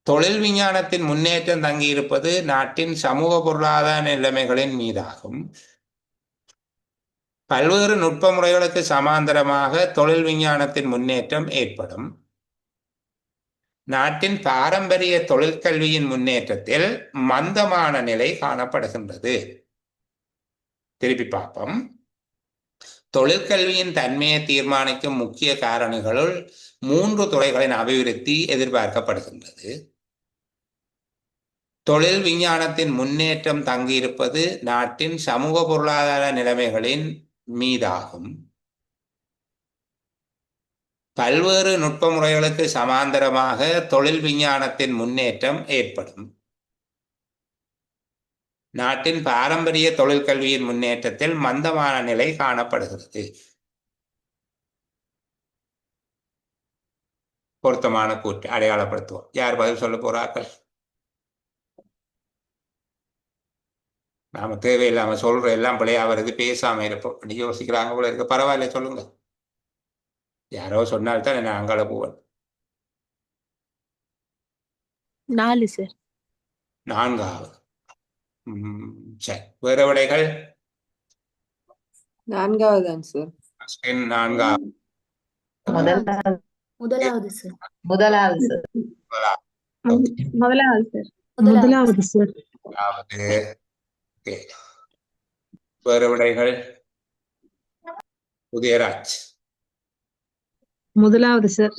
தொழில் விஞ்ஞானத்தின் முன்னேற்றம் தங்கியிருப்பது நாட்டின் சமூக பொருளாதார நிலைமைகளின் மீதாகும். பல்வேறு நுட்ப முறைகளுக்கு சமாந்தரமாக தொழில் விஞ்ஞானத்தின் முன்னேற்றம் ஏற்படும். நாட்டின் பாரம்பரிய தொழிற்கல்வியின் முன்னேற்றத்தில் மந்தமான நிலை காணப்படுகின்றது. திருப்பி பார்ப்போம். தொழிற்கல்வியின் தன்மையை தீர்மானிக்கும் முக்கிய காரணிகளுள் 3 துறைகளின் அபிவிருத்தி எதிர்பார்க்கப்படுகின்றது. தொழில் விஞ்ஞானத்தின் முன்னேற்றம் தங்கியிருப்பது நாட்டின் சமூக பொருளாதார நிலைமைகளின் மீதாகும். பல்வேறு நுட்ப முறைகளுக்கு சமாந்தரமாக தொழில் விஞ்ஞானத்தின் முன்னேற்றம் ஏற்படும். நாட்டின் பாரம்பரிய தொழிற்கல்வியின் முன்னேற்றத்தில் மந்தமான நிலை காணப்படுகிறது. பொருத்தமான கூற்று அடையாளப்படுத்துவோம். யார் பதில் சொல்ல போறார்கள்? நாம தேவையில்லாம சொல்ற எல்லாம் பிள்ளையா வருது, பேசாம இருப்போம். அப்படி யோசிக்கிறாங்க போல இருக்கு. பரவாயில்ல, சொல்லுங்க. யாரோ சொன்னால்தான் நான் அங்கால போவேன். 4 சார். 4வது. சரி, வேற விடைகள்? 4வது ஆன்சர். 4வது. முதலாவது சார். முதலாவது சார். முதலாவது சார். முதலாவது சார். ஓகே. வேற விடைகள்? உதயராஜ். முதலாவது சார்.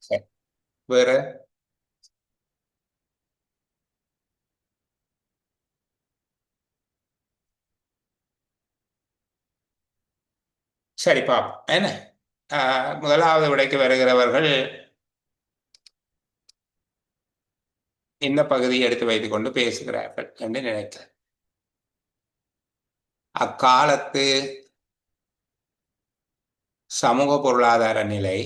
சரி, வேற? சரி, பாப்போம். என்ன முதலாவது விடைக்கு வருகிறவர்கள் இந்த பகுதியை எடுத்து வைத்துக் கொண்டு பேசுகிறார்கள் என்று நினைக்கிறேன். அக்காலத்து சமூக பொருளாதார நிலை,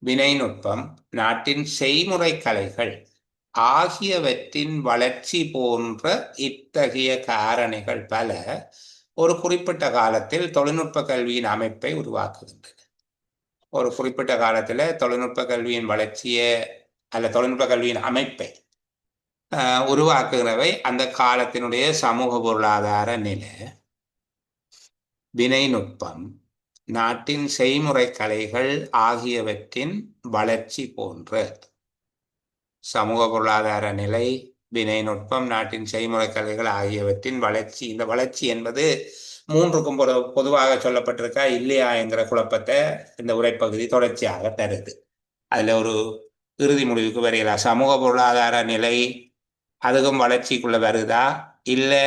வினைநுட்பம், நாட்டின் செய்முறை கலைகள் ஆகியவற்றின் வளர்ச்சி போன்ற இத்தகைய காரணிகள் பல ஒரு குறிப்பிட்ட காலத்தில் தொழில்நுட்ப கல்வியின் அமைப்பை உருவாக்குகின்றன. ஒரு குறிப்பிட்ட காலத்துல தொழில்நுட்ப கல்வியின் வளர்ச்சியை அல்ல தொழில்நுட்ப கல்வியின் அமைப்பை உருவாக்குகிறவை அந்த காலத்தினுடைய சமூக பொருளாதார நிலை, வினைநுட்பம், நாட்டின் செய்முறை கலைகள் ஆகியவற்றின் வளர்ச்சி போன்ற. சமூக பொருளாதார நிலை, வினைநுட்பம், நாட்டின் செய்முறை கலைகள் ஆகியவற்றின் வளர்ச்சி. இந்த வளர்ச்சி என்பது 3க்கும் பொதுவாக சொல்லப்பட்டிருக்கா இல்லையா என்கிற குழப்பத்தை இந்த உரைப்பகுதி தொடர்ச்சியாக தருது. அதுல ஒரு இறுதி முடிவுக்கு வரையலாம். சமூக பொருளாதார நிலை அதுக்கும் வளர்ச்சிக்குள்ள வருதா, இல்லை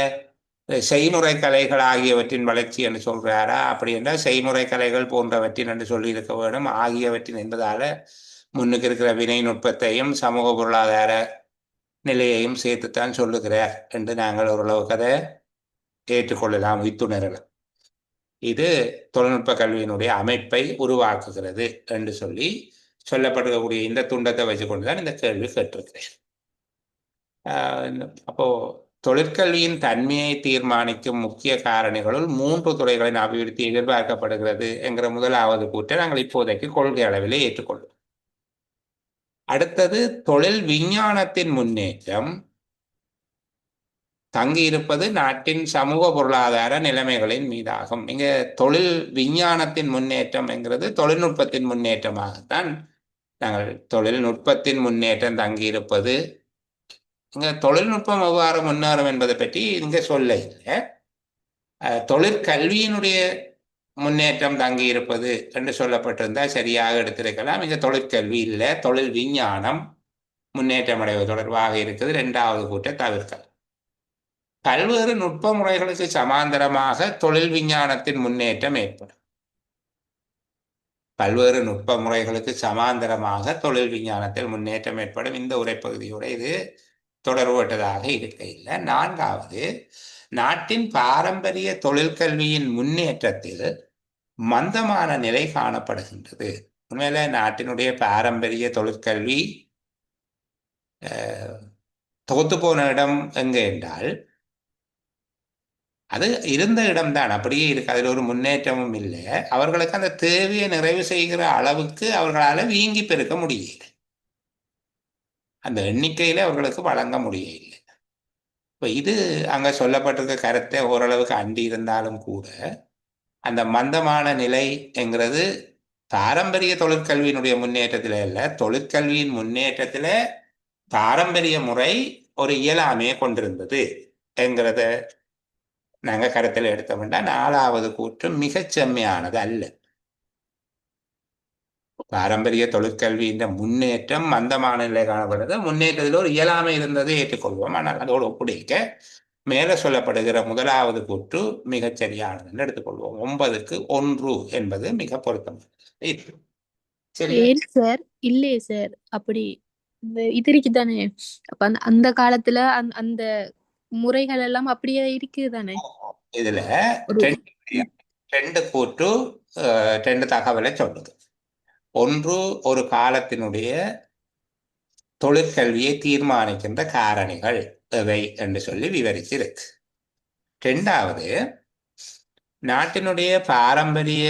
செய்முறை கலைகள் ஆகியவற்றின் வளர்ச்சி என்று சொல்றாரா? அப்படி என்றால் செய்முறை கலைகள் போன்றவற்றின் என்று சொல்லி இருக்க வேண்டும். ஆகியவற்றின் என்பதால முன்னுக்கு இருக்கிற வினைநுட்பத்தையும் சமூக பொருளாதார நிலையையும் சேர்த்துத்தான் சொல்லுகிறார் என்று நாங்கள் ஓரளவுக்கு அதை ஏற்றுக்கொள்ளலாம், இத்துணரலாம். இது தொழில்நுட்ப கல்வியினுடைய அமைப்பை உருவாக்குகிறது என்று சொல்லி சொல்லப்பட்டிருக்கக்கூடிய இந்த துண்டத்தை வச்சுக்கொண்டுதான் இந்த கேள்வி கேட்டிருக்கிறேன். அப்போ தொழிற்கல்வியின் தன்மையை தீர்மானிக்கும் முக்கிய காரணிகளுள் 3 துறைகளின் அபிவிருத்தி எதிர்பார்க்கப்படுகிறது என்கிற முதலாவது கூற்றை நாங்கள் இப்போதைக்கு கொள்கை அளவிலே ஏற்றுக்கொள்வோம். அடுத்தது, தொழில் விஞ்ஞானத்தின் முன்னேற்றம் தங்கியிருப்பது நாட்டின் சமூக பொருளாதார நிலைமைகளின் மீதாகும். இங்க தொழில் விஞ்ஞானத்தின் முன்னேற்றம் என்கிறது தொழில்நுட்பத்தின் முன்னேற்றமாகத்தான் நாங்கள் தொழில்நுட்பத்தின் முன்னேற்றம் தங்கியிருப்பது. இங்க தொழில்நுட்பம் எவ்வாறு முன்னேறும் என்பதை பற்றி இங்க சொல்ல இல்லை. தொழிற்கல்வியினுடைய முன்னேற்றம் தங்கி இருப்பது என்று சொல்லப்பட்டிருந்தால் சரியாக எடுத்திருக்கலாம். இங்க தொழிற்கல்வி இல்லை, தொழில் விஞ்ஞானம் முன்னேற்றம் அடைவது தொடர்பாக இருக்குது. 2வது கூற்றை தவிர்க்கலாம். பல்வேறு நுட்ப முறைகளுக்கு சமாந்தரமாக தொழில் விஞ்ஞானத்தின் முன்னேற்றம் ஏற்படும். பல்வேறு நுட்ப முறைகளுக்கு சமாந்தரமாக தொழில் விஞ்ஞானத்தில் முன்னேற்றம் ஏற்படும். இந்த உரைப்பகுதியோட இது தொடர்புபட்டதாக இருக்க இல்லை. 4வது, நாட்டின் பாரம்பரிய தொழிற்கல்வியின் முன்னேற்றத்தில் மந்தமான நிலை காணப்படுகின்றது. உண்மையில நாட்டினுடைய பாரம்பரிய தொழிற்கல்வி தோத்து போன இடம் எங்கே என்றால் அது இருந்த இடம்தான், அப்படியே இருக்கு. அதில் ஒரு முன்னேற்றமும் இல்லை. அவர்களுக்கு அந்த தேவையை நிறைவு செய்கிற அளவுக்கு அவர்களால் வீங்கி பெருக்க முடியல. அந்த எண்ணிக்கையில அவர்களுக்கு வழங்க முடியவில்லை. இப்போ இது அங்க சொல்லப்பட்டிருக்க கருத்தை ஓரளவுக்கு அண்டி இருந்தாலும் கூட அந்த மந்தமான நிலை என்கிறது பாரம்பரிய தொழிற்கல்வியினுடைய முன்னேற்றத்தில இல்லை, தொழிற்கல்வியின் முன்னேற்றத்தில பாரம்பரிய முறை ஒரு இயலாமையை கொண்டிருந்தது என்கிறத நாங்க கருத்தில் எடுத்தோம்னா 4வது கூற்று மிகச் செம்மையானது அல்ல. பாரம்பரிய தொழிற்கல்வியின் முன்னேற்றம் மந்தமான நிலை காணப்படுறது, முன்னேற்றத்தில் ஒரு இயலாமை இருந்ததை ஏற்றுக்கொள்வோம். ஆனால் அதோடு ஒப்புடைக்க மேல சொல்லப்படுகிற 1வது கூற்று மிகச் சரியானது என்று எடுத்துக்கொள்வோம். 9க்கு 1 என்பது மிக பொருத்தமானது. ஏன் சார்? இல்லையே சார், அப்படி இது இருக்குதானே. அப்ப அந்த காலத்துல அந்த முறைகள் எல்லாம் அப்படியே இருக்குதானே. இதுல 2 கூற்று 2 தகவலை சொல்லுது. ஒன்று ஒரு காலத்தினுடைய தொழிற்கல்வியை தீர்மானிக்கின்ற காரணிகள் எவை என்று சொல்லி விவரிச்சிருக்கு. ரெண்டாவது, நாட்டினுடைய பாரம்பரிய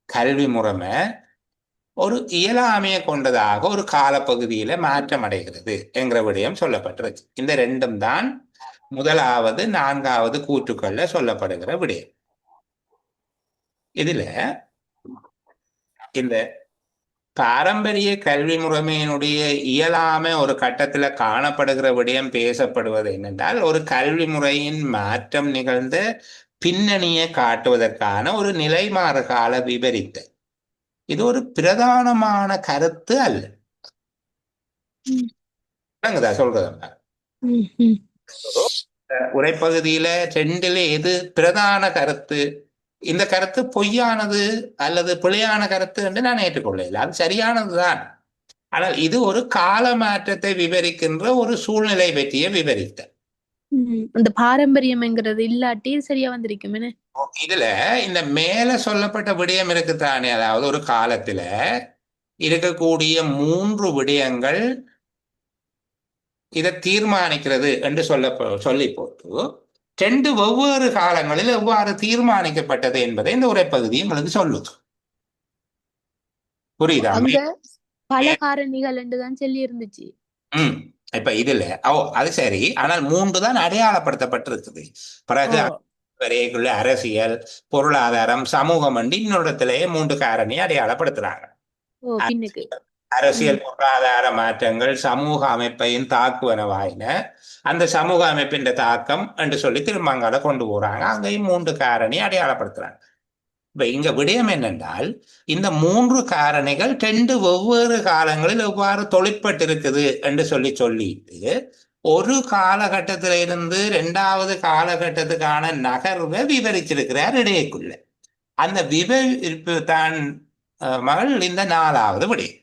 கல்வி முறைமை ஒரு இயலாமையை கொண்டதாக ஒரு காலப்பகுதியில மாற்றம் அடைகிறது என்கிற விடயம் சொல்லப்பட்டிருக்கு. இந்த ரெண்டும் தான் முதலாவது 4வது கூற்றுக்கள்ல சொல்லப்படுகிற விடயம். இதுல இந்த பாரம்பரிய கல்வி முறைமையினுடைய இயலாமை ஒரு கட்டத்துல காணப்படுகிற விடயம் பேசப்படுவது என்னென்றால், ஒரு கல்வி முறையின் மாற்றம் நிகழ்ந்த பின்னணியை காட்டுவதற்கான ஒரு நிலைமாறு கால விவரித்தல். இது ஒரு பிரதானமான கருத்து அல்ல. சொல்றதா உரைப்பகுதியில 2ல எது பிரதான கருத்து, இந்த கருத்து பொய்யானது அல்லது பிழையான கருத்து என்று நான் ஏற்றுக்கொள்ளல. அது சரியானதுதான். ஆனால் இது ஒரு கால மாற்றத்தை விவரிக்கின்ற ஒரு சூழ்நிலை பற்றிய விவரித்த இந்த பாரம்பரியம்ங்கிறது இல்லாட்டி சரியா வந்திருக்கும். இதுல இந்த மேல சொல்லப்பட்ட விடயம் இருக்குத்தானே, அதாவது ஒரு காலத்துல இருக்கக்கூடிய 3 விடயங்கள் இதை தீர்மானிக்கிறது என்று சொல்லி போட்டு 2 வெவ்வேறு காலங்களில் எவ்வாறு தீர்மானிக்கப்பட்டது என்பதை இந்த உரைப்பகுதி எங்களுக்கு சொல்லுது. புரியுதா? பல காரணிகள் என்றுதான் சொல்லி இருந்துச்சு. இப்ப இதுல அது சரி, ஆனால் 3 தான் அடையாளப்படுத்தப்பட்டிருக்குது. பிறகு வரைக்குள்ள அரசியல், பொருளாதாரம், சமூகம் என்று இன்னொருத்திலேயே 3 காரணி அடையாளப்படுத்துறாங்க. அரசியல் பொருளாதார மாற்றங்கள் சமூக அமைப்பையும் தாக்குவனவாயின, அந்த சமூக அமைப்பின் தாக்கம் என்று சொல்லி திருமங்கால கொண்டு போறாங்க. அங்கேயும் 3 காரணி அடையாளப்படுத்துறாங்க. இப்ப இங்க விடயம் என்னென்றால், இந்த 3 காரணிகள் 2 வெவ்வேறு காலங்களில் எவ்வாறு தொழிற்பட்டிருக்குது என்று சொல்லிட்டு ஒரு காலகட்டத்தில இருந்து 2வது காலகட்டத்துக்கான நகர்வை விவரிச்சிருக்கிறார் இடையேக்குள்ள. அந்த விவரிப்பு தான் மகள் இந்த 4வது விடயம்.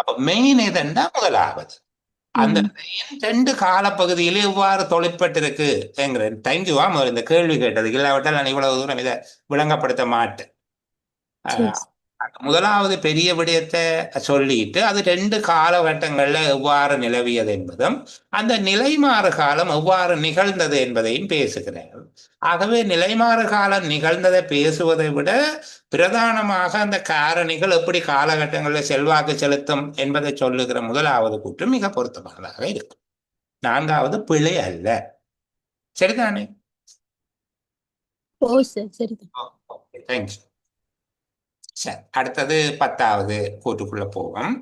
அப்ப மெயின் எதுன்னா முதலாவது அந்த 2 காலப்பகுதியிலே எவ்வாறு தொழிற்பட்டிருக்கு என்கிறேன். தேங்க்யூவா இந்த கேள்வி கேட்டதுக்கு. இல்லாவிட்டால் நான் இவ்வளவு தூரம் இதை விளங்கப்படுத்த மாட்டேன். முதலாவது பெரிய விடயத்தை சொல்லிட்டு அது 2 காலகட்டங்கள்ல எவ்வாறு நிலவியது என்பதும் அந்த நிலைமாறு காலம் எவ்வாறு நிகழ்ந்தது என்பதையும் பேசுகிறேன். ஆகவே நிலைமாறு காலம் நிகழ்ந்ததை பேசுவதை விட பிரதானமாக அந்த காரணிகள் எப்படி காலகட்டங்களில் செல்வாக்கு செலுத்தும் என்பதை சொல்லுகிற முதலாவது கூற்று மிக பொருத்தமானதாக இருக்கும். 4வது பிழை அல்ல. சரிதானே? தேங்க்யூ. சரி, அடுத்தது 10வது கூற்றுக்குள்ள போவோம்.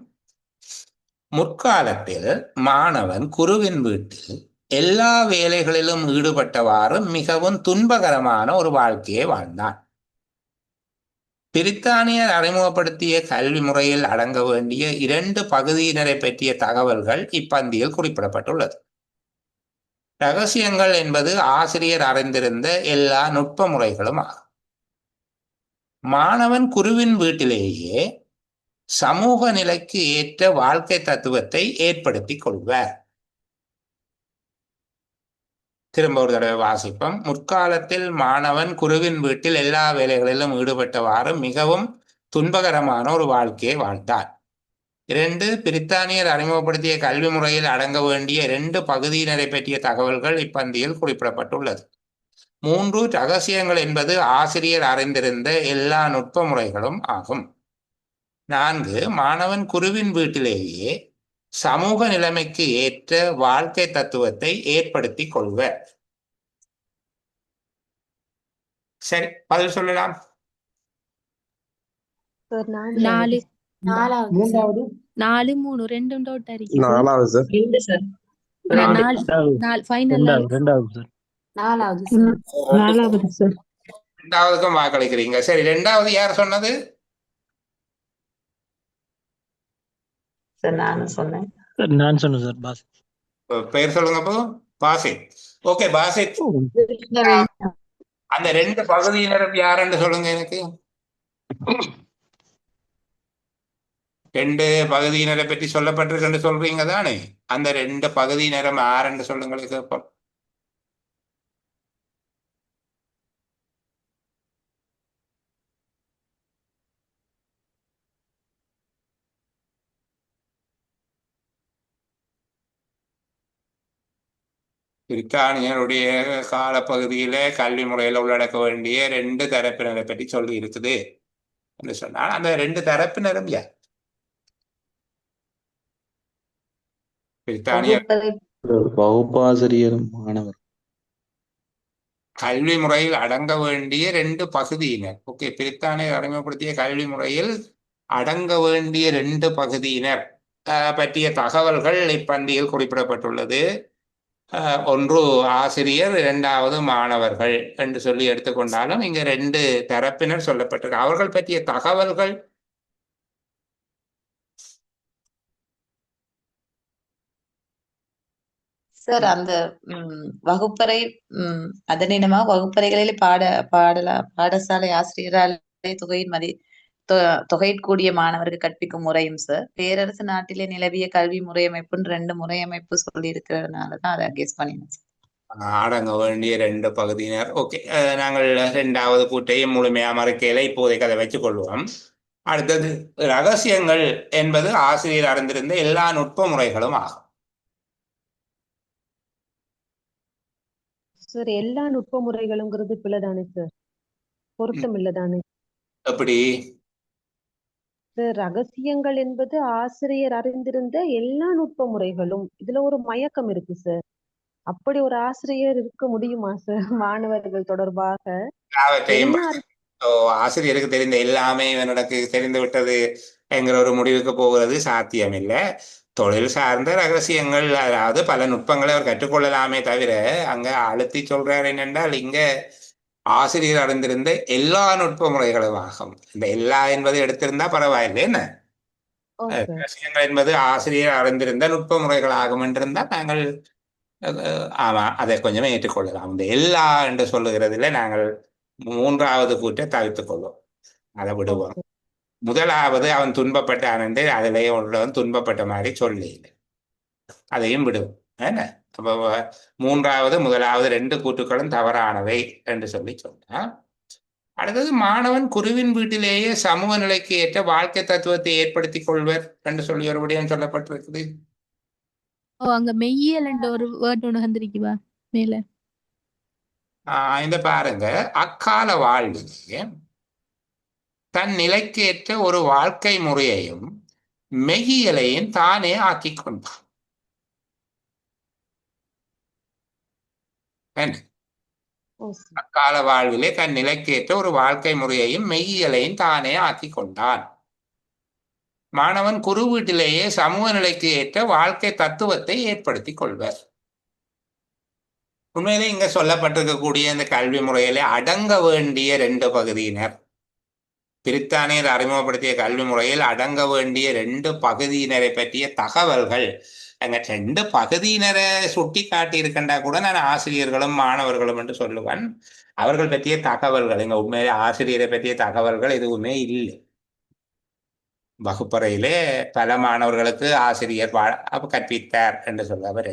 முற்காலத்தில் மாணவன் குருவின் வீட்டில் எல்லா வேலைகளிலும் ஈடுபட்டவாறு மிகவும் துன்பகரமான ஒரு வாழ்க்கையை வாழ்ந்தான். பிரித்தானியர் அறிமுகப்படுத்திய கல்வி முறையில் அடங்க வேண்டிய 2 பகுதியினரை பற்றிய தகவல்கள் இப்பந்தியில் குறிப்பிடப்பட்டுள்ளது. ரகசியங்கள் என்பது ஆசிரியர் அறிந்திருந்த எல்லா நுட்ப முறைகளும் ஆகும். மாணவன் குருவின் வீட்டிலேயே சமூக நிலைக்கு ஏற்ற வாழ்க்கை தத்துவத்தை ஏற்படுத்தி கொள்வார். திரும்ப ஒரு தடவை வாசிப்போம். முற்காலத்தில் மாணவன் குருவின் வீட்டில் எல்லா வேலைகளிலும் ஈடுபட்டவாறு மிகவும் துன்பகரமான ஒரு வாழ்க்கையை வாழ்ந்தான். 2, பிரித்தானியர் அறிமுகப்படுத்திய கல்வி முறையில் அடங்க வேண்டிய 2 பகுதியினரை பற்றிய தகவல்கள் இப்பந்தியில் குறிப்பிடப்பட்டுள்ளது. 3, ரகசியங்கள் என்பது ஆசிரியர் அறிந்திருந்த எல்லா நுட்ப முறைகளும் ஆகும். 4, மாணவன் குருவின் வீட்டிலேயே சமூக நிலைமைக்கு ஏற்ற வாழ்க்கை தத்துவத்தை ஏற்படுத்தி கொள்வர். சரி, பதில் சொல்லலாம். 4 மூன்றாவது 4 3 2 டவுட் ஆயிருக்கு. 4வது சார். 2 சார். 4 ஃபைனல். 2வது சார். 4வது சார். 4வது சார். 2வதுக்கும் வாக்களிக்கிறீங்க. சரி, 2வது யார் சொன்னது? சார் நான் சொன்னேன். நான் சொன்னேன் சார். பாஸ். பேர் சொல்லுங்க. அப்போ பாசித். ஓகே பாசித், அந்த 2 பகுதியினரும் யாருன்னு சொல்லுங்க எனக்கு. 2 பகுதியினரை பற்றி சொல்லப்பட்டிருக்கு சொல்றீங்க தானே? அந்த 2 பகுதியினரும் யாருன்னு சொல்லுங்க கேட்போம். பிரித்தானியருடைய காலப்பகுதியில கல்வி முறையில உள்ளடக்க வேண்டிய 2 தரப்பினரை பற்றி சொல்லி இருக்குது என்று சொன்னால் அந்த 2 தரப்பினரும் யார்? பிரித்தானியர் வகுப்பாசிரியரும் மாணவர். கல்வி முறையில் அடங்க வேண்டிய 2 பகுதியினர். ஓகே, பிரித்தானியர் அறிமுகப்படுத்திய கல்வி முறையில் அடங்க வேண்டிய 2 பகுதியினர் பற்றிய தகவல்கள் இப்பந்தியில் குறிப்பிடப்பட்டுள்ளது. ஒன்று ஆசிரியர், 2வது மாணவர்கள் என்று சொல்லி எடுத்துக்கொண்டாலும் இங்க 2 தரப்பினர் சொல்லப்பட்டிருக்கு. அவர்கள் பற்றிய தகவல்கள் சார் அந்த வகுப்பறை அதனிடமாக வகுப்பறைகளில் பாடசாலை ஆசிரியராலே தொகையிற்கூடிய மாணவருக்கு கற்பிக்கும் முறையும் சார் பேரரசு நாட்டிலே நிலவிய கல்வி முறையமைப்புன்னு 2 முறையமைப்பு சொல்லி இருக்கிறதுனாலதான் அதை கெஸ் பண்ணினேன் சார். அடங்க வேண்டிய 2 பகுதியினர். ஓகே, நாங்கள் 2வது கூட்டையும் முழுமையா மறுக்கையில இப்போதைக்கு அதை வச்சுக் கொள்வோம். அடுத்தது ரகசியங்கள் என்பது ஆசிரியர் அறிந்திருந்த எல்லா நுட்ப முறைகளும் ஆகும். சார் எல்லா நுட்ப முறைகளுங்கிறது பிள்ளைதானே சார், பொருத்தம் இல்லதானே? எப்படி சார் ரகசியங்கள் என்பது ஆசிரியர் அறிந்திருந்த எல்லா நுட்ப முறைகளும், இதுல ஒரு மயக்கம் இருக்கு சார். அப்படி ஒரு ஆசிரியர் இருக்க முடியுமா சார் மாணவர்கள் தொடர்பாக? ஆசிரியருக்கு தெரிந்த எல்லாமே இவனுக்கு தெரிந்து விட்டது என்கிற ஒரு முடிவுக்கு போகிறது சாத்தியம் இல்லை. தொழில் சார்ந்த ரகசியங்கள், அதாவது பல நுட்பங்களை அவர் கற்றுக்கொள்ளலாமே தவிர அங்க அழுத்தி சொல்றாரு என்னென்றால் இங்க ஆசிரியர் அறிந்திருந்த எல்லா நுட்ப முறைகளும் ஆகும். இந்த எல்லா என்பது எடுத்திருந்தா பரவாயில்லை. என்ன ரகசியங்கள் என்பது ஆசிரியர் அறிந்திருந்த நுட்ப முறைகள் ஆகும் என்றிருந்தால் நாங்கள் ஆமா அதை கொஞ்சமே ஏற்றுக்கொள்ளலாம். இந்த எல்லா என்று சொல்லுகிறதுல நாங்கள் 3வது கூற்றை தவிர்த்துக் கொள்வோம், அதை விடுவோம். முதலாவது அவன் துன்பப்பட்டான் என்று அதிலேயே உள்ளவன் துன்பப்பட்ட மாதிரி சொல்லி அதையும் விடுவோம். என்ன அப்ப 3வது முதலாவது 2 கூற்றுக்களும் தவறானவை என்று சொல்லி சொன்னான். அடுத்தது மாணவன் குருவின் வீட்டிலேயே சமூக நிலைக்கு ஏற்ற வாழ்க்கை தத்துவத்தை ஏற்படுத்திக் கொள்வர் என்று சொல்லி ஒரு விடயம் சொல்லப்பட்டிருக்குது. அங்க மெய்யியல் என்ற ஒரு வேர்ட் ஒன்று வந்திருக்குவா மேல. இந்த பாருங்க, அக்கால வாழ்விலே தன் நிலைக்கேற்ற ஒரு வாழ்க்கை முறையையும் மெய்யியலையும் தானே ஆக்கிக் கொண்டான். அக்கால வாழ்விலே தன் நிலைக்கேற்ற ஒரு வாழ்க்கை முறையையும் மெய்யியலையும் தானே ஆக்கிக் கொண்டான். மாணவன் குரு வீட்டிலேயே சமூக நிலைக்கு ஏற்ற வாழ்க்கை தத்துவத்தை ஏற்படுத்திக் கொள்வர். உண்மையிலே இங்க சொல்லப்பட்டிருக்கக்கூடிய இந்த கல்வி முறையிலே அடங்க வேண்டிய 2 பகுதியினர், பிரித்தானியர் அறிமுகப்படுத்திய கல்வி முறையில் அடங்க வேண்டிய 2 பகுதியினரை பற்றிய தகவல்கள் அங்க 2 பகுதியினரை சுட்டி காட்டி இருக்கின்றா கூட நான் ஆசிரியர்களும் மாணவர்களும் என்று சொல்லுவேன். அவர்கள் பற்றிய தகவல்கள் இங்க உண்மையிலே ஆசிரியரை பற்றிய தகவல்கள் எதுவுமே இல்லை. வகுப்பறையிலே பல மாணவர்களுக்கு ஆசிரியர் கற்பித்தார் என்று சொல்லுவார்.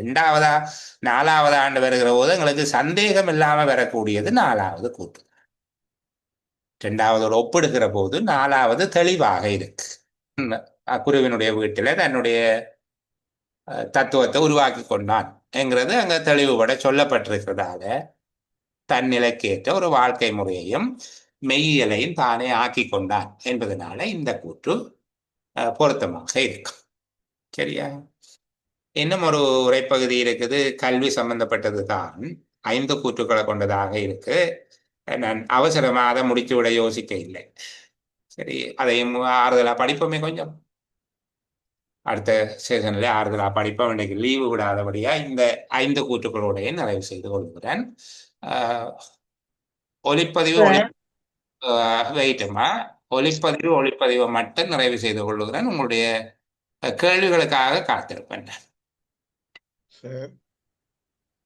4வது ஆண்டு வருகிற போது எங்களுக்கு சந்தேகம் இல்லாம வரக்கூடியது 4வது கூற்று. 2வது ஒப்பிடுகிற போது 4வது தெளிவாக இருக்கு. குருவினுடைய வீட்டில தன்னுடைய தத்துவத்தை உருவாக்கி கொண்டான் என்கிறது அங்க தெளிவுபட சொல்லப்பட்டிருக்கிறதால தன் நிலைக்கேற்ற ஒரு வாழ்க்கை முறையையும் மெய்யியலையும் தானே ஆக்கி கொண்டான் என்பதனால இந்த கூற்று பொருத்தமாக இருக்கு. சரியா? இன்னும் ஒரு உரைப்பகுதி இருக்குது, கல்வி சம்பந்தப்பட்டது தான், 5 கூற்றுக்களை கொண்டதாக இருக்கு. நான் அவசரமா அதை முடித்து விட யோசிக்க இல்லை. சரி, அதையும் ஆறுதலா படிப்போமே. கொஞ்சம் அடுத்த செஷன்ல ஆறுதலா படிப்போம். இன்னைக்கு லீவு விடாதபடியா இந்த 5 கூற்றுக்களோடைய நிறைவு செய்து கொள்கிறேன். ஒலிப்பதிவு வெயிட்டுமா ஒளிப்பதிவை மட்டும் நிறைவு செய்து கொள்ளுகிறேன். உங்களுடைய கேள்விகளுக்காக காத்திருப்பேன்.